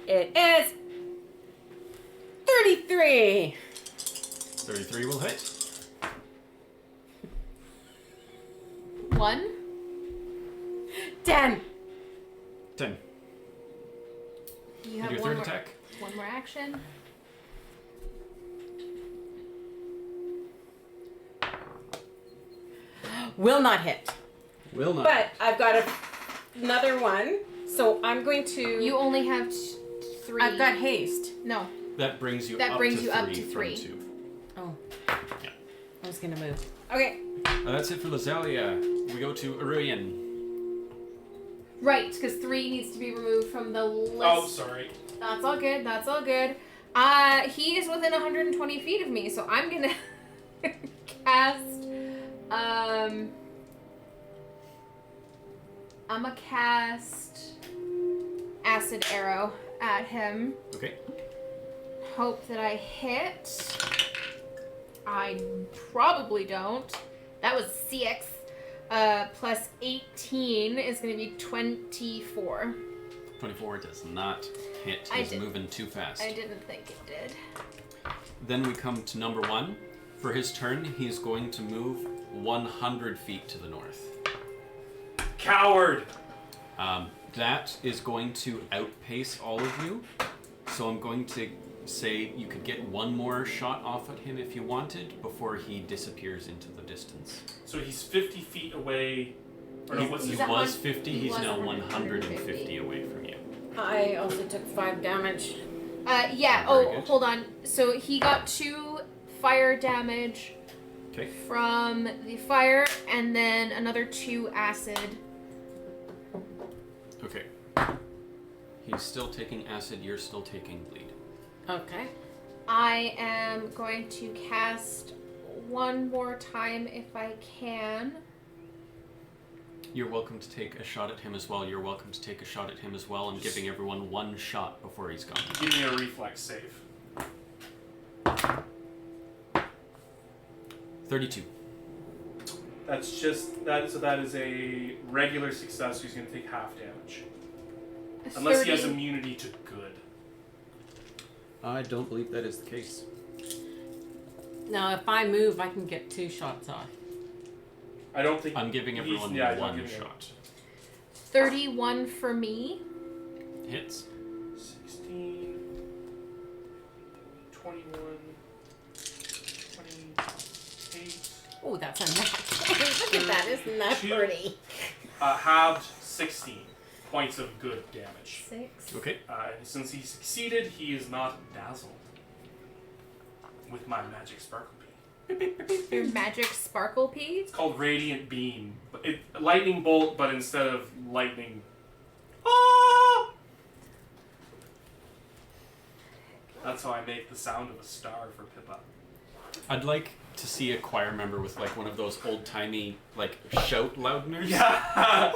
It is 33. 33 will hit. 1. 10. 10. You And have your one third more, attack? one more action. Will not hit. Will not. But I've got another one. So I'm going to... You only have 3. I've got haste. No. That brings you That up brings to you 3 up to from 3. 2. Oh. Yeah. I was going to move. Okay. That's it for Lazalia. We go to Aruyan. Right, because 3 needs to be removed from the list. Oh, sorry. That's all good. That's all good. He is within 120 feet of me, so I'm gonna cast. I'm gonna cast acid arrow at him. Okay. Hope that I hit. I probably don't. That was 6. Plus 18 is going to be 24. 24 does not hit. I He's did- moving too fast. I didn't think it did. Then we come to number 1. For his turn, he's going to move 100 feet to the north. Coward! That is going to outpace all of you. So I'm going to say you could get one more shot off at him if you wanted before he disappears into the distance. So he's 50 feet away. Or no, what's He his He's was at 50, he he's was now 150 150 away from you. I also took 5 damage. Yeah, Very oh, good. hold on. So he got 2 fire damage Okay. from the fire, and then another 2 acid. Okay. He's still taking acid, you're still taking bleed. Okay. I am going to cast one more time if I can. You're welcome to take a shot at him as well. You're welcome to take a shot at him as well. I'm giving everyone one shot before he's gone. Give me a reflex save. 32. That's just that. So that is a regular success. So he's going to take half damage, unless he has 30. immunity to good. I don't believe that is the case. Now, if I move, I can get 2 shots off. I don't think I'm giving everyone yeah, one giving shot. 31 for me. Hits. 16, 21, 28. Oh, that's a nat. Look at that. Isn't that Two. pretty? Halved 16 points of good damage. 6. Okay. Since he succeeded, he is not dazzled with my magic sparkle beam. Your magic sparkle pea. It's called Radiant Beam. Lightning bolt, but instead of lightning. Ah! That's how I make the sound of a star for Pippa. I'd like to see a choir member with like one of those old-timey like shout loudners. Yeah!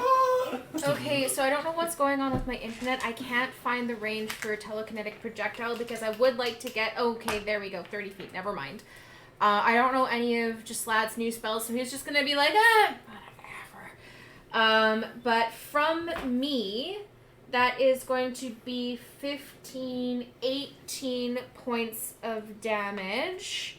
Okay, so I don't know what's going on with my internet. I can't find the range for a telekinetic projectile because I would like to get... Okay, there we go. 30 feet. Never mind. I don't know any of Jaslad's new spells, so he's just going to be like, whatever. But from me, that is going to be 15, 18 points of damage.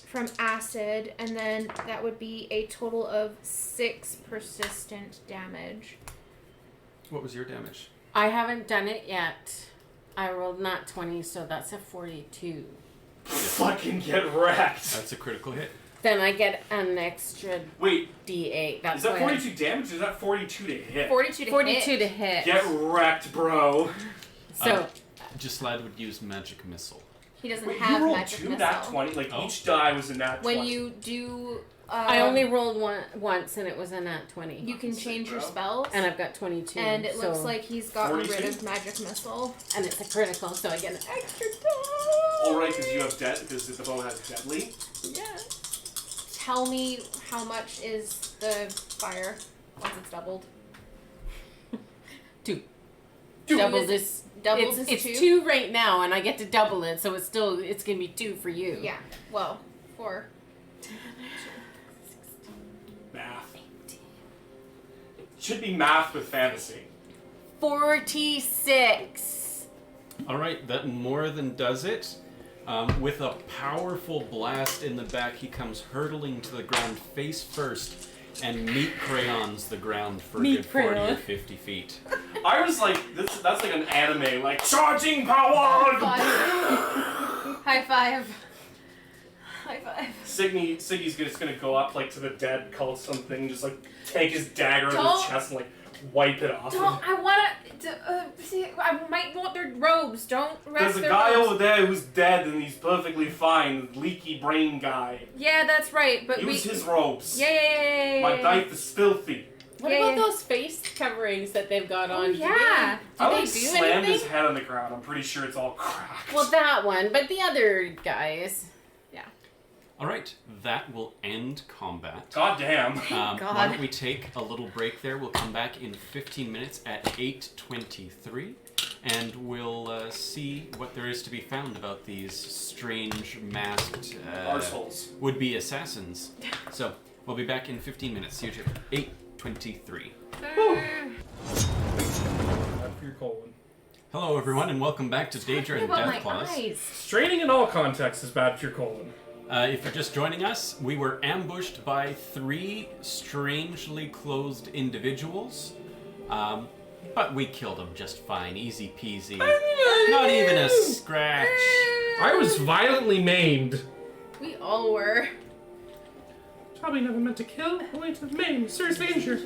From acid, and then that would be a total of 6 persistent damage. What was your damage? I haven't done it yet. I rolled not 20, so that's a 42. Fucking get wrecked. That's a critical hit. Then I get an extra Wait, D8. That's is that why 42 damage or is that 42 to hit? 42 to 42 hit. to hit. Get wrecked, bro. So, Gislad would use magic missile. He doesn't Wait, have you rolled magic 2 missile. nat 20? Like, Oh. each die was a nat 20. When you do... I only rolled once, and it was a nat 20. You can Sick, change your bro. spells. And I've got 22. And it looks so- like he's gotten rid 42? of magic missile. And it's a critical, so I get an extra die. Alright, because you have because the bow has deadly. Yeah. Tell me how much is the fire once it's doubled. 2. Dude, Double is- this. Doubles it's, is it's 2? 2 right now, and I get to double it, so it's going to be 2 for you. Yeah. Well, 4. Math. Should be math with fantasy. 46. All right, that more than does it. With a powerful blast in the back, he comes hurtling to the ground face first and meat crayons the ground for a Meat good 40 or crayon. 50 feet. I was like, that's like an anime, like, charging power! High five. High five. Siggy's just gonna go up, like, to the dead cult something, just, like, take his dagger out of Don't- his chest and, like, wipe it off. Don't, I might want their robes. Don't There's rest a their guy robes. over there who's dead and he's perfectly fine, leaky brain guy. Yeah, that's right, but Use his robes. Yeah. My knife is filthy. What Yeah, about yeah. those face coverings that they've got Oh, on? yeah. I Do like they do slammed his anything? head on the ground. I'm pretty sure it's all cracked. Well, that one, but the other guys. All right, that will end combat. God damn. Why God. don't we take a little break there? We'll come back in 15 minutes at 8:23, and we'll see what there is to be found about these strange masked Arseholes. would-be assassins. So we'll be back in 15 minutes. See you at 8:23. Bad for your colon. Hello, everyone, and welcome back to Daedra and about my Deathclaws. eyes. Straining in all contexts is bad for your colon. If you're just joining us, we were ambushed by 3 strangely clothed individuals, but we killed them just fine, easy peasy. Not even a scratch. I was violently maimed. We all were. Probably never meant to kill, only to maim. Serious danger.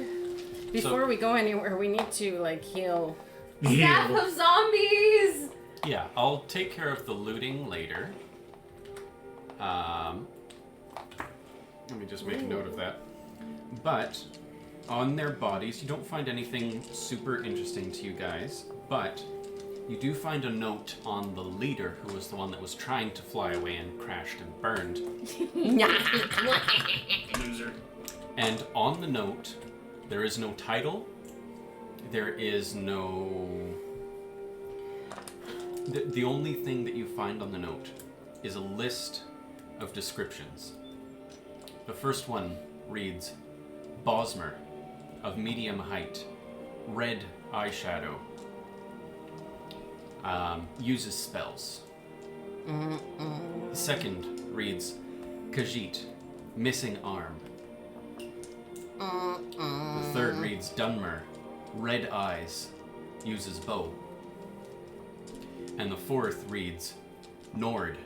Before we go anywhere, we need to, like, heal. Staff of zombies! Yeah, I'll take care of the looting later. Let me just make a note of that. But on their bodies, you don't find anything super interesting to you guys, but you do find a note on the leader, who was the one that was trying to fly away and crashed and burned. Loser. And on the note, there is no title. There is no... The only thing that you find on the note is a list of descriptions. The first one reads, Bosmer, of medium height, red eyeshadow, uses spells. The second reads, Khajiit, missing arm. The third reads, Dunmer, red eyes, uses bow. And the fourth reads, Nord,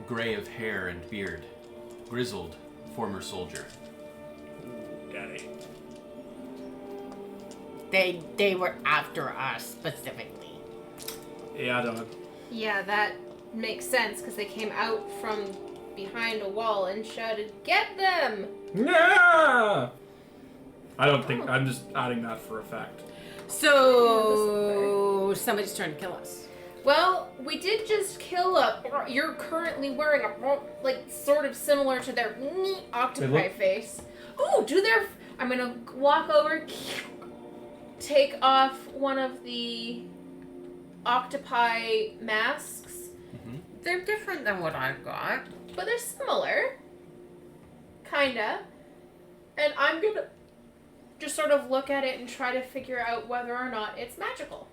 gray of hair and beard, grizzled, former soldier. Got it. They were after us specifically. Yeah, dog. Yeah, that makes sense because they came out from behind a wall and shouted, "Get them!" Yeah! I don't think... I'm just adding that for effect. So somebody's trying to kill us. Well, we did just kill you're currently wearing a, like, sort of similar to their octopi face. Ooh, I'm gonna walk over, take off one of the octopi masks. Mm-hmm. They're different than what I've got. But they're similar. Kinda. And I'm gonna just sort of look at it and try to figure out whether or not it's magical.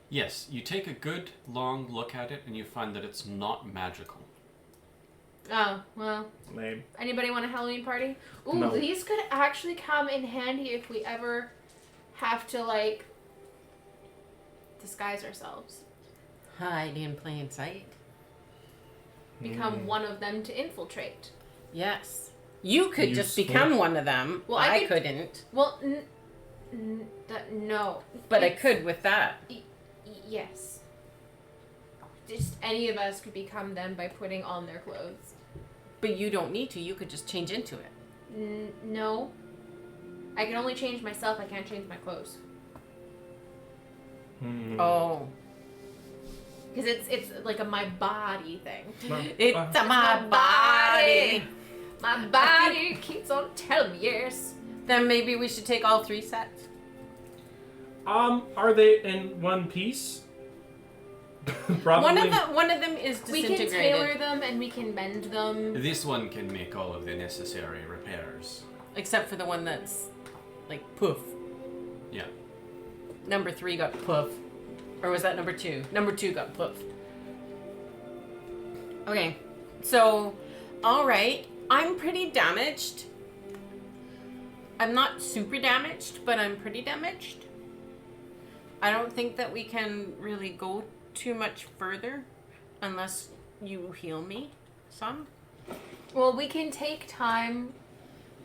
Yes, you take a good long look at it and you find that it's not magical. Oh, well. Lame. Anybody want a Halloween party? Ooh, No. these could actually come in handy if we ever have to, like, disguise ourselves. Hide in plain sight. Become one of them to infiltrate. Yes. You could You just split. become one of them. Well, I I couldn't. Well, no. But I It's- could with that. Yes. Just any of us could become them by putting on their clothes. But you don't need to. You could just change into it. No. I can only change myself. I can't change my clothes. Oh. Because it's like a my body thing. It's my body. My body keeps on telling me yes. Then maybe we should take all 3 sets. Are they in one piece? Probably. One of them is We disintegrated. can tailor them and we can bend them. This one can make all of the necessary repairs. Except for the one that's like poof. Yeah. Number 3 got poof. Or was that number 2? Number 2 got poof. Okay. So, alright. I'm pretty damaged. I'm not super damaged, but I'm pretty damaged. I don't think that we can really go too much further unless you heal me some. Well, we can take time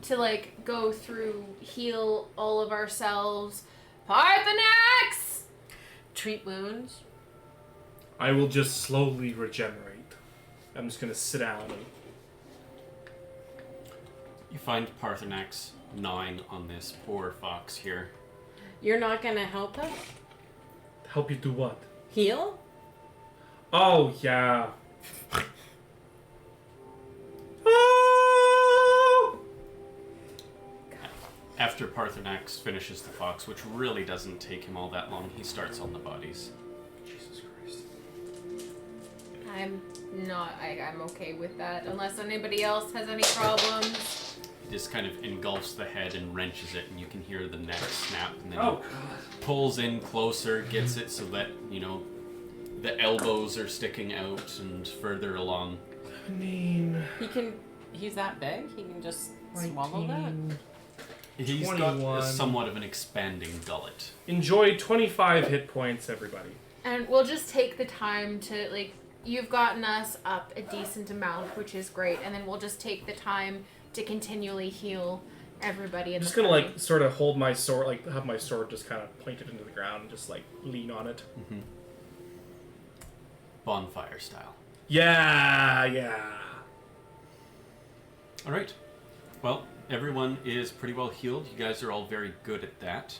to, like, go through, heal all of ourselves. Parthenax! Treat wounds. I will just slowly regenerate. I'm just gonna sit down and... You find Parthenax 9 on this poor fox here. You're not gonna help us? Help you do what? Heal? Oh, yeah. After Parthenax finishes the fox, which really doesn't take him all that long, he starts on the bodies. Jesus Christ. I'm okay with that. Unless anybody else has any problems. He just kind of engulfs the head and wrenches it, and you can hear the neck snap, and then Oh, he pulls in closer, gets it so that, you know, the elbows are sticking out and further along. I mean... He's that big? He can just swallow that? He's 21. got somewhat of an expanding gullet. Enjoy 25 hit points, everybody. And we'll just take the time to, like, you've gotten us up a decent amount, which is great. And then we'll just take the time to continually heal everybody in I'm just the gonna, party. like, sort of hold my sword, like, have my sword just kind of pointed into the ground and just, like, lean on it. Mm-hmm. Bonfire style. Yeah. Alright. Well, everyone is pretty well healed. You guys are all very good at that.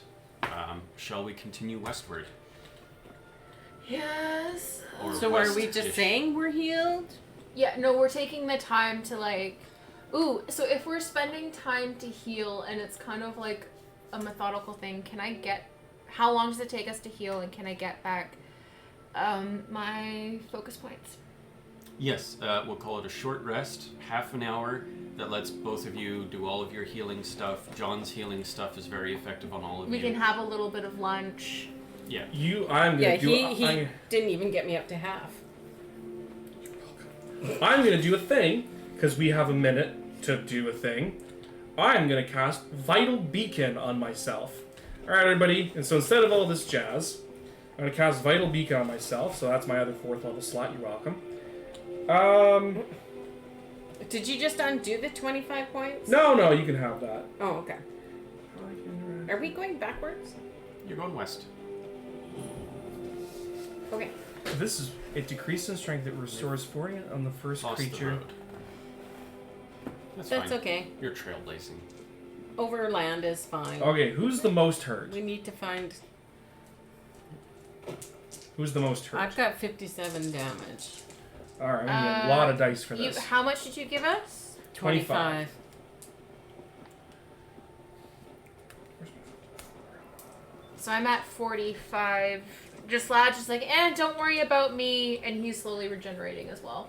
Shall we continue westward? Yes. Or So are we just west-ish? saying we're healed? Yeah, no, we're taking the time to, like... Ooh, so if we're spending time to heal and it's kind of like a methodical thing, can I get... How long does it take us to heal and can I get back my focus points? Yes, we'll call it a short rest, half an hour. That lets both of you do all of your healing stuff. John's healing stuff is very effective on all of We you. can have a little bit of lunch. Yeah. I'm gonna do. He didn't even get me up to half. I'm gonna do a thing because we have a minute to do a thing. I'm gonna cast Vital Beacon on myself. All right, everybody. And so instead of all this jazz, I'm gonna cast Vital Beacon on myself. So that's my other 4th level slot. You're welcome. Did you just undo the 25 points? No, you can have that. Oh, okay. Are we going backwards? You're going west. Okay. It decreases in strength. It restores 40 on the first Across the creature. road. That's That's fine. okay. You're trailblazing. Overland is fine. Okay, who's the most hurt? We need to find... Who's the most hurt? I've got 57 damage. Alright, I need a lot of dice for this. How much did you give us? 25. So I'm at 45. Just like, don't worry about me, and he's slowly regenerating as well.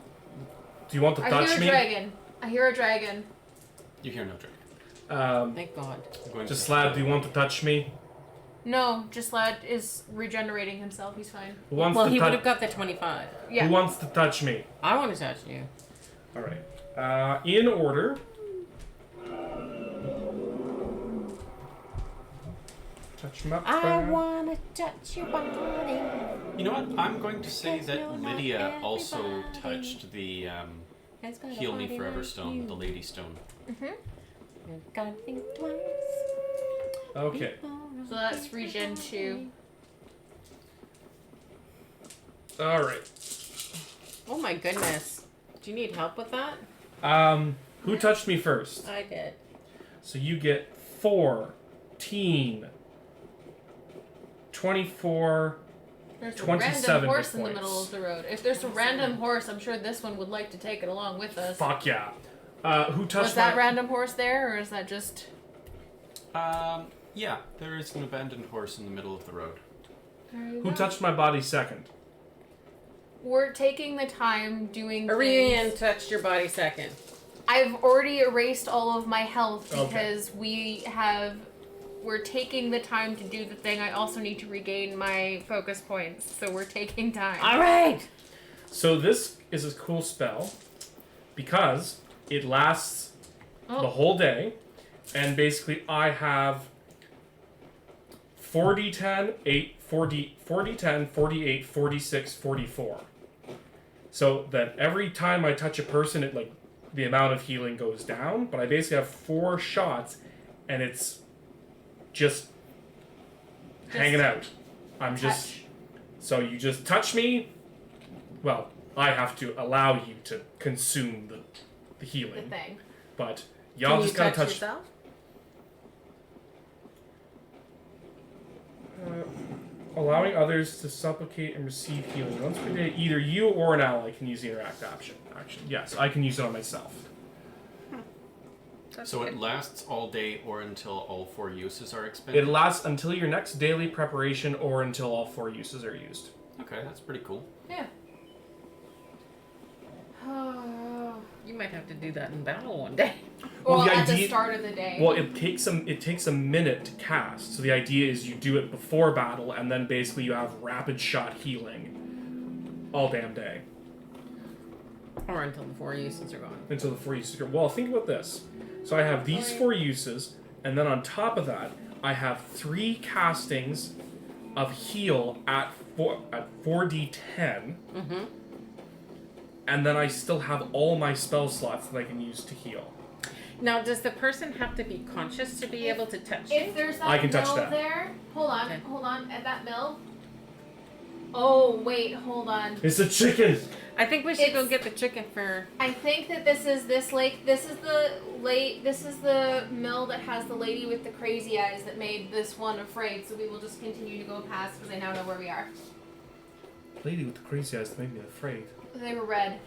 Do you want to I touch hear me? a dragon. I hear a dragon. You hear no dragon. Thank God. I'm going Just to- Slab, do you want to touch me? No, Lad is regenerating himself. He's fine. Who wants Well, to he would touch? have got the 25. Yeah. Who wants to touch me? I want to touch you. All right. In order. Touch him up. I want to touch your body. You know what? I'm going to say Because that you're not Lydia also everybody. touched the Has got a Heal Me body Forever like stone, you. the Lady Stone. You've got to think twice. Okay. So that's regen 2. All right. Oh my goodness. Do you need help with that? Who touched me first? I did. So you get 14, 24. There's a 27 random horse hit in the points. middle of the road. If there's a random horse, I'm sure this one would like to take it along with us. Fuck yeah. Who touched Was that my... random horse there, or is that just... Yeah, there is an abandoned horse in the middle of the road. There you Who go. touched my body second? We're taking the time doing Arian things. touched your body second. I've already erased all of my health Okay. because we're taking the time to do the thing. I also need to regain my focus points, so we're taking time. All right. So this is a cool spell because it lasts Oh. the whole day, and basically I have 40-10, 40-10, 48, 46, 44. So that every time I touch a person, it like the amount of healing goes down, but I basically have 4 shots, and it's just hanging out. I'm just Touch. so you just touch me. Well, I have to allow you to consume the The healing, thing. but y'all Can just you gotta touch touch. yourself? Allowing others to supplicate and receive healing once per day. Either you or an ally can use the interact option. Yes, I can use it on myself. So it lasts all day or until all 4 uses are expended? It lasts until your next daily preparation or until all 4 uses are used. Okay, that's pretty cool. Yeah. You might have to do that in battle one day. Well, Well, the at the idea- start of the day. Well, it takes a minute to cast. So the idea is you do it before battle, and then basically you have rapid shot healing all damn day Or until the 4 uses are gone. until the 4 uses go. Well, think about this. So I have these 4 uses, and then on top of that, I have 3 castings of heal at 4d10. Mm-hmm. And then I still have all my spell slots that I can use to heal. Now, does the person have to be conscious to be able to touch you? If there's that I can touch mill that. there, hold on, Okay. at that mill. Oh wait, hold on. It's a chicken! I think we should go It's- get the chicken for... I think that this is this lake. This is the mill that has the lady with the crazy eyes that made this one afraid. So we will just continue to go past because I now know where we are. Lady with the crazy eyes that made me afraid. They were red.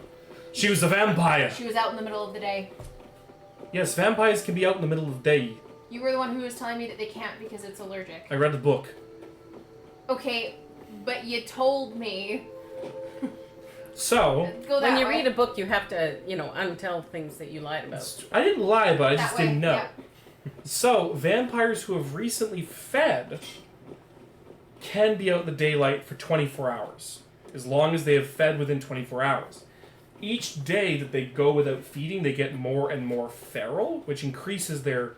She was a vampire! She was out in the middle of the day. Yes, vampires can be out in the middle of the day. You were the one who was telling me that they can't because it's allergic. I read the book. Okay, but you told me. So, Go that When you way. read a book, you have to, untell things that you lied about. I didn't lie about it, I That just way, didn't know. yeah. So, vampires who have recently fed can be out in the daylight for 24 hours, as long as they have fed within 24 hours. Each day that they go without feeding, they get more and more feral, which increases they're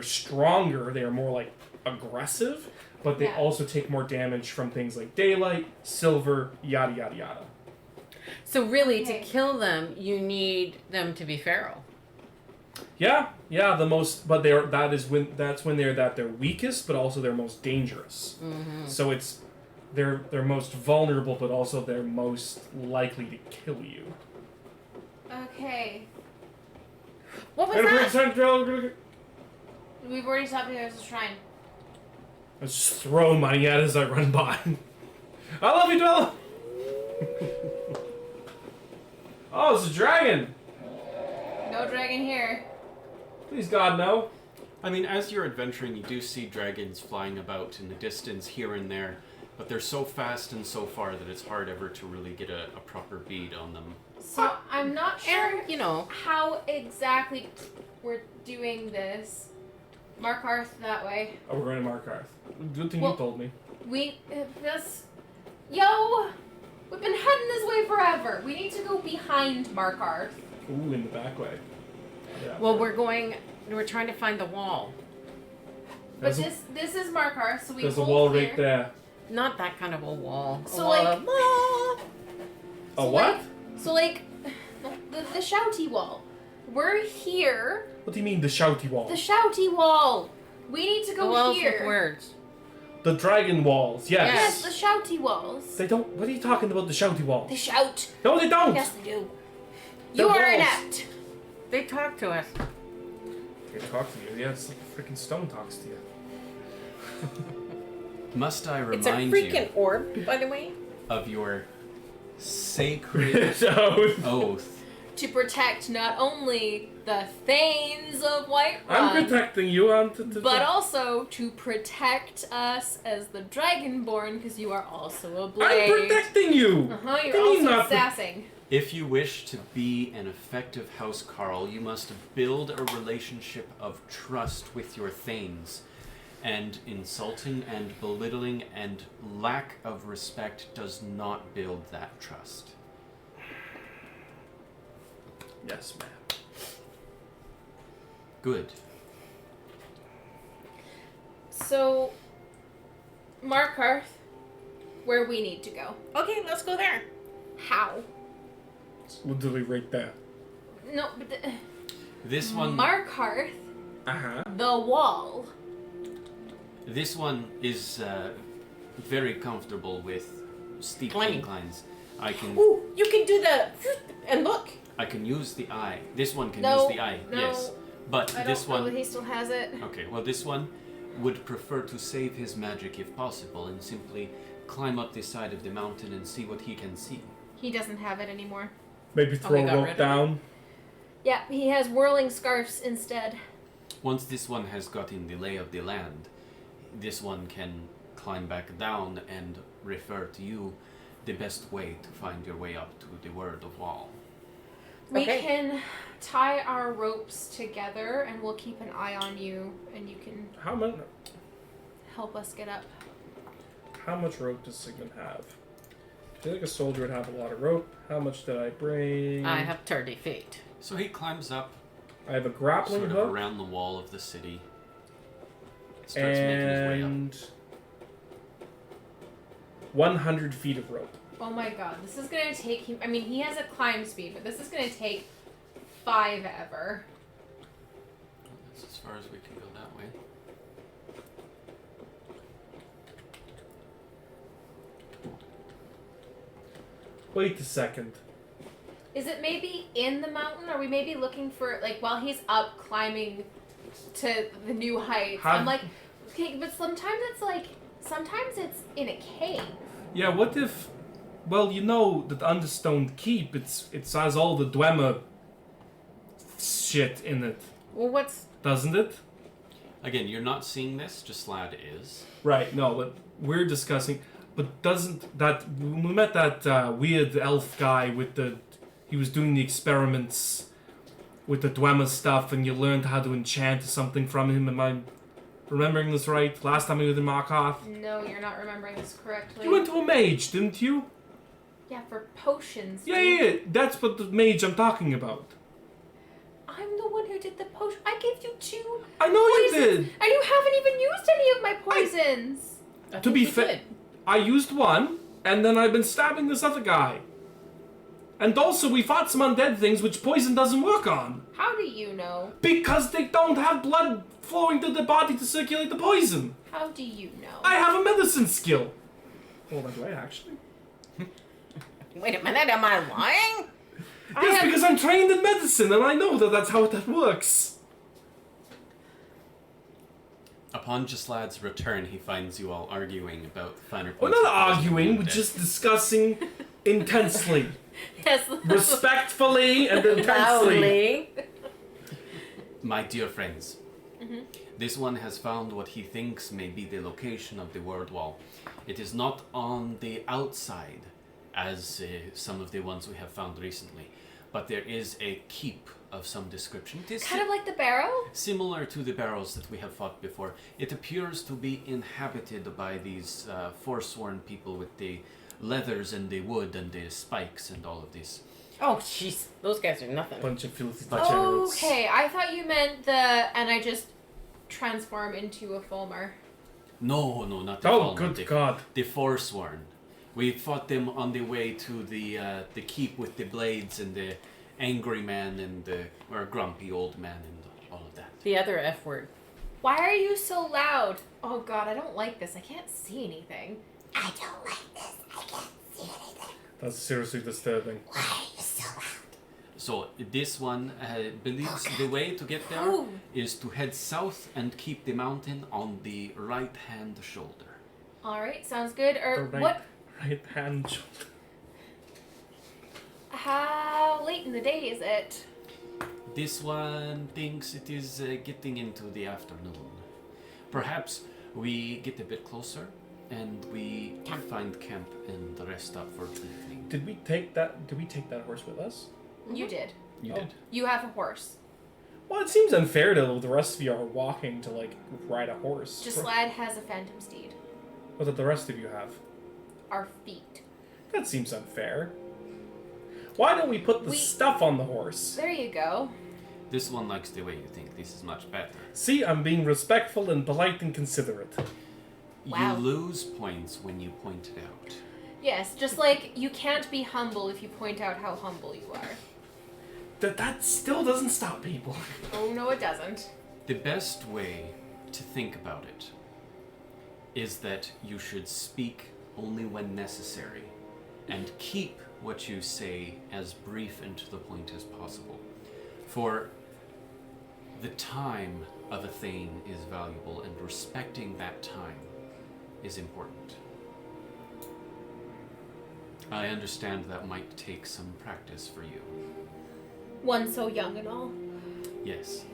stronger, they are more like aggressive, but they Yeah. also take more damage from things like daylight, silver, yada yada yada. So really, Okay. to kill them, you need them to be feral. Yeah, that's when they're at their weakest, but also their most dangerous. Mm-hmm. So it's they're most vulnerable, but also they're most likely to kill you. Okay. What was that? We've already stopped here as a shrine. I just throw money at it as I run by. I love you, Dwella! Oh, it's a dragon! No dragon here. Please, God, no. I mean, as you're adventuring, you do see dragons flying about in the distance here and there, but they're so fast and so far that it's hard ever to really get a proper bead on them. So I'm not sure And, how exactly we're doing this. Mark Arth that way. Oh, we're going to Markarth. Good thing Well- you told me. We this. Yo, we've been heading this way forever. We need to go behind Mark Arth. Ooh, in the back way. Yeah. well, we're trying to find the wall. But There's this is Mark Arth, so we There's a hold wall here. right there. Not that kind of a wall. A So, wall like- of- A So, what? So the shouty wall. We're here. What do you mean, the shouty wall? The shouty wall. We need to the go walls here. with words. The dragon walls, yes. Yes, the shouty walls. They don't. What are you talking about, the shouty walls? They shout. No, they don't! Yes, they do. They're You are walls. inept. They talk to us. They talk to you. Yeah, it's like a freaking stone talks to you. Must I It's a remind freaking you orb, by the way. of your sacred So, oath? To protect not only the Thanes of Whiterun, I'm protecting you. but also to protect us as the Dragonborn, because you are also a I'm blade. protecting you! Uh-huh, What do you're you mean also not pro- sassing. If you wish to be an effective housecarl, you must build a relationship of trust with your thanes. And insulting and belittling and lack of respect does not build that trust. Yes, ma'am. Good. So, Markarth, where we need to go. Okay, let's go there. How? Literally right there. No, but This one Markarth, Uh-huh. the wall. This one is very comfortable with steep Climbing. inclines. I can Ooh, you can do the and look. use the eye. This one can No, use the eye. no. Yes. But I this don't know one that he still has it. Okay, well this one would prefer to save his magic if possible and simply climb up the side of the mountain and see what he can see. He doesn't have it anymore. Maybe throw he a got rid rope of down. Yeah, he has whirling scarfs instead. Once this one has gotten the lay of the land, this one can climb back down and refer to you the best way to find your way up to the word of wall. We Okay. can tie our ropes together and we'll keep an eye on you and you can How much? help us get up. How much rope does Sigmund have? I feel like a soldier would have a lot of rope. How much did I bring? I have 30 feet. So he climbs up I have a grappling sort of hook around the wall of the city. Starts making his way up. and 100 feet of rope. Oh my god, this is gonna take him. I mean, he has a climb speed, but this is gonna take 5 ever. That's as far as we can go that way. Wait a second. Is it maybe in the mountain? Are we maybe looking for, like, while he's up climbing to the new heights? How- I'm like, okay, but sometimes it's in a cave. Yeah, what if? Well, you know that Understone Keep. It has all the Dwemer shit in it, Well, what's doesn't it? Again, you're not seeing this, just Slad is. Right. No, but we're discussing. But doesn't that... We met that weird elf guy with the... He was doing the experiments with the Dwemer stuff, and you learned how to enchant something from him. Am I remembering this right? Last time we were in Markarth? No, you're not remembering this correctly. You went to a mage, didn't you? Yeah, for potions. Yeah. That's what the mage I'm talking about. I'm the one who did the potion. I gave you 2 I know you poisons, did. and you haven't even used any of my poisons. I To think be you fair, did. I used one, and then I've been stabbing this other guy. And also, we fought some undead things which poison doesn't work on. How do you know? Because they don't have blood flowing to the body to circulate the poison. How do you know? I have a medicine skill. Hold on, do I actually? Wait a minute, am I lying? Yes, because I'm trained in medicine, and I know that that's how that works. Upon Gislad's return, he finds you all arguing about finer We're points. not of arguing, we're poison. just discussing intensely. Yes. Respectfully and intensely. Loudly. My dear friends, this one has found what he thinks may be the location of the word wall. It is not on the outside, as some of the ones we have found recently, but there is a keep of some description. It is Kind of like the barrow? similar to the barrows that we have fought before. It appears to be inhabited by these forsworn people with the leathers and the wood and the spikes and all of this. Oh, jeez. Those guys are nothing. Bunch of filthy degenerates. Okay, I thought you meant and I just transform into a Fulmer. No, not the Oh, Fallen, good the, God. The Forsworn. We fought them on the way to the keep with the blades and the angry man and the or grumpy old man and all of that. The other F word. Why are you so loud? Oh god, I don't like this. I can't see anything. I don't like this. I can't see anything. That's seriously disturbing. Why are you so loud? So this one believes the way to get there Oh. is to head south and keep the mountain on the right hand shoulder. Alright, sounds good. Or The what? right hand shoulder. How late in the day is it? This one thinks it is getting into the afternoon. Perhaps we get a bit closer and we find camp and rest up for the evening. Did we take that horse with us? You did. You Oh. did. You have a horse. Well, it seems unfair to the rest of you are walking to like ride a horse. Gislad has a phantom steed. What did the rest of you have? Our feet. That seems unfair. Why don't we put the stuff on the horse? There you go. This one likes the way you think. This is much better. See, I'm being respectful and polite and considerate. Wow. You lose points when you point it out. Yes, just like you can't be humble if you point out how humble you are. That still doesn't stop people. Oh no, it doesn't. The best way to think about it is that you should speak only when necessary and keep what you say as brief and to the point as possible. For the time of a thing is valuable and respecting that time is important. I understand that might take some practice for you. One so young and all. Yes.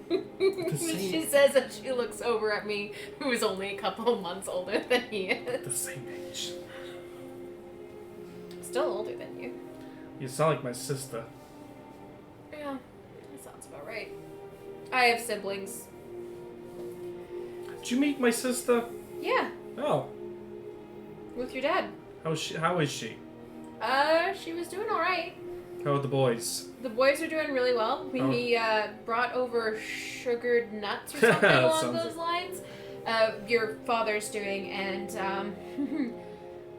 She says that she looks over at me, who is only a couple of months older than he is. The same age. Still older than you. You sound like my sister. Yeah, that sounds about right. I have siblings. Did you meet my sister? Yeah, Oh, with your dad. how is she? She was doing alright. How are the boys? The boys are doing really well. Oh. He brought over sugared nuts or something along Sounds those lines. Your father's doing, and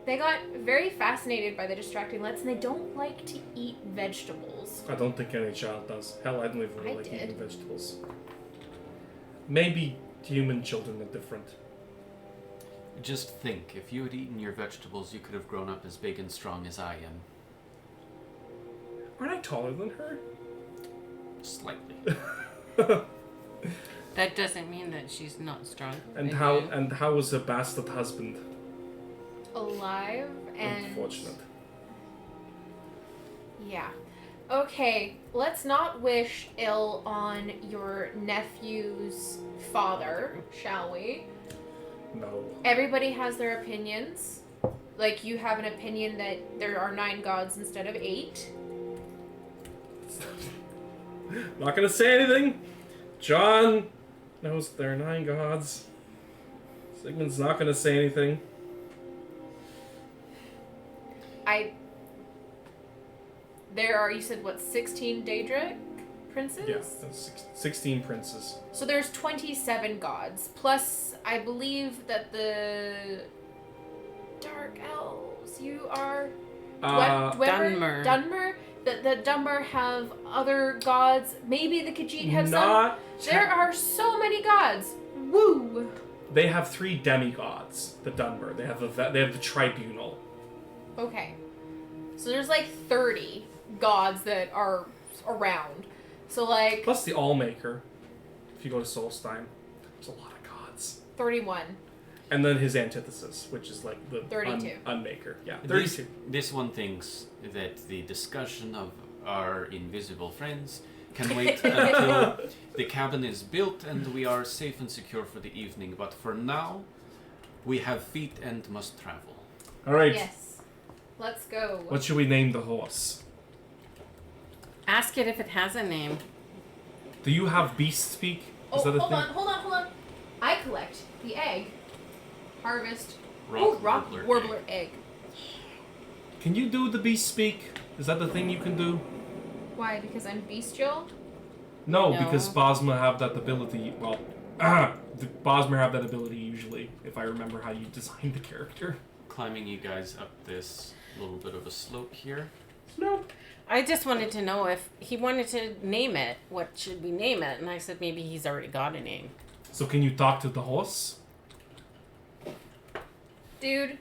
they got very fascinated by the distracting lights, and they don't like to eat vegetables. I don't think any child does. Hell, I don't even really I like did. eating vegetables. Maybe human children are different. Just think, if you had eaten your vegetables, you could have grown up as big and strong as I am. Aren't I taller than her? Slightly. That doesn't mean that she's not strong. And Maybe. how was her bastard husband? Alive and Unfortunate. yeah. Okay, let's not wish ill on your nephew's father, shall we? No. Everybody has their opinions. like you have an opinion that there are 9 gods instead of 8. Not gonna say anything. John knows there are 9 gods. Sigmund's not gonna say anything. There are, you said, what, 16 Daedra princes? Yeah, that's 16 princes. So there's 27 gods. Plus, I believe that the Dark Elves, you are... Dunmer. Dunmer? The Dunmer have other gods. Maybe the Khajiit have some. There are so many gods. Woo! They have 3 demigods, the Dunmer. They have the tribunal. Okay. So there's like 30 gods that are around. So like... Plus the Allmaker, if you go to Solstheim. There's a lot of gods. 31. And then his antithesis, which is like the 32. Unmaker. Yeah, 32. This one thinks that the discussion of our invisible friends can wait until the cabin is built and we are safe and secure for the evening. But for now, we have feet and must travel. All right. Yes. Let's go. What should we name the horse? Ask it if it has a name. Do you have beast speak? Oh, Is that a hold thing? on. I collect the egg. Harvest. Rock rock warbler warbler egg. Can you do the beast speak? Is that the thing you can do? Why? Because I'm bestial? No, No. because Bosma have that ability. Well, the Bosmer have that ability usually, if I remember how you designed the character. Climbing you guys up this little bit of a slope here. Nope. I just wanted to know if he wanted to name it. What should we name it? And I said maybe he's already got a name. So can you talk to the horse? Dude.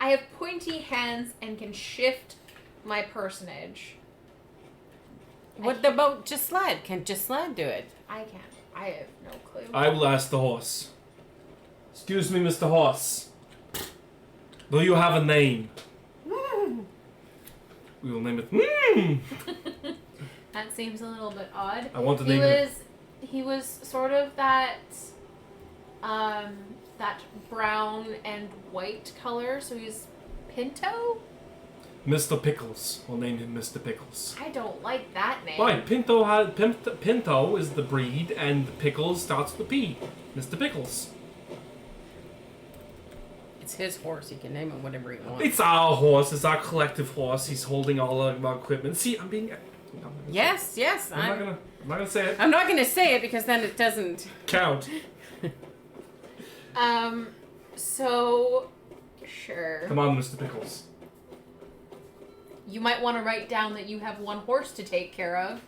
I have pointy hands and can shift my personage. What about Gislad? Can Gislad do it? I can't. I have no clue. I will ask the horse. Excuse me, Mr. Horse. Do you have a name? We will name it. That seems a little bit odd. I want to name it. He was sort of that that brown and white color, so he's Pinto? Mr. Pickles. We'll name him Mr. Pickles. I don't like that name. Why? Pinto is the breed, and Pickles starts with a P. Mr. Pickles. It's his horse. He can name it whatever he wants. It's our horse. It's our collective horse. He's holding all of our equipment. See, I'm being. Yes. I'm not gonna say it. I'm not gonna say it because then it doesn't Count. So sure. Come on, Mr. Pickles. You might want to write down that you have one horse to take care of.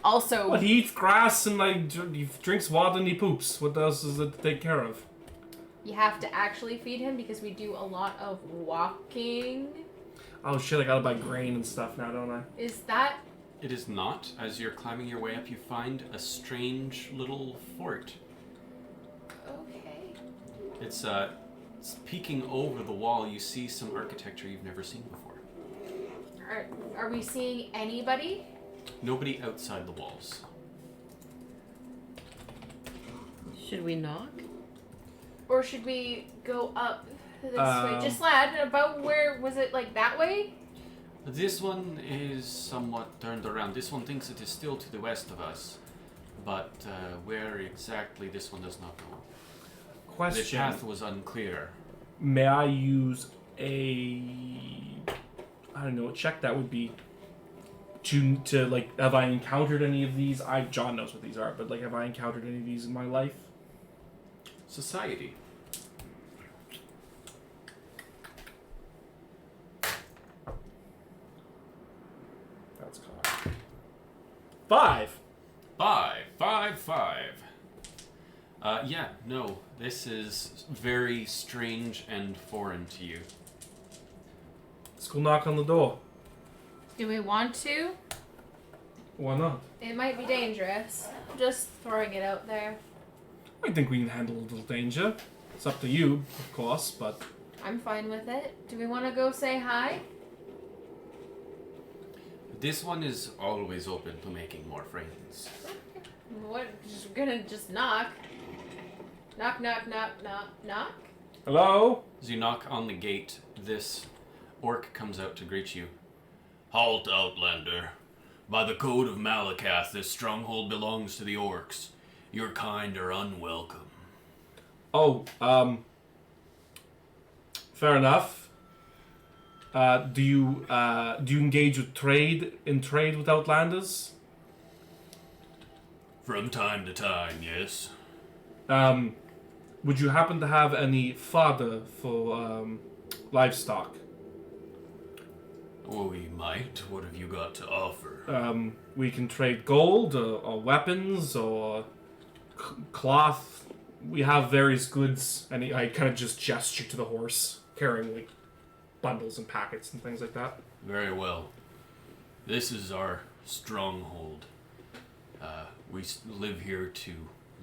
Also, What, he eats grass and he drinks water and he poops. What else is it to take care of? you have to actually feed him because we do a lot of walking. Oh shit, I gotta buy grain and stuff now, don't I? Is that It is not. As you're climbing your way up, you find a strange little fort. okay? It's peeking over the wall. You see some architecture you've never seen before. Are we seeing anybody? Nobody outside the walls. Should we knock? Or should we go up this way? Um, Just lad, about where was it, like that way? This one is somewhat turned around. This one thinks it is still to the west of us, but where exactly, this one does not know. The Question. path was unclear. May I use a... I don't know what check that would be. To like, have I encountered any of these? John knows what these are, but like, have I encountered any of these in my life? Society. That's called 5. 5. Yeah, no. This is very strange and foreign to you. Let's go knock on the door. Do we want to? Why not? It might be dangerous. Just throwing it out there. I think we can handle a little danger. It's up to you, of course, but... I'm fine with it. Do we want to go say hi? This one is always open to making more friends. What? We're gonna just knock. Knock, knock, knock, knock, knock. Hello? As you knock on the gate, this orc comes out to greet you. Halt, Outlander. By the code of Malakath, this stronghold belongs to the orcs. Your kind are unwelcome. Oh, fair enough. Do you engage with trade with Outlanders? From time to time, yes. Would you happen to have any fodder for livestock? Oh, we might. What have you got to offer? We can trade gold or weapons or cloth. We have various goods, and I kind of just gesture to the horse, carrying like bundles and packets and things like that. Very well. This is our stronghold. We live here to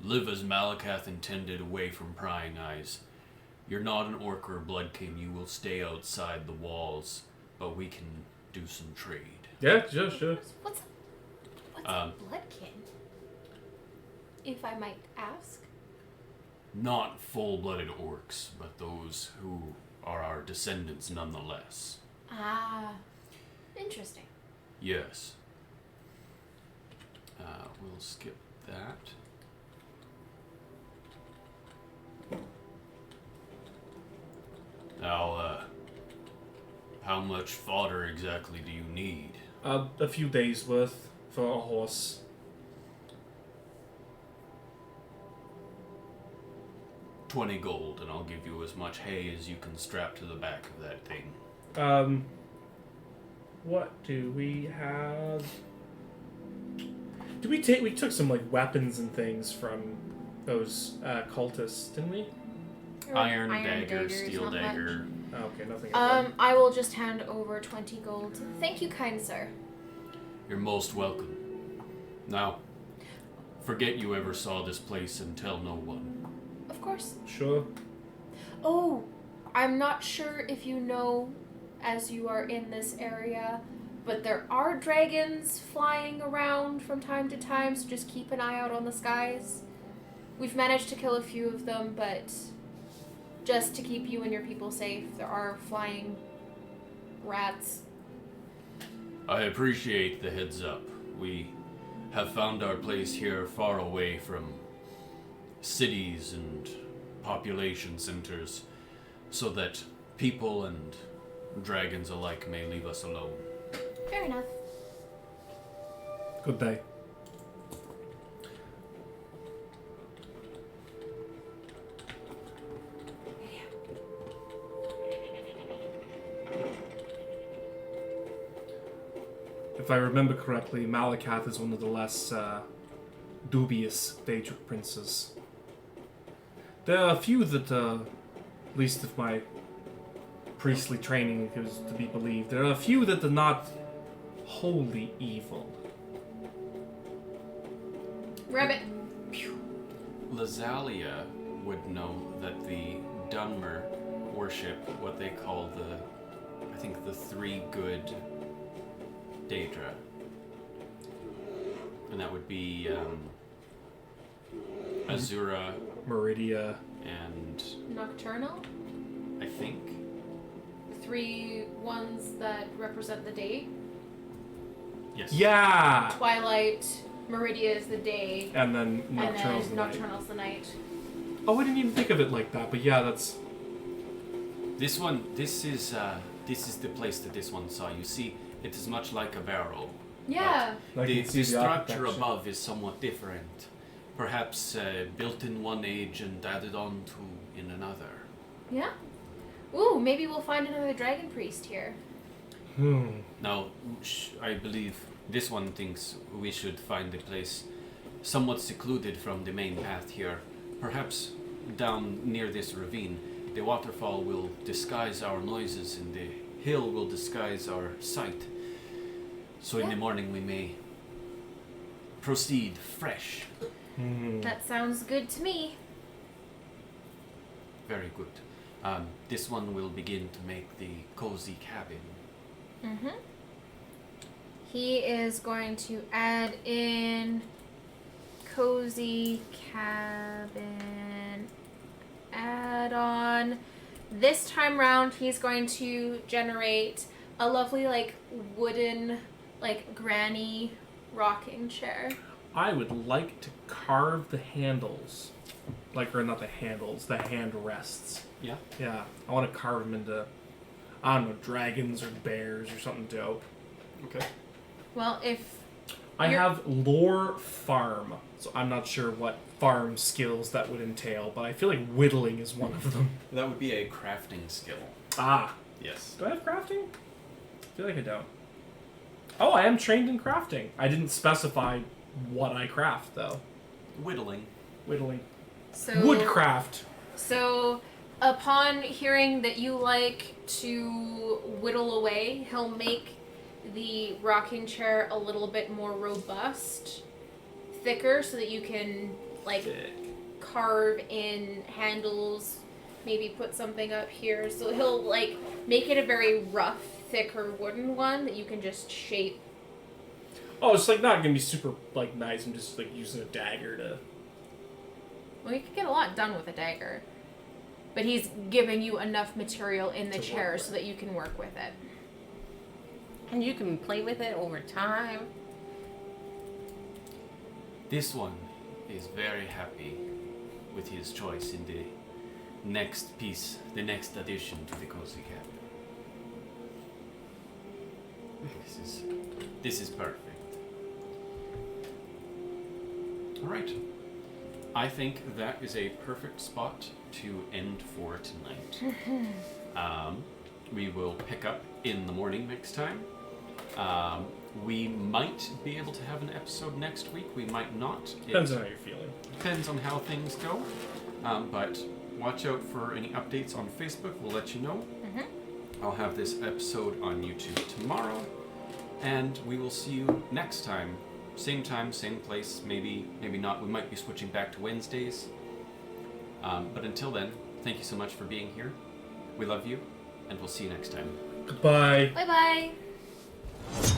live as Malakath intended, away from prying eyes. You're not an orc or a bloodkin. You will stay outside the walls, but we can do some trade. Yeah, sure. What's a bloodkin? If I might ask. Not full-blooded orcs, but those who are our descendants nonetheless. Ah, interesting. Yes. We'll skip that. Now, how much fodder exactly do you need? A few days worth for a horse. $20 gold, and I'll give you as much hay as you can strap to the back of that thing. What do we have? We took some like weapons and things from those cultists, didn't we? Iron dagger, is steel not dagger. Oh, okay, nothing. I will just hand over 20 gold. Thank you, kind sir. You're most welcome. Now, forget you ever saw this place and tell no one. Of course. Sure. Oh, I'm not sure if you know, as you are in this area, but there are dragons flying around from time to time, so just keep an eye out on the skies. We've managed to kill a few of them, but just to keep you and your people safe, there are flying rats. I appreciate the heads up. We have found our place here far away from cities and population centers, so that people and dragons alike may leave us alone. Fair enough. Good day. If I remember correctly, Malakath is one of the less dubious Daedric princes. There are a few that, at least if my priestly training is to be believed, there are a few that are not wholly evil. Rabbit. Lazalia would know that the Dunmer worship what they call the three good Daedra. And that would be Azura Meridia. and Nocturnal. I think 3 ones that represent the day. yes. Yeah! Twilight, Meridia is the day, And then Nocturnal's and the then night. Nocturnal's the night. Oh, I didn't even think of it like that, but yeah, that's... This is the place that this one saw. You see, it is much like a barrel. Yeah. I The can see structure architecture. above is somewhat different. Perhaps built in one age and added on to in another. Yeah. Ooh, maybe we'll find another dragon priest here. Now, I believe this one thinks we should find a place somewhat secluded from the main path here. Perhaps down near this ravine. The waterfall will disguise our noises and the hill will disguise our sight. So in the morning we may proceed fresh. That sounds good to me. Very good. This one will begin to make the cozy cabin. Mm-hmm. He is going to add in cozy cabin add-on. This time round, he's going to generate a lovely, like, wooden, like, granny rocking chair. I would like to carve the handles. Like, or not the handles, the hand rests. Yeah. Yeah, I want to carve them into, I don't know, dragons or bears or something dope. Okay. Well, if I You're- have lore farm, so I'm not sure what farm skills that would entail, but I feel like whittling is one of them. That would be a crafting skill. Ah, Yes. do I have crafting? I feel like I don't. Oh, I am trained in crafting. I didn't specify what I craft, though. Whittling. Whittling. so Woodcraft. So, upon hearing that you like to whittle away, he'll make the rocking chair a little bit more robust, thicker, so that you can, like, Thick. carve in handles, maybe put something up here. So he'll, like, make it a very rough, thicker wooden one that you can just shape. Oh, it's like not gonna be super like nice. I'm just like using a dagger to. Well, you can get a lot done with a dagger. But he's giving you enough material in the To chair work so that you can work with it. And you can play with it over time. This one is very happy with his choice in the next piece, the next addition to the cozy cabin. This is perfect. All right. I think that is a perfect spot to end for tonight. We will pick up in the morning next time. We might be able to have an episode next week. We might not. Depends on how you're feeling. Depends on how things go. But watch out for any updates on Facebook. We'll let you know. I'll have this episode on YouTube tomorrow. And we will see you next time. Same time, same place. Maybe not. We might be switching back to Wednesdays. But until then, thank you so much for being here. We love you. And we'll see you next time. Goodbye. Bye bye!